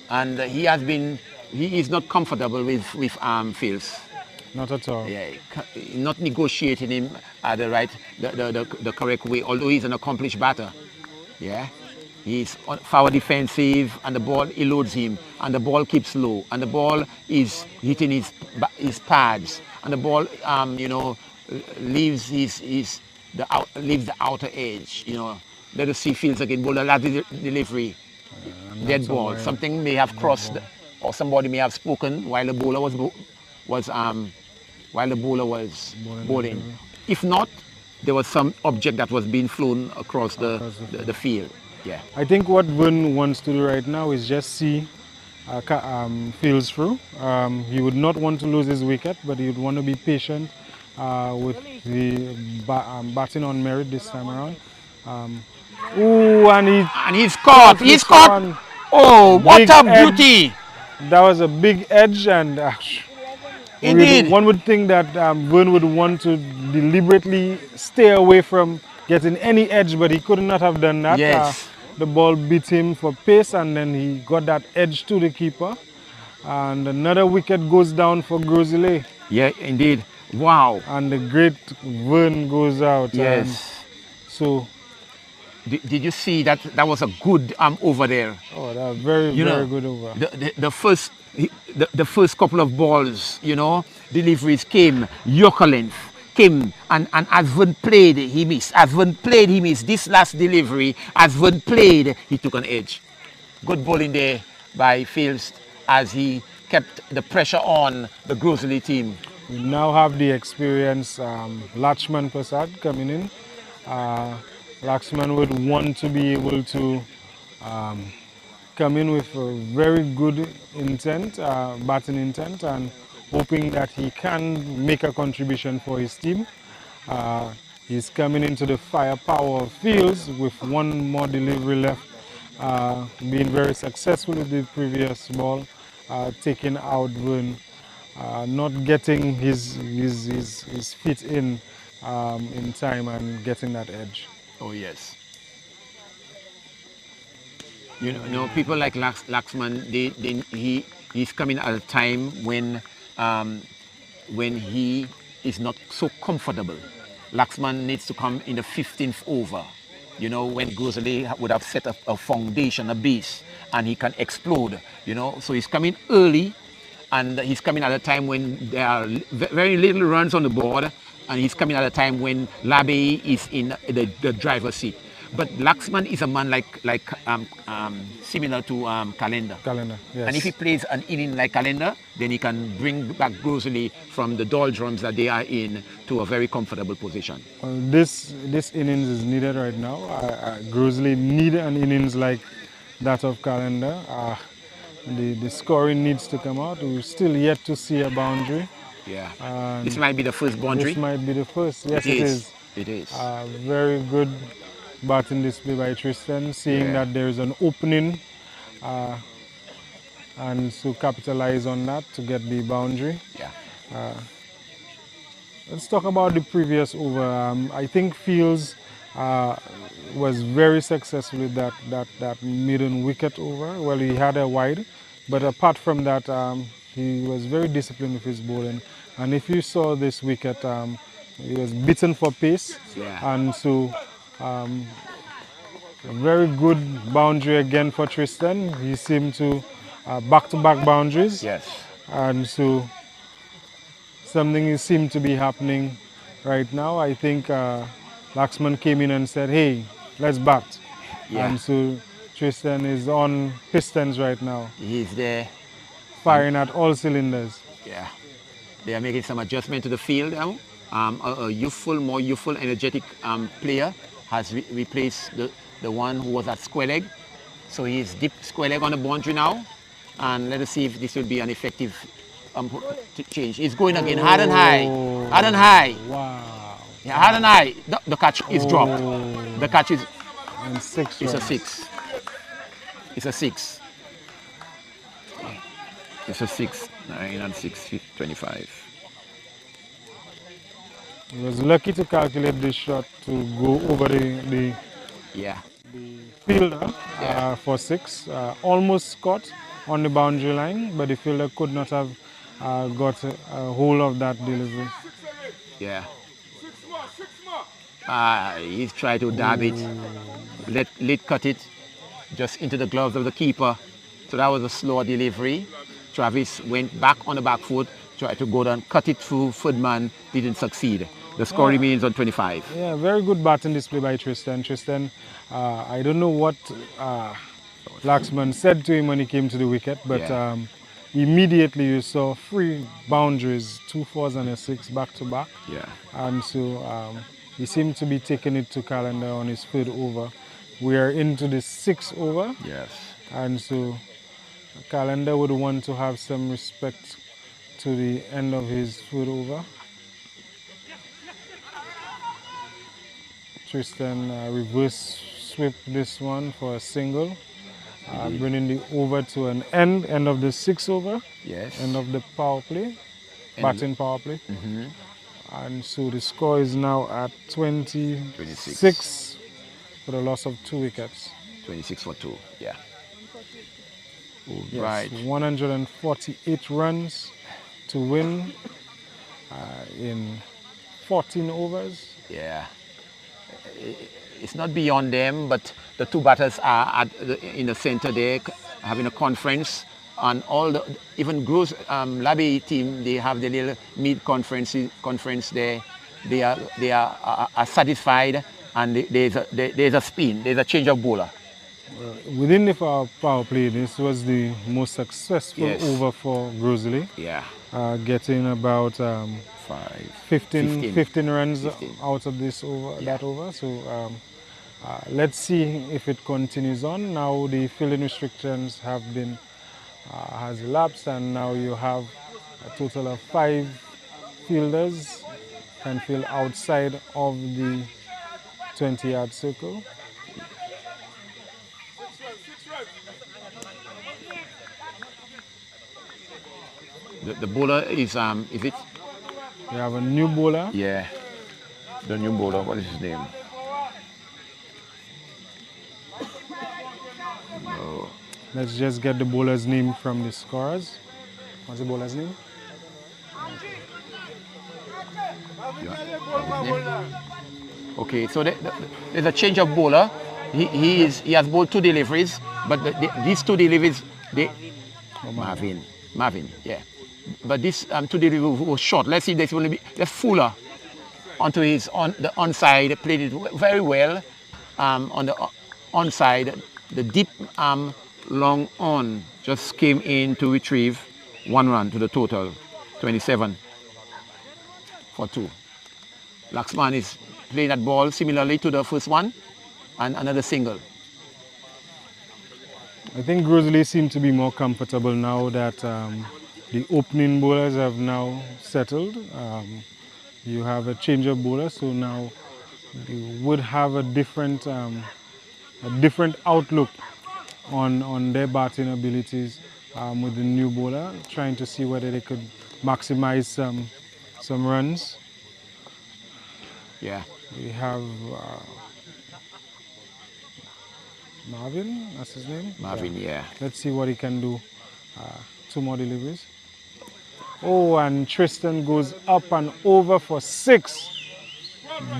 and he is not comfortable with Fields. Not at all. Yeah, not negotiating him the correct way. Although he's an accomplished batter. Yeah. He's forward defensive, and the ball eludes him, and the ball keeps low, and the ball is hitting his pads, and the ball leaves the outer edge. Let us see Fields again. Bowler last delivery, dead ball. Something may have crossed, or somebody may have spoken while the bowler was bowling. If not, there was some object that was being flown across the field. Yeah. I think what Vern wants to do right now is just see Fields through. He would not want to lose his wicket, but he would want to be patient with the batting on merit this time around. And he's caught. He's caught. Oh, what a beauty! That was a big edge, and indeed, one would think that Vern would want to deliberately stay away from getting any edge, but he could not have done that. Yes. The ball beat him for pace, and then he got that edge to the keeper. And another wicket goes down for Grizzly. Yeah, indeed. Wow. And the great Vern goes out. Yes. So. Did you see that? That was a good over there. Oh, that was very good over. The first couple of balls, deliveries came, Yorker length. Came and as Vern played, he missed. As Vern played, he missed. This last delivery, as Vern played, he took an edge. Good bowling there by Fields as he kept the pressure on the Grizzly team. We now have the experienced Lakshman Prasad coming in. Lakshman would want to be able to come in with a very good intent, batting intent, and hoping that he can make a contribution for his team. He's coming into the firepower of Fields with one more delivery left, being very successful with the previous ball, taking out Vern, not getting his feet in time and getting that edge. Oh yes. People like Laxman, he he's coming at a time when he is not so comfortable. Laxman needs to come in the 15th over, you know, when Grizzly would have set up a foundation, a base, and he can explode, you know. So he's coming early, and he's coming at a time when there are very little runs on the board, and he's coming at a time when Labe is in the driver's seat. But Laxman is a man similar to Calendar. Calendar, yes. And if he plays an inning like Calendar, then he can bring back Grizzly from the doldrums that they are in to a very comfortable position. This innings is needed right now. Grizzly need an innings like that of Calendar. The scoring needs to come out. We're still yet to see a boundary. Yeah. This might be the first boundary. This might be the first. Yes, it is. It is. Very good batting display by Tristan, seeing that there is an opening and to capitalize on that to get the boundary. Yeah. Let's talk about the previous over. I think Fields was very successful with that maiden wicket over. Well, he had a wide, but apart from that, he was very disciplined with his bowling. And if you saw this wicket, he was beaten for pace, and so a very good boundary again for Tristan. He seemed to back-to-back boundaries. Yes. And so something seemed to be happening right now. I think Laxman came in and said, hey, let's bat. Yeah. And so Tristan is on pistons right now. He's there. Firing at all cylinders. Yeah. They are making some adjustment to the field now. A more youthful, energetic player has replaced the one who was at square leg. So he's deep square leg on the boundary now. And let us see if this will be an effective change. He's going again, hard and high. Hard and high. Wow. Yeah, hard and high. The catch is dropped. The catch is... And 6 It's runs. a 6. It's a 6. It's a 6. 9 and 6, 25. He was lucky to calculate this shot to go over the fielder for 6. Almost caught on the boundary line, but the fielder could not have got a hold of that delivery. Yeah. He's tried to dab it, let cut it just into the gloves of the keeper. So that was a slower delivery. Travis went back on the back foot, tried to go down, cut it through third man, didn't succeed. The score remains on 25. Yeah, very good batting display by Tristan. Tristan, I don't know what Laxman said to him when he came to the wicket, but immediately you saw 3 boundaries, 2 4s and a 6 back to back. Yeah. And so he seemed to be taking it to Calendar on his 3rd over. We are into the 6th over. Yes. And so Calendar would want to have some respect to the end of his 3rd over. Tristan reverse sweep this one for a single, bringing the over to an end of the 6th over, end of the power play, batting power play. And so the score is now at 26 for the loss of 2 wickets. 26 for 2, yeah. Yes, Right. 148 runs to win in 14 overs. Yeah. It's not beyond them, but the 2 batters are in the center there having a conference. And all the, even Gros Labe team, they have the little mid-conference there. They are satisfied, and there's a spin, there's a change of bowler. Within the power play, this was the most successful over for Grizzly. Yeah. Getting about 15 runs out of this over, that over. So let's see if it continues on. Now the fielding restrictions have been has elapsed, and now you have a total of 5 fielders can field outside of the 20-yard circle. The bowler is it? We have a new bowler. Yeah. The new bowler, what is his name? No. Let's just get the bowler's name from the scorers. What's the bowler's name? Okay, so there's a change of bowler. He has bowled 2 deliveries, but these 2 deliveries, Marvin, yeah. But this 2 deliveries was short. Let's see, there's going to be Fuller onto the onside, played it very well on the onside. The deep long on just came in to retrieve 1 run to the total, 27 for 2. Laxman is playing that ball similarly to the first one, and another single. I think Grizzly seem to be more comfortable now that the opening bowlers have now settled. You have a change of bowler, so now you would have a different outlook on their batting abilities with the new bowler, trying to see whether they could maximize some runs. Yeah. We have Marvin, that's his name? Marvin, yeah. Let's see what he can do. 2 more deliveries. Oh, and Tristan goes up and over for 6.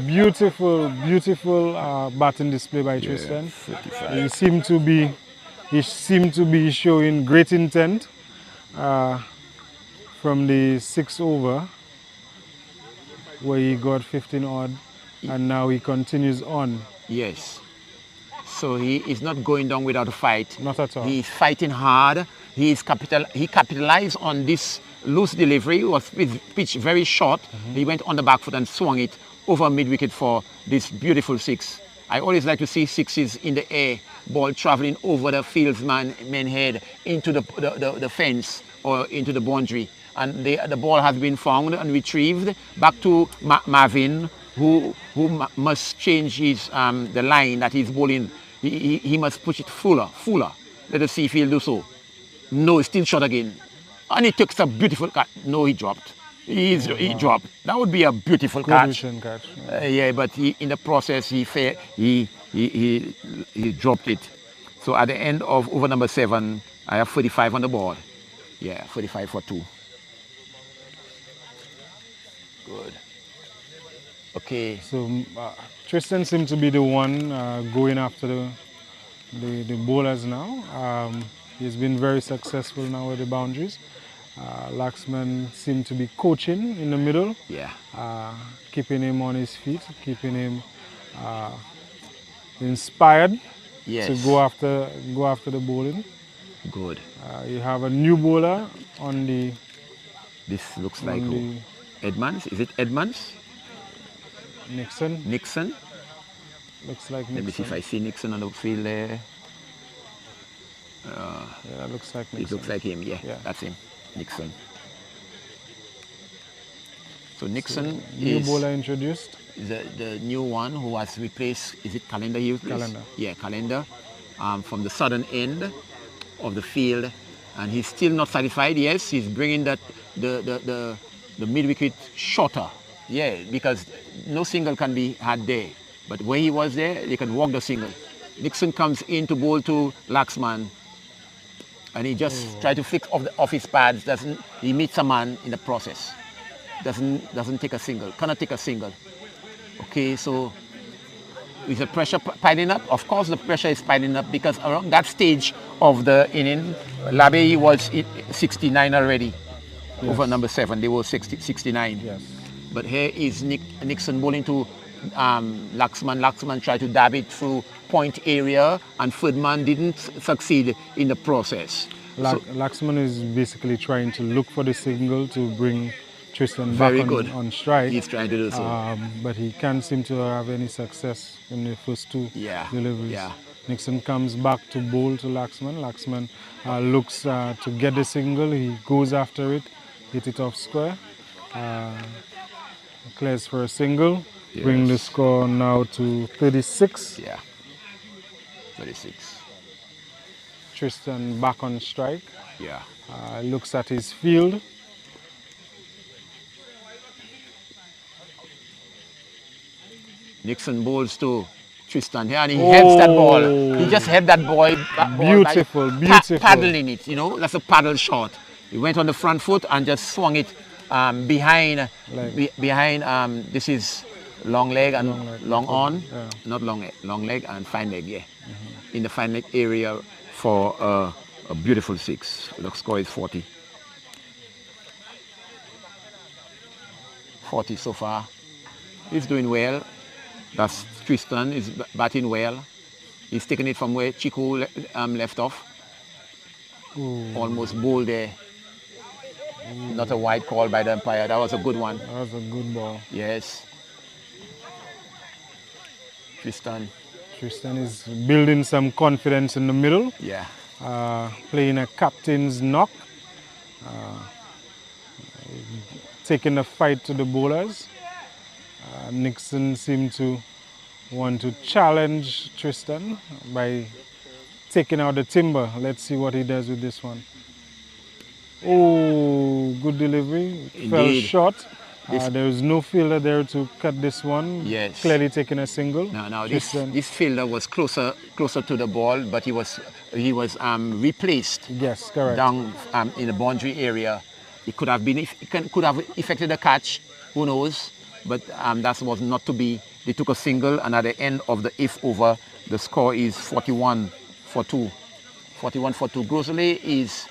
Beautiful, beautiful batting display by Tristan. 55. He seemed to be showing great intent from the 6th over, where he got 15 odd, and now he continues on. Yes. So he is not going down without a fight. Not at all. He is fighting hard. He capitalized on this loose delivery. It was pitched very short. He went on the back foot and swung it over mid-wicket for this beautiful 6. I always like to see 6s in the air, ball traveling over the fieldsman head into the fence or into the boundary. And the ball has been found and retrieved back to Marvin, who must change his the line that he's bowling. He must push it fuller. Let us see if he'll do so. No, it's still short again. And he takes a beautiful catch. No, he dropped. He dropped. That would be a beautiful catch. Yeah, but in the process, he dropped it. So at the end of over number 7, I have 45 on the board. Yeah, 45 for 2. Good. Okay. So Tristan seems to be the one going after the bowlers now. He's been very successful now with the boundaries. Laxman seemed to be coaching in the middle. Yeah. Keeping him on his feet, keeping him inspired to go after the bowling. Good. You have a new bowler on the. This looks like who? Edmonds? Is it Edmonds? Nixon. Nixon? Looks like Nixon. Let me see if I see Nixon on the field there. Yeah, that looks like Nixon. It looks like him, yeah. That's him. Nixon. So Nixon new is bowler introduced. The new one who has replaced, is it Calendar he replaced? Calendar. Yeah, Calendar from the southern end of the field. And he's still not satisfied. Yes, he's bringing the mid-wicket shorter. Yeah, because no single can be had there. But when he was there, they can walk the single. Nixon comes in to bowl to Laxman. And he just tried to flick off his pads. He meets a man in the process. Doesn't take a single. Cannot take a single. Okay, so is the pressure piling up? Of course the pressure is piling up because around that stage of the inning, Labe was 69 already. Yes. Over number 7, they were 69. Yes. But here is Nixon bowling to Laxman. Laxman tried to dab it through point area, and Ferdman didn't succeed in the process. Laxman is basically trying to look for the single to bring Tristan back on strike. He's trying to do so. But he can't seem to have any success in the first 2 deliveries. Yeah. Nixon comes back to bowl to Laxman. Laxman looks to get the single. He goes after it, hit it off square. Clears for a single. Yes. Bring the score now to 36. Yeah, 36. Tristan back on strike. Yeah. Looks at his field. Nixon bowls to Tristan here, and he heads that ball. He just head that ball Beautiful, by beautiful. paddling it, you know, that's a paddle shot. He went on the front foot and just swung it behind, this is long leg and long on, yeah. not long leg and fine leg, yeah. In the fine leg area for a beautiful 6. The score is 40. 40 so far. He's doing well. That's Tristan is batting well. He's taking it from where Chico left off. Almost bowled there. Not a wide call by the umpire. That was a good one. That was a good ball. Yes. Tristan. Tristan is building some confidence in the middle. Yeah. Playing a captain's knock. Taking the fight to the bowlers. Nixon seemed to want to challenge Tristan by taking out the timber. Let's see what he does with this one. Oh, good delivery. Indeed. Fell short. There was no fielder there to cut this one. Yes. Clearly taking a single. Now this fielder was closer to the ball, but he was replaced. Yes, correct. Down in the boundary area. It could have been could have effected a catch. Who knows? But that was not to be. They took a single, and at the end of the 8th over, the score is 41 for 2. 41 for 2. Grizzly is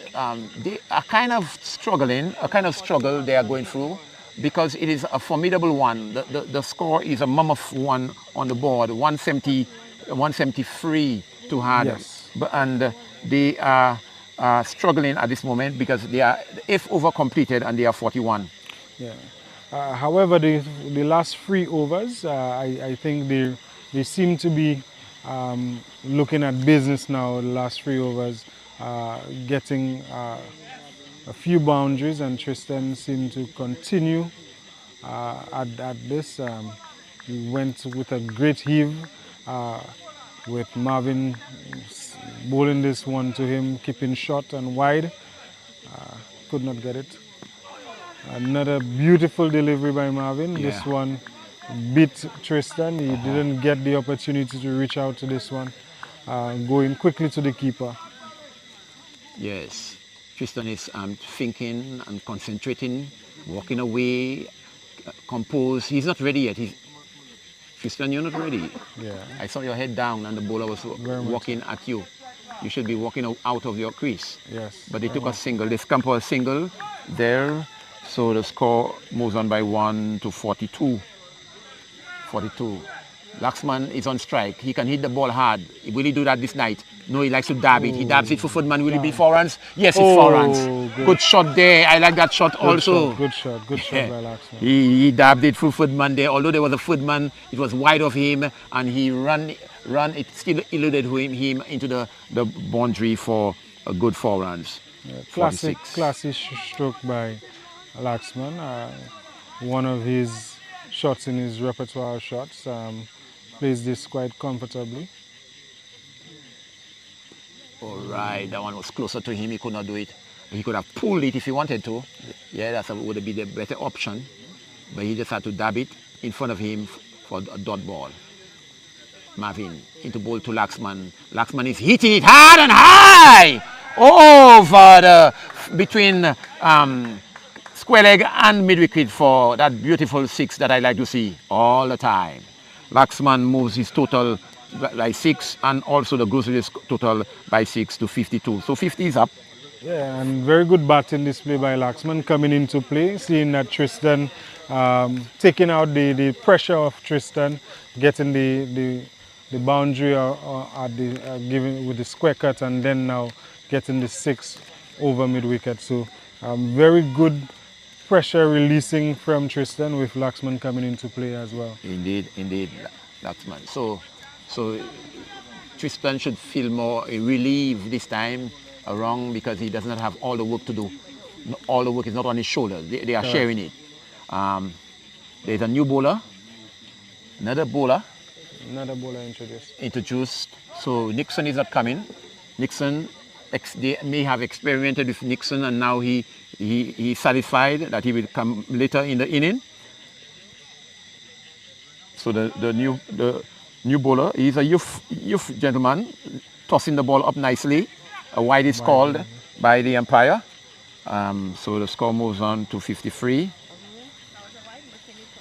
they are kind of struggling, a kind of struggle they are going through, because it is a formidable one. The score is a mammoth one on the board, 173 to hard. Yes. And they are struggling at this moment because they are 8th over completed and they are 41. Yeah. However, the last 3 overs, I think they seem to be looking at business now. The last 3 overs, getting a few boundaries, and Tristan seemed to continue at this. He went with a great heave, with Marvin bowling this one to him, keeping short and wide. Could not get it. Another beautiful delivery by Marvin. Yeah. This one beat Tristan. He didn't get the opportunity to reach out to this one. Going quickly to the keeper. Yes. Tristan is thinking and concentrating, walking away, composed. He's not ready yet. Tristan, you're not ready. Yeah. I saw your head down and the bowler was walking at you. You should be walking out of your crease. Yes. But they took a single. They scampered a single there. So the score moves on by 1 to 42. 42. Laxman is on strike. He can hit the ball hard. Will he do that this night? No, he likes to dab it. He dabs it for Footman. Will it be 4 runs? Yes, it's 4 runs. Good shot there. I like that shot also. Good shot by Laxman. He dabbed it through Footman there. Although there was a Footman, it was wide of him, and he ran. It still eluded him into the boundary for a good 4 runs. Yeah, classic stroke by Laxman. One of his shots in his repertoire shots. Plays this quite comfortably. All right, that one was closer to him. He could not do it. He could have pulled it if he wanted to. Yeah, that would be the better option. But he just had to dab it in front of him for a dot ball. Marvin into ball to Laxman. Laxman is hitting it hard and high over between square leg and mid wicket for that beautiful 6 that I like to see all the time. Laxman moves his total by 6, and also the Grizzlies total by 6 to 52. So 50 is up. Yeah, and very good batting display by Laxman coming into play, seeing that Tristan, taking out the pressure of Tristan, getting the boundary giving with the square cut, and then now getting the 6 over mid wicket. So very good pressure releasing from Tristan, with Laxman coming into play as well. Indeed, Laxman. So Tristan should feel more relieved this time around, because he does not have all the work to do. All the work is not on his shoulders. They are sharing it. There's a new bowler, another bowler introduced. So Nixon is not coming. Nixon, they may have experimented with Nixon, and now he's satisfied that he will come later in the inning. So the new bowler, he's a youth gentleman, tossing the ball up nicely. A wide is called by the umpire. So the score moves on to 53.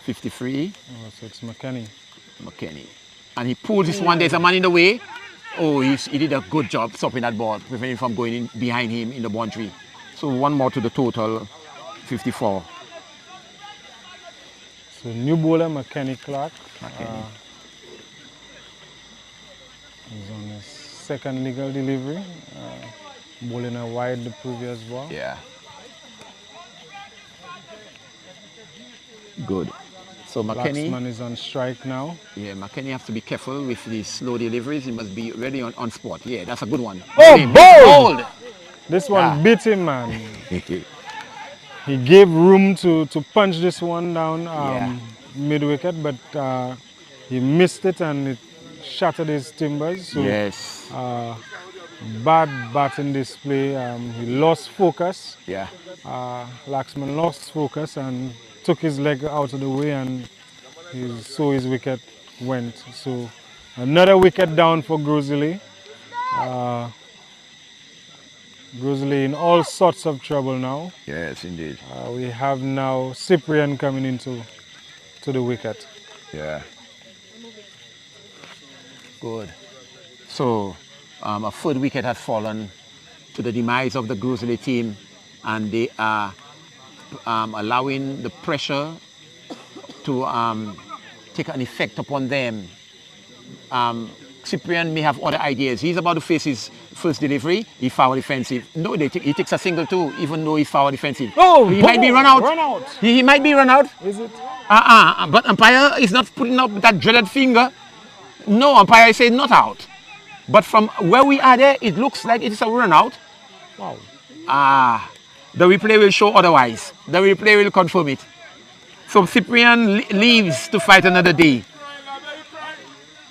53. Oh, so it's McKenny. McKenny. And he pulls this one. There's a man in the way. Oh, he did a good job stopping that ball, preventing from going in behind him in the boundary. So one more to the total, 54. So new bowler McKenny Clark. He's on his second legal delivery. Bowling a wide the previous ball. Yeah. Good. So McKenny Blacksman is on strike now. Yeah, McKenny has to be careful with these slow deliveries. He must be ready on spot. Yeah, that's a good one. Oh, bold! This one beat him, man. He gave room to punch this one down mid-wicket, but he missed it and it shattered his timbers. So, yes. Bad batting display. He lost focus. Yeah. Laxman lost focus and took his leg out of the way, and so his wicket went. So another wicket down for Grizzly. Grizzly in all sorts of trouble now. Yes, indeed. We have now Cyprian coming into the wicket. Yeah. Good. So a third wicket has fallen to the demise of the Grizzly team, and they are allowing the pressure to take an effect upon them. Cyprian may have other ideas. He's about to face his first delivery. He foul defensive. No, he takes a single too, even though he's foul defensive. Oh, he might be run out. Run out. He might be run out. Is it? But umpire is not putting up that dreaded finger. No, umpire is saying not out. But from where we are there, it looks like it's a run out. Wow. The replay will show otherwise. The replay will confirm it. So Cyprian leaves to fight another day.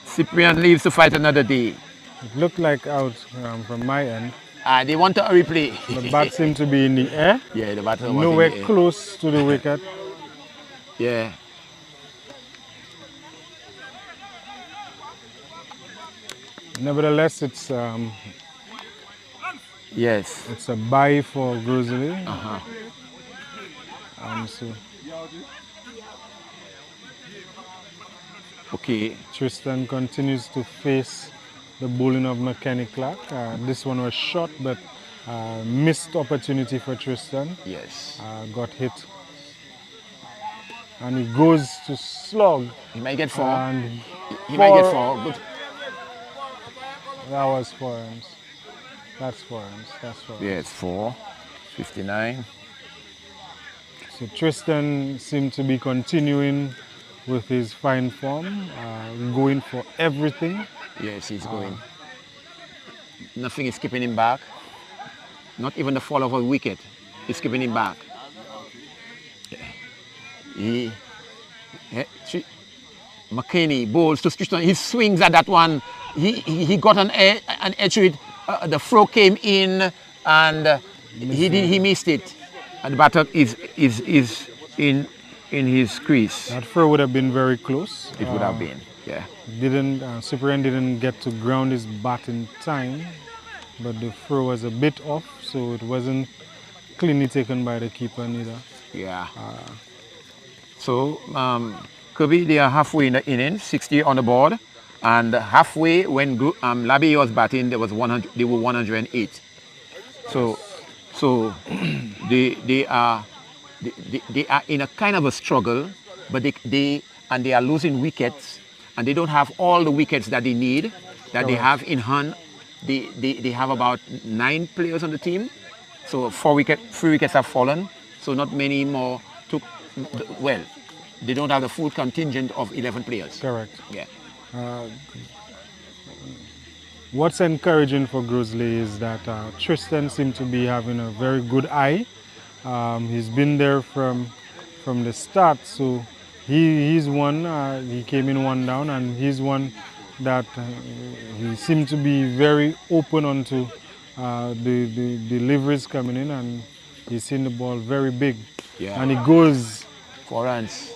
Cyprian leaves to fight another day. It looked like out from my end. They want a replay. The bat seemed to be in the air. Yeah, the bat was nowhere in the air. Close to the wicket. Yeah. Nevertheless, it's yes. It's a bye for Grizzly. So okay. Tristan continues to face the bowling of McKenny Clark. This one was short, but missed opportunity for Tristan. Yes. Got hit. And he goes to slog. He might get four. He might get four. But that was 4 runs. That's 4 runs. That's 4 runs. Yeah, it's 4. 59. So Tristan seemed to be continuing with his fine form, going for everything. Yes, he's going. Nothing is keeping him back. Not even the fall of a wicket is keeping him back. McKenny bowls to Tristan. He swings at that one. He got an edge to it. The throw came in and he missed it. And the batter is in his crease. That throw would have been very close. It would have been, yeah. Cyprian didn't get to ground his bat in time, but the throw was a bit off, so it wasn't cleanly taken by the keeper neither. Yeah. So, Kirby, they are halfway in the inning, 60 on the board, and halfway when Labbe was batting, they were 108. So they are in a kind of a struggle, but they are losing wickets, and they don't have all the wickets that they need, that they have in hand. They have about 9 players on the team, so 3 wickets have fallen, so not many more took. Well, they don't have the full contingent of 11 players. Correct. Yeah. What's encouraging for Grizzly is that Tristan seemed to be having a very good eye. He's been there from the start, so he's one. He came in 1 down, and he's one that he seemed to be very open onto the deliveries coming in, and he's seen the ball very big. Yeah. And he goes 4 runs.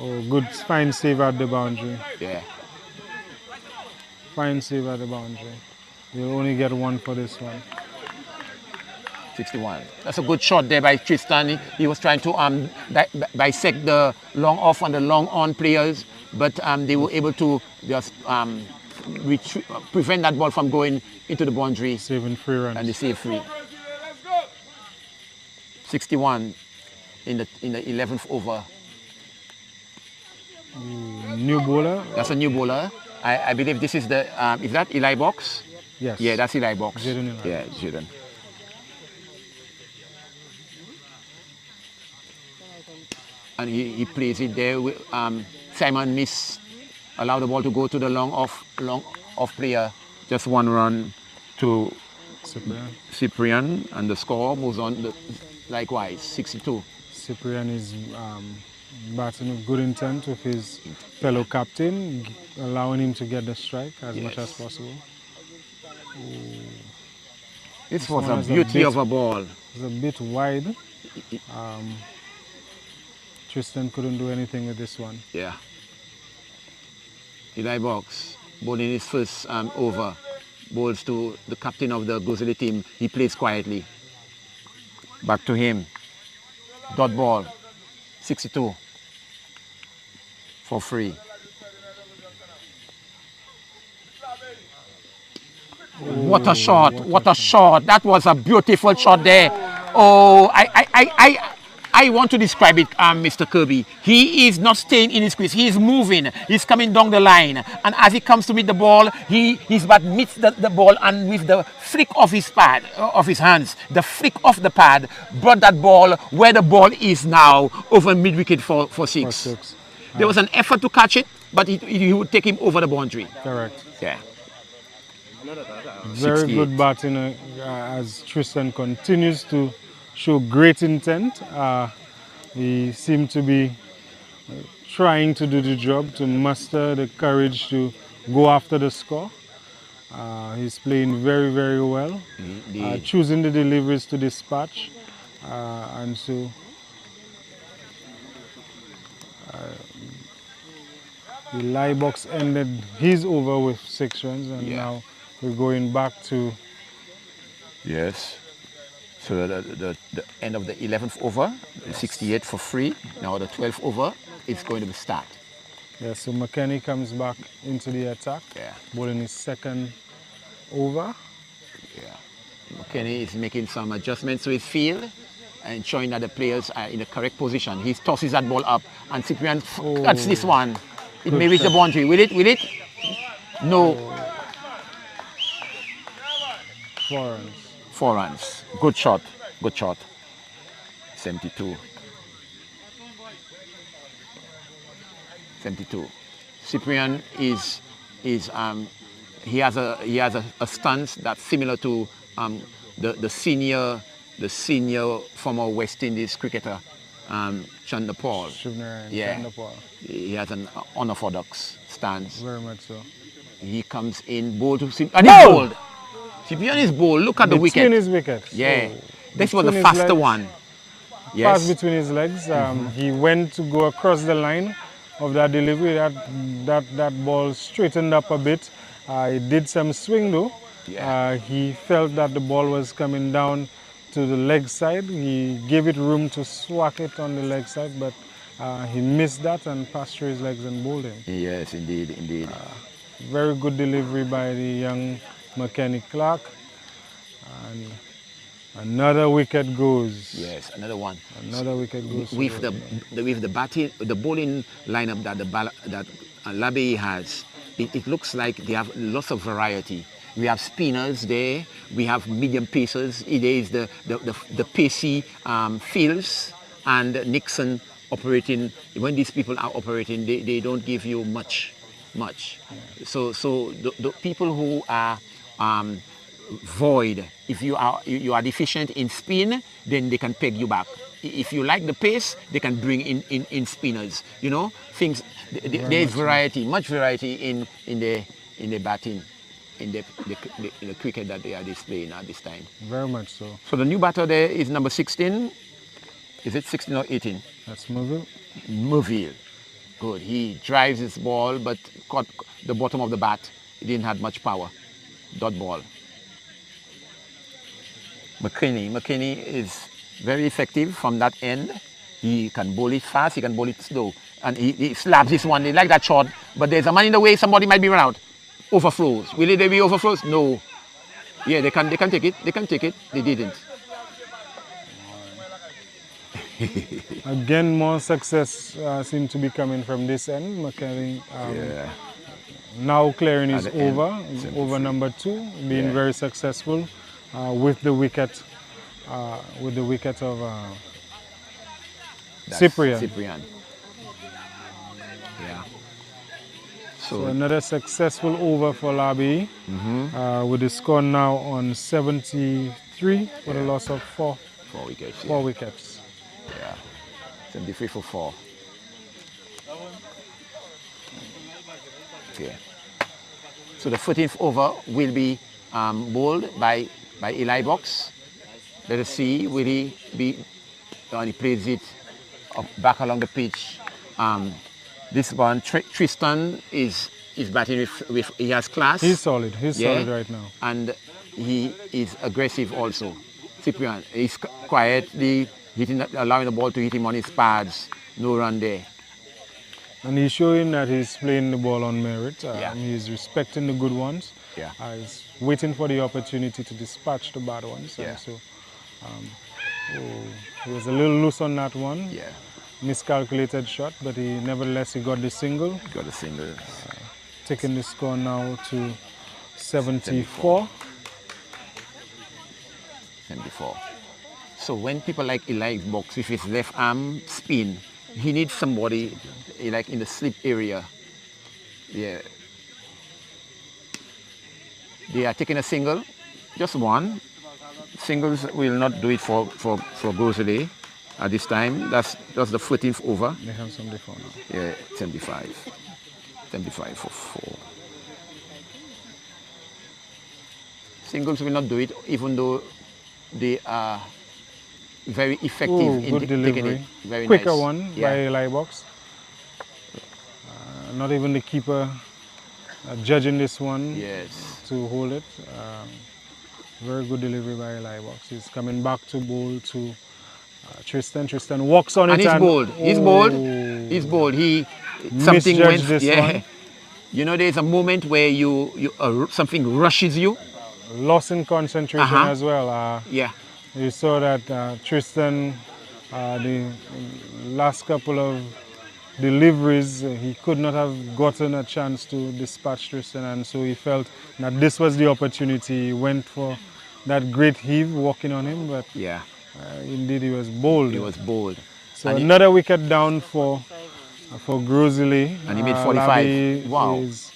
Oh, good fine save at the boundary. Yeah. Fine save at the boundary. You'll only get one for this one. 61. That's a good shot there by Tristan. He was trying to dissect the long off and the long on players, but they were able to just prevent that ball from going into the boundary. Saving free runs. And they save free. 61 in the 11th over. New bowler. That's a new bowler. I believe this is the is that Eli Box? Yes. Yeah, that's Eli Box. Jaden Eli. Yeah, Jaden. And he plays it there. With, Simon missed, allow the ball to go to the long off player. Just one run to Cyprian, and the score moves on. Likewise, 62. Cyprian is batting with good intent with his fellow captain, allowing him to get the strike as much as possible. This was a beauty of a ball. It was a bit wide. Tristan couldn't do anything with this one. Yeah. Eli Box bowling his first over. Bowls to the captain of the Grizzly team. He plays quietly. Back to him. Dot ball. 62. For free. What a shot. What a shot. That was a beautiful shot there. Oh, I want to describe it, Mr. Kirby. He is not staying in his crease. He is moving. He's coming down the line. And as he comes to meet the ball, his bat meets the ball, and with the flick of his pad, of his hands, the flick of the pad brought that ball where the ball is now, over mid-wicket for six. There was an effort to catch it, but he would take him over the boundary. Correct. Yeah. Very 68. good batting as Tristan continues to show great intent. He seemed to be trying to do the job, to muster the courage to go after the score. He's playing very, very well, choosing the deliveries to dispatch, and so the Eli Box ended his over with 6 runs, and now we're going back to... Yes. So the end of the 11th over, 68 for free. Now the 12th over is going to be start. Yeah, so McKenny comes back into the attack, bowling his second over. Yeah. McKenny is making some adjustments to his field and showing that the players are in the correct position. He tosses that ball up, and Cyprian cuts this one. It may reach the boundary. Will it? Will it? No. 4 runs. 4 runs. Good shot. Good shot. 72. 72. Cyprian is he has a stance that's similar to the senior former West Indies cricketer Chandra Paul. Chandra Paul. He has an unorthodox stance. Very much so. He comes in bold to Cyprian. And he's bold. Cyprian is bold. Look at the wicket. Between his wickets. Yeah. So this was the faster one. Yes. Pass between his legs. He went to go across the line of that delivery. That ball straightened up a bit. He did some swing though. Yeah. He felt that the ball was coming down to the leg side. He gave it room to swack it on the leg side, but he missed that and passed through his legs and bowled him. Yes, indeed, indeed. Very good delivery by the young McKenny Clark. And another wicket goes. Yes, another one. Another wicket goes. With the bowling lineup that Labe has, it looks like they have lots of variety. We have spinners there. We have medium pacers. There is the pacey fields, and Nixon operating. When these people are operating, they don't give you much. So the people who are void, if you are deficient in spin, then they can peg you back. If you like the pace, they can bring in spinners. You know, things. There is variety, much variety in the batting, in the cricket that they are displaying at this time. Very much so. So the new batter there is number 16. Is it 16 or 18? That's Merville. Merville. Good. He drives his ball, but caught the bottom of the bat. He didn't have much power. Dot ball. McKinney is very effective from that end. He can bowl it fast, he can bowl it slow. And he slabs this one. They like that shot, but there's a man in the way, somebody might be run out. Overflows. Will they be overflows? No. Yeah, they can take it. They can take it. They didn't. Again, more success seems to be coming from this end. McKinney now clearing his over number 2, being very successful with the wicket of Cyprian. Yeah. So another successful over for Labi, with the score now on 73 for the loss of 4 wickets. 4 wickets. Yeah. 73 for 4. Okay. So the 14th over will be bowled by Eli Box. Let us see, will he be, and he plays it back along the pitch. This one, Tristan is batting with he has class. He's solid. He's solid right now. And he is aggressive also. Cyprian is quietly allowing the ball to hit him on his pads. No run there. And he's showing that he's playing the ball on merit. He's respecting the good ones. He's waiting for the opportunity to dispatch the bad ones. And so he was a little loose on that one. Miscalculated shot, but nevertheless he got the single. Taking the score now to 74. 74. So when people like Eli Box with his left arm spin, he needs somebody like in the slip area. Yeah. They are taking a single, just one. Singles will not do it for Grizzly at this time. That's the 14th over. They have 74 now. Yeah, 75. 75 for 4. Singles will not do it, even though they are very effective in taking it. Very quicker nice. One by Eli Box. Not even the keeper judging this one to hold it. Very good delivery by Eli Box. He's coming back to bowl to Tristan. Tristan walks on and it. He's bold. He's bold. He's bold. Something went. One. You know, there's a moment where something rushes you. Loss in concentration as well. You saw that Tristan, the last couple of deliveries, he could not have gotten a chance to dispatch Tristan, and so he felt that this was the opportunity. He went for that great heave walking on him, but indeed he was bold. He was bold. So and another wicket down for Grizzly. And he made 45. Wow. He's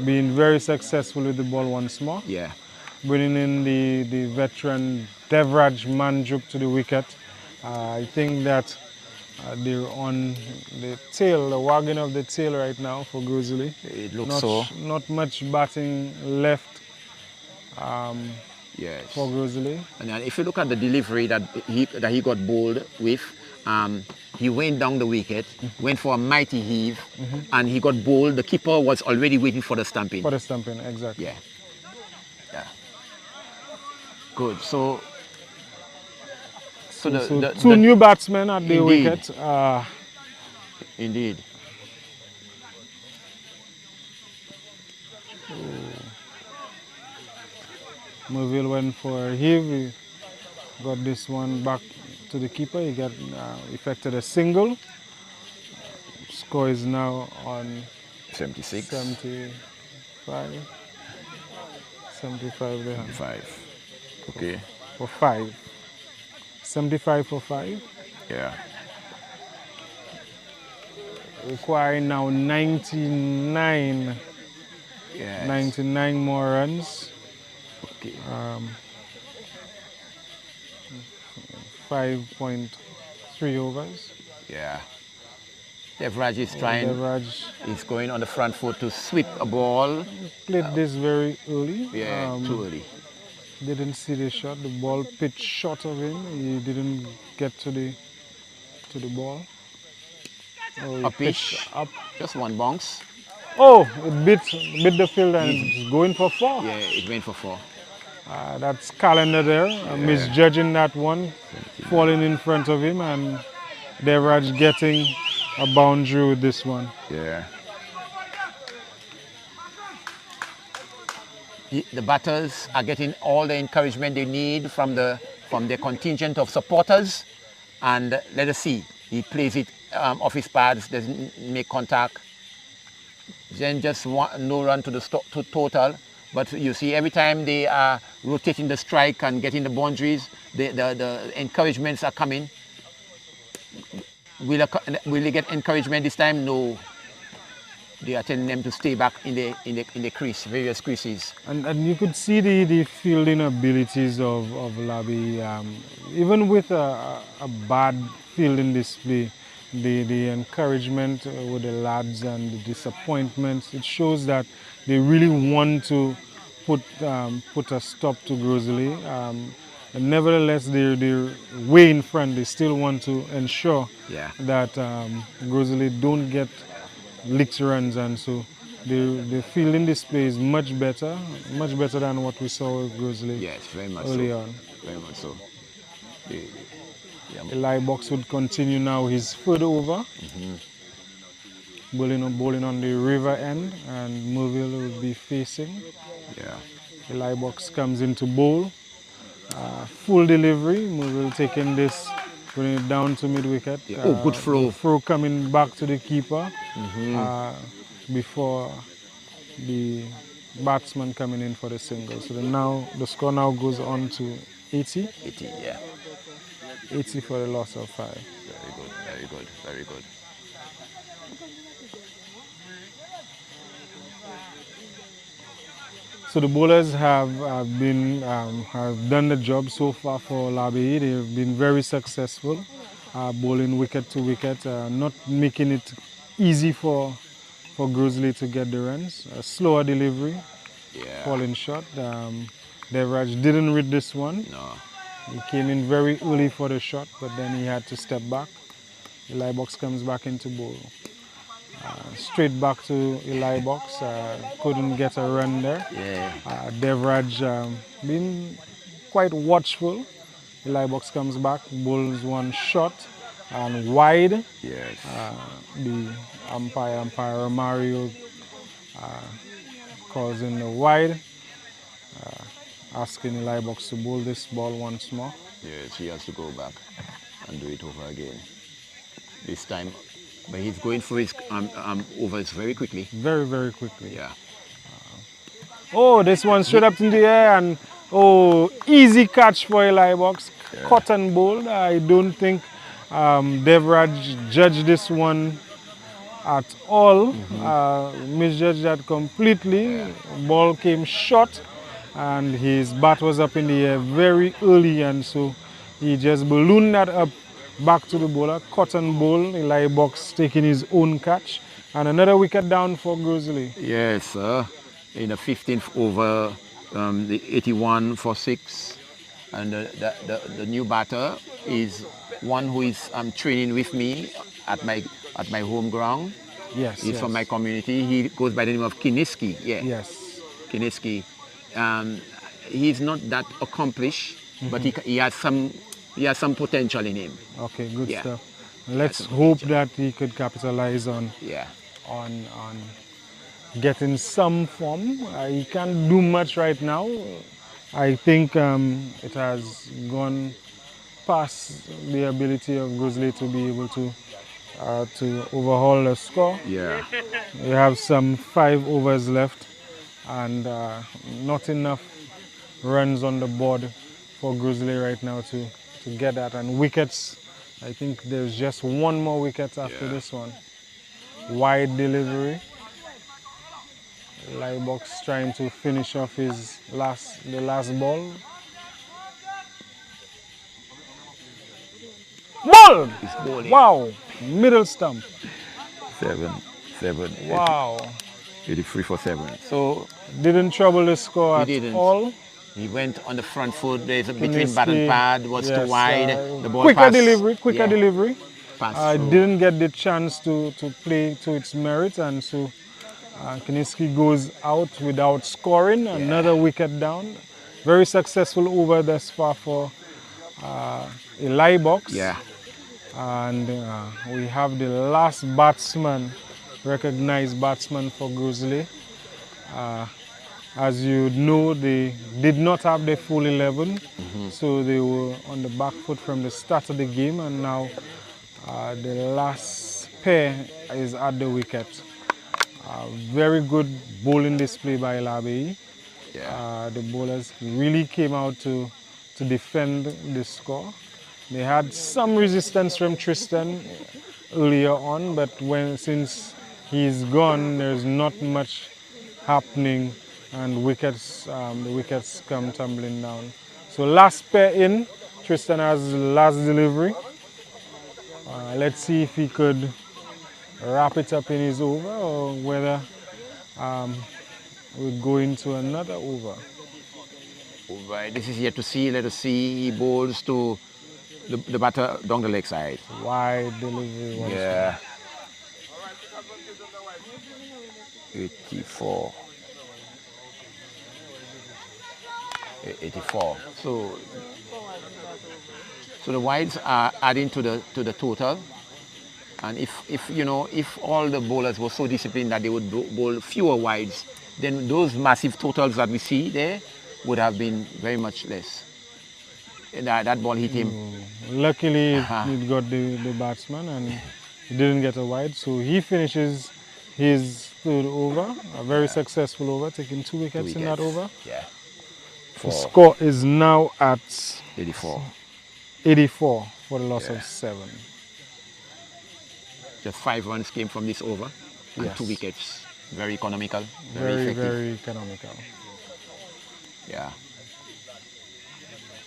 been very successful with the ball once more. Yeah. Bringing in the veteran Devraj Manjup to the wicket. I think that they're on the tail, the wagon of the tail right now for Grizzly. It looks so. Not much batting left for Grizzly. And if you look at the delivery that he got bowled with, he went down the wicket, went for a mighty heave, and he got bowled. The keeper was already waiting for the stumping. For the stumping, exactly. Yeah. Good. So the two new batsmen at the wicket. Indeed. Moville went for a heave. He got this one back to the keeper. He got effected a single. Score is now on 76. 75. 75 there. 75. Okay. For 5. 75 for 5. Yeah. Requiring now 99. Yes. 99 more runs. Okay. 5.3 overs. Yeah. Devraj is trying. He's going on the front foot to sweep a ball. Played this very early. Yeah, too early. Didn't see the shot. The ball pitched short of him. He didn't get to the ball. Oh, he A pitched pitch, up. just one bounce. Oh, it bit the field and it's going for 4. Yeah, it went for 4. That's Calendar there, misjudging that one, falling in front of him, and Devraj getting a boundary with this one. Yeah. The batters are getting all the encouragement they need from their contingent of supporters, and let us see. He plays it off his pads, doesn't make contact. Then just no run to the to total. But you see, every time they are rotating the strike and getting the boundaries, the encouragements are coming. Will they get encouragement this time? No. They are telling them to stay back in the crease, various creases. And you could see the fielding abilities of Labi. Even with a bad fielding display, the encouragement with the lads and the disappointments, it shows that they really want to put a stop to Grizzly. And nevertheless, they're way in front. They still want to ensure that Grizzly don't get licked runs, and so the fielding display is much better than what we saw with Grizzly. Yes, very much early so. on. Very much so. Eli Box would continue now his third over. Bowling on the river end, and Moville will be facing. Yeah. Eli Box comes into bowl. Full delivery. Moville taking this, putting it down to mid wicket. Good throw. Throw coming back to the keeper before the batsman coming in for the single. So the score now goes on to 80. 80, yeah. 80 for the loss of 5. Very good, very good, very good. So the bowlers have done the job so far for Labi. They've been very successful, bowling wicket to wicket, not making it easy for Grizzly to get the runs. A slower delivery, falling short. Devraj didn't read this one. No. He came in very early for the shot, but then he had to step back. Eli Box comes back into bowl. Straight back to Eli Box, couldn't get a run there. Devraj been quite watchful. Eli Box comes back, bowls one shot and wide. Yes. The umpire Mario calls in the wide, asking Eli Box to bowl this ball once more. Yes, he has to go back and do it over again. This time. But he's going for his overs very quickly. Very, very quickly. Yeah. This one straight up in the air, and easy catch for Eli Box. Yeah. Cotton bowl. I don't think Devraj judged this one at all. Misjudged that completely. Yeah. Ball came short, and his bat was up in the air very early, and so he just ballooned that up back to the bowler. Cotton bowl. Eli Box taking his own catch, and another wicket down for Grizzly. Yes, sir. In the 15th over, the 81 for 6, and the new batter is one who is training with me at my home ground. Yes, he's from my community. He goes by the name of Kiniski. Yeah. Yes. Kiniski. He's not that accomplished, but he has some potential in him. Okay, good stuff. Let's hope that he could capitalize on getting some form. He can't do much right now. I think it has gone past the ability of Grizzly to be able to overhaul the score. Yeah. We have some 5 overs left, and not enough runs on the board for Grizzly right now to get that. And wickets, I think there's just one more wicket after this one. Wide delivery. Eli Box trying to finish off the last ball. Ball! Wow! Middle stump. 7. Wow. 83 for 7. So didn't trouble the score at all. He went on the front foot. There's between bat and pad was too wide. The ball quicker passed. delivery. Didn't get the chance to play to its merit, and so Kiniski goes out without scoring. Another wicket down. Very successful over thus far for Eli Box. Yeah. And we have the last batsman, recognized batsman for Grizzly. As you know, they did not have the full 11, so they were on the back foot from the start of the game, and now the last pair is at the wicket. Very good bowling display by Labei. Yeah. The bowlers really came out to defend the score. They had some resistance from Tristan earlier on, but since he's gone, there's not much happening, and the wickets come tumbling down. So last pair in, Tristan has last delivery. Let's see if he could wrap it up in his over, or whether we'll go into another over. Right, this is yet to see. Let us see. He bowls to the batter down the leg side. Wide delivery. Yeah. 84. 84. So the wides are adding to the total. And if all the bowlers were so disciplined that they would bowl fewer wides, then those massive totals that we see there would have been very much less. That ball hit him. Luckily, it got the batsman, and he didn't get a wide. So he finishes his third over, a very successful over, taking 2 wickets in that over. Yeah. The score is now at 84. 84 for the loss of 7. Just 5 runs came from this over, and 2 wickets. Very economical, very effective. Very economical. Yeah.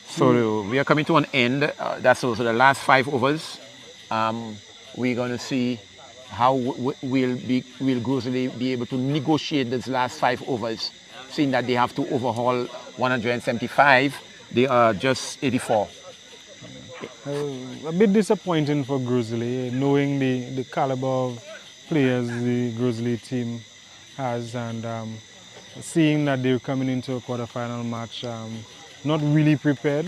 So we are coming to an end. That's also the last 5 overs. We're going to see how will Grizzly be able to negotiate these last 5 overs, seeing that they have to overhaul 175. They are just 84. A bit disappointing for Grizzly, knowing the caliber of players the Grizzly team has, and seeing that they're coming into a quarterfinal match not really prepared,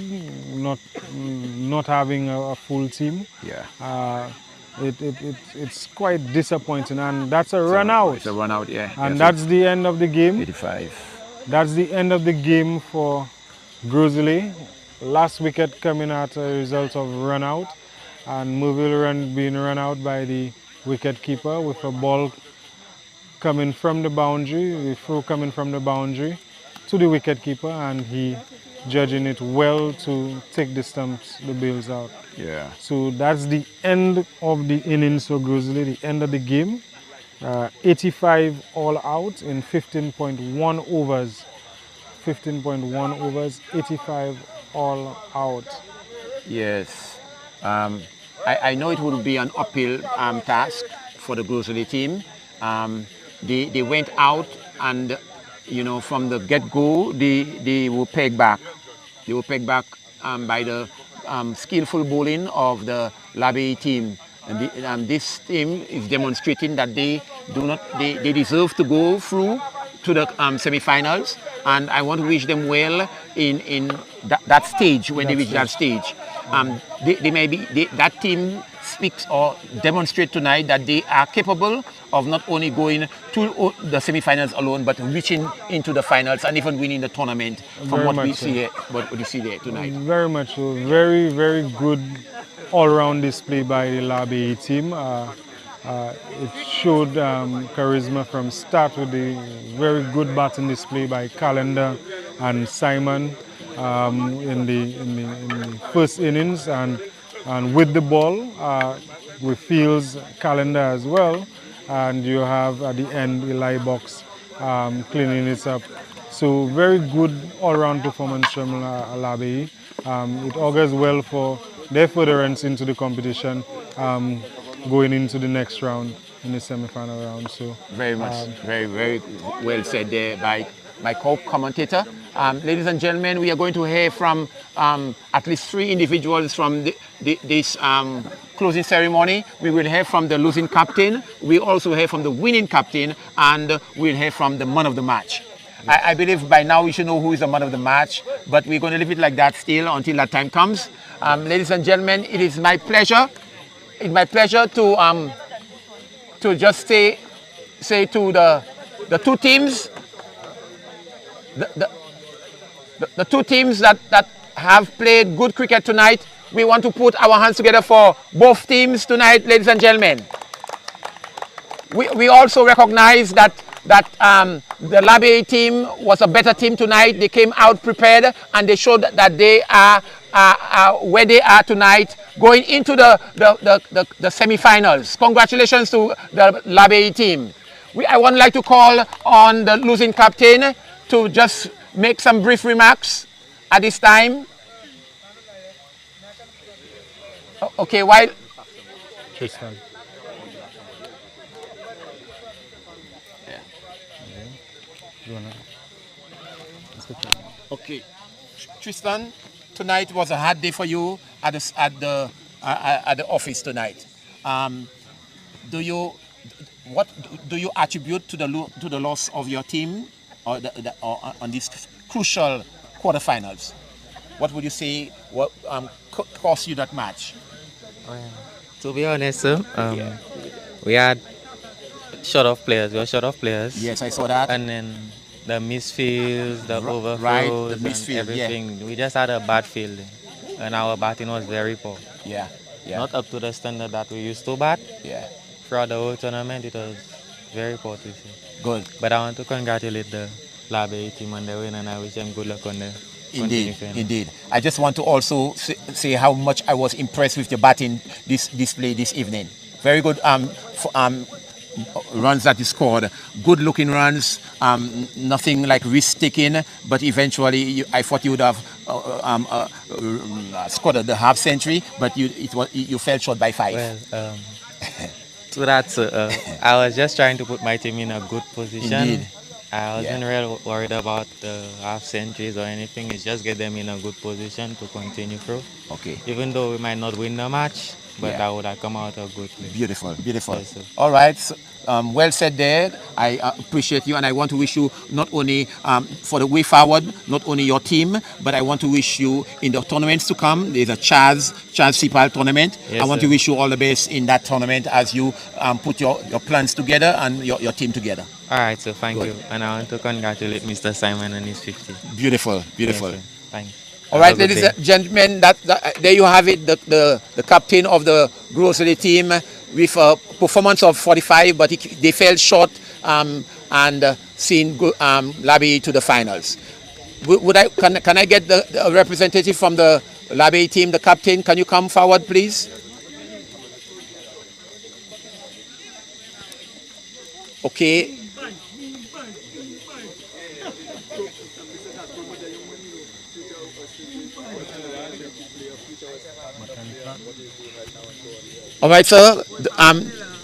not having a full team. Yeah. It's quite disappointing, and that's a run out. It's a run out, yeah. And that's the end of the game. 85. That's the end of the game for Grizzly. Last wicket coming at a result of run out, and Moville being run out by the wicket keeper with a ball coming from the boundary, the throw coming from the boundary to the wicket keeper, and he judging it well to take the stumps, the bails out. Yeah. So that's the end of the innings for Grizzly, the end of the game. 85 all out in 15.1 overs. 15.1 overs, 85 all out. Yes. I know it will be an uphill task for the Grizzly team. They went out, and from the get-go they were pegged back. They were pegged back by the skillful bowling of the Labey team. And this team is demonstrating that they deserve to go through to the semi-finals, and I want to wish them well in that stage when they reach that stage. That team speaks or demonstrate tonight that they are capable of not only going to the semi-finals alone, but reaching into the finals and even winning the tournament. From what we see there tonight. Very much so. Very, very good all-round display by the Labey team. It showed charisma from start with the very good batting display by Calendar and Simon in the first innings, and with the ball with Fields, Calendar as well, and you have at the end Eli Box cleaning it up. So very good all-round performance from Labey. It augurs well for their furtherance into the competition, going into the next round, in the semi-final round. So very much, very, very well said there by my co-commentator. Ladies and gentlemen, we are going to hear from at least 3 individuals from this closing ceremony. We will hear from the losing captain, we also hear from the winning captain, and we'll hear from the man of the match. I believe by now we should know who is the man of the match, but we're going to leave it like that still until that time comes. Ladies and gentlemen, it is my pleasure. It's my pleasure to just say to the two teams, the two teams that have played good cricket tonight. We want to put our hands together for both teams tonight, ladies and gentlemen. We also recognize that the Labe team was a better team tonight. They came out prepared and they showed that they are where they are tonight, going into the semi-finals. Congratulations to the Labe team. I would like to call on the losing captain to just make some brief remarks at this time. Okay, while Tristan. Okay, Tristan, tonight was a hard day for you at the office tonight. What do you attribute to the loss of your team or on these crucial quarterfinals? What would you say what cost you that match? To be honest, sir, we had short of players. We were short of players. Yes, I saw that. And then the misfields, the overthrows, right, the and misfield, everything. We just had a bad fielding, and our batting was very poor. Yeah. Not up to the standard that we used to bat. Yeah. Throughout the whole tournament, it was very poor to see. Good. But I want to congratulate the Labe team on the win, and I wish them good luck on the Indeed. I just want to also say how much I was impressed with your batting display this evening. Very good runs that you scored. Good looking runs. Nothing like risk taking, but eventually I thought you would have scored the half century, but you fell short by 5. Well, to that, sir, I was just trying to put my team in a good position. Indeed. I wasn't really worried about the half centuries or anything. It's just get them in a good position to continue through. Okay. Even though we might not win the match, but that would have come out a good play. Beautiful. Yes, All right. So, well said there. I appreciate you, and I want to wish you not only for the way forward, not only your team, but I want to wish you in the tournaments to come. There's a Charles Sipal tournament. Yes, I want to wish you all the best in that tournament as you put your plans together and your team together. All right, so thank you. And I want to congratulate Mr. Simon on his 50. Beautiful. Yes, thanks. All right, ladies and gentlemen, there you have it, the captain of the Gros Islet team with a performance of 45, but they fell short and seen Labe to the finals. Can I get the representative from the Labe team, the captain? Can you come forward, please? Okay. All right, sir.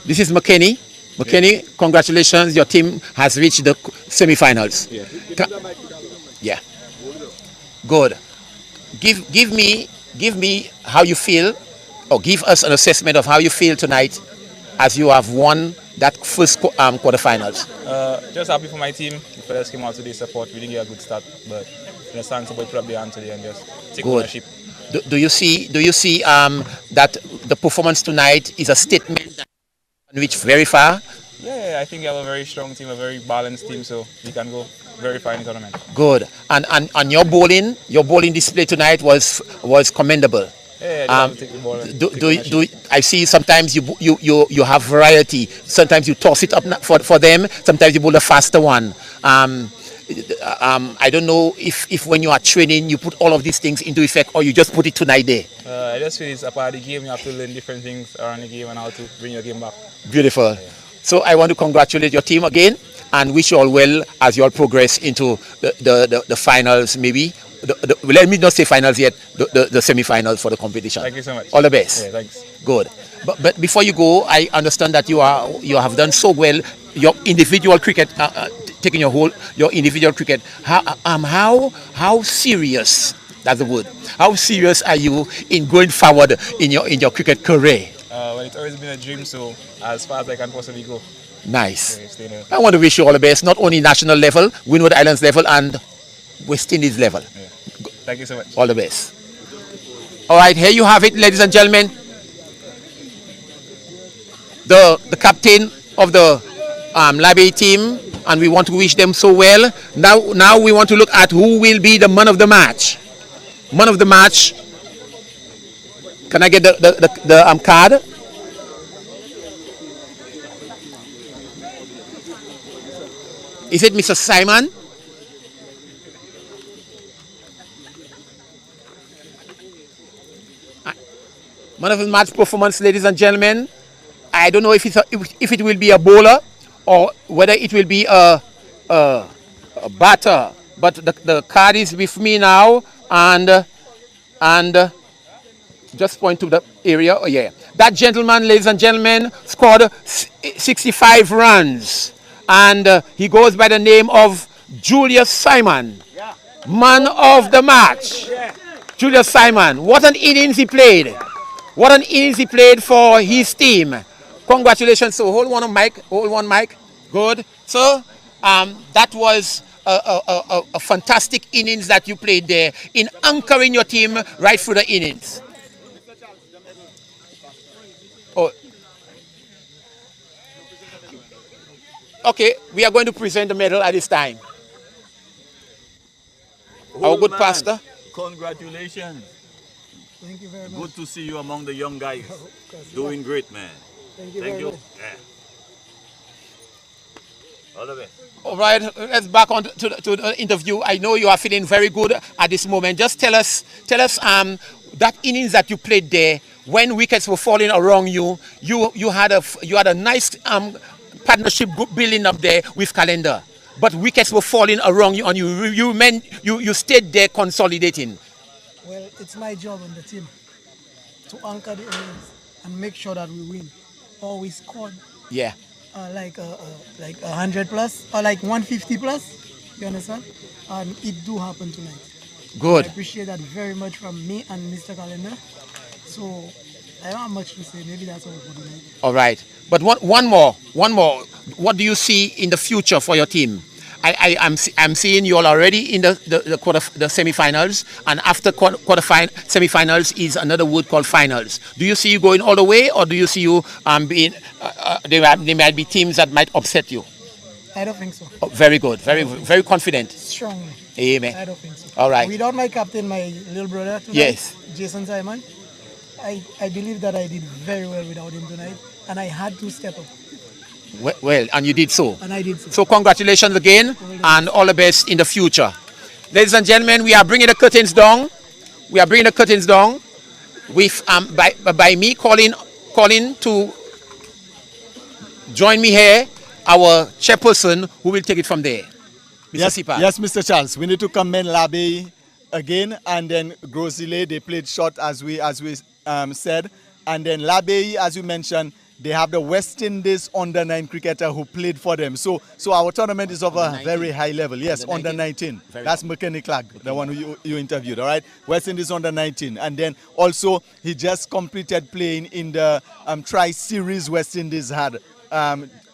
This is McKinney. McKinney, congratulations. Your team has reached the semi-finals. Yeah. Good. Give me how you feel, or give us an assessment of how you feel tonight, as you have won that first quarterfinals. Just happy for my team. The players came out today support. We didn't get a good start, but understand somebody put up their hand today and just take ownership. Do you see that the performance tonight is a statement that can reach very far? Yeah, I think we have a very strong team, a very balanced team, so we can go very far in the tournament. Good. And your bowling display tonight was commendable. Yeah, take the ball I see sometimes you have variety. Sometimes you toss it up for them. Sometimes you bowl a faster one. I don't know if when you are training you put all of these things into effect, or you just put it tonight there. I just feel it's a part of the game. You have to learn different things around the game and how to bring your game back. Beautiful. Yeah. So I want to congratulate your team again and wish you all well as you all progress into the finals, maybe. Let me not say finals yet, the semi-finals for the competition. Thank you so much. All the best. Yeah, thanks. Good. But before you go, I understand that you have done so well. Your individual cricket taking your individual cricket. How serious? That's the word. How serious are you in going forward in your cricket career? Well, it's always been a dream, so as far as I can possibly go. Nice. Okay, stay there. I want to wish you all the best, not only national level, Windward Islands level, and West Indies level. Yeah. Thank you so much. All the best. All right, here you have it, ladies and gentlemen. The captain of the Labe team, and we want to wish them so well. Now we want to look at who will be the man of the match. Man of the match. Can I get the card? Is it Mr. Simon? Man of the match performance, ladies and gentlemen. I don't know if it will be a bowler or whether it will be a batter. But the card is with me now, and just point to the area. Oh yeah, that gentleman, ladies and gentlemen, scored 65 runs, and he goes by the name of Julius Simon, man of the match. Julius Simon, what an innings he played! What an innings he played for his team. Congratulations. So hold one mic. Hold one mic. Good. So that was a fantastic innings that you played there in anchoring your team right through the innings. Oh. Okay, we are going to present the medal at this time. Our good pastor. Congratulations. Thank you very much. Good to see you among the young guys. Doing great, man. Thank you very much. Yeah. All the best. All right, let's back on to the interview. I know you are feeling very good at this moment. Just tell us that innings that you played there when wickets were falling around you. You had a nice partnership building up there with Calendar, but wickets were falling around you, and you stayed there consolidating. Well, it's my job on the team to anchor the innings and make sure that we win. Or we scored. Yeah. Like 100 plus or like 150 plus. You understand? And it do happen tonight. Good. I appreciate that very much from me and Mr. Calendar. So I don't have much to say. Maybe that's all for tonight. All right. But one more. What do you see in the future for your team? I'm seeing you all already in the semi-finals, and after semi-finals is another word called finals. Do you see you going all the way, or do you see you being? There might be teams that might upset you. I don't think so. Oh, very good. Very confident. Strongly. Amen. I don't think so. All right. Without my captain, my little brother tonight, yes, Jason Simon, I believe that I did very well without him tonight, and I had to step up. Well, and you did so. And I did so. So congratulations again, and all the best in the future. Ladies and gentlemen, we are bringing the curtains down. We are bringing the curtains down with by me calling to join me here, our chairperson, who will take it from there. Yes, Mr. Charles. We need to commend Labe again, and then Gros Islet. They played short as we said, and then Labe, as you mentioned, they have the West Indies under-9 cricketer who played for them. So our tournament is of a very high level. Yes, under-19. That's McKinney Clark, the one who you interviewed, all right? West Indies under-19. And then also he just completed playing in the Tri-Series West Indies had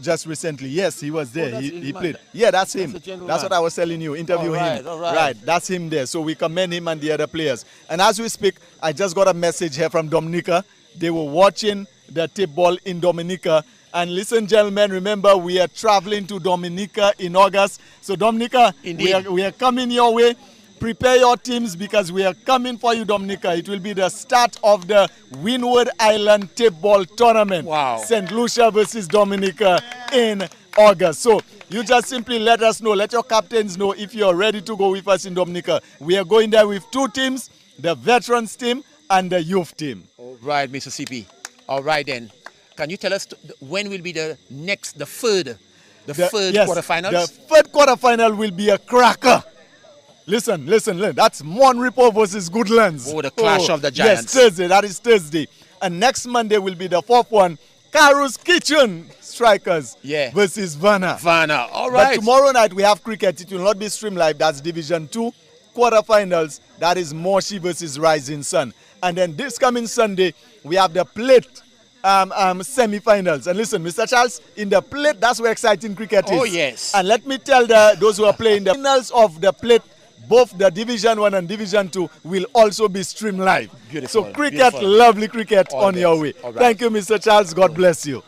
just recently. Yes, he was there. He played. Yeah, that's him. That's what I was telling you. Interview him. Right, that's him there. So we commend him and the other players. And as we speak, I just got a message here from Dominica. They were watching the tip ball in Dominica. And listen, gentlemen, remember we are traveling to Dominica in August. So Dominica, we are coming your way. Prepare your teams because we are coming for you, Dominica. It will be the start of the Windward Island tip ball tournament. Wow. St. Lucia versus Dominica in August. So you just simply let us know, let your captains know if you're ready to go with us in Dominica. We are going there with two teams, the veterans team and the youth team. All right, Mississippi. All right then. Can you tell us when will be the third quarterfinals? The third quarterfinal will be a cracker. Listen. That's Monrepo versus Goodlands. Oh, the clash of the giants. Yes, Thursday. That is Thursday. And next Monday will be the fourth one. Caro's Kitchen Strikers Yeah. versus Vanna. Vanna. All right. But tomorrow night we have cricket. It will not be streamed live. That's Division 2 quarterfinals. That is Moshi versus Rising Sun. And then this coming Sunday, we have the plate semi-finals. And listen, Mr. Charles, in the plate, that's where exciting cricket is. Oh, yes. And let me tell those who are playing the finals of the plate, both the Division 1 and Division 2 will also be streamed live. Beautiful. So cricket, Beautiful. lovely cricket All on right. your way. All right. Thank you, Mr. Charles. God bless you.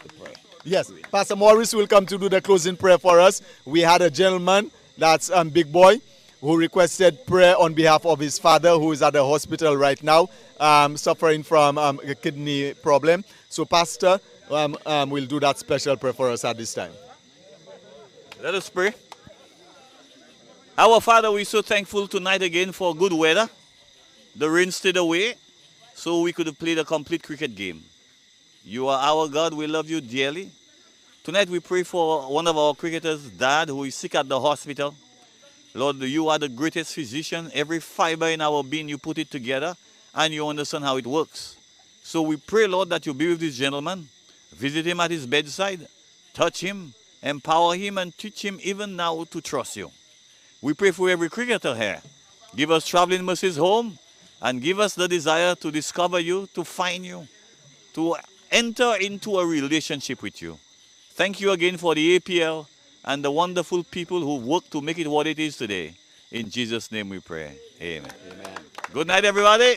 Yes, Pastor Morris will come to do the closing prayer for us. We had a gentleman, that's Big Boy, who requested prayer on behalf of his father, who is at the hospital right now, suffering from a kidney problem. So Pastor will do that special prayer for us at this time. Let us pray. Our Father, we're so thankful tonight again for good weather. The rain stayed away, so we could play the complete cricket game. You are our God. We love you dearly. Tonight we pray for one of our cricketers' dad who is sick at the hospital. Lord, you are the greatest physician. Every fiber in our being, you put it together, and you understand how it works. So we pray, Lord, that you be with this gentleman. Visit him at his bedside. Touch him, empower him, and teach him even now to trust you. We pray for every cricketer here. Give us traveling mercies home, and give us the desire to discover you, to find you, to enter into a relationship with you. Thank you again for the APL and the wonderful people who worked to make it what it is today. In Jesus' name we pray. Amen. Amen. Good night, everybody.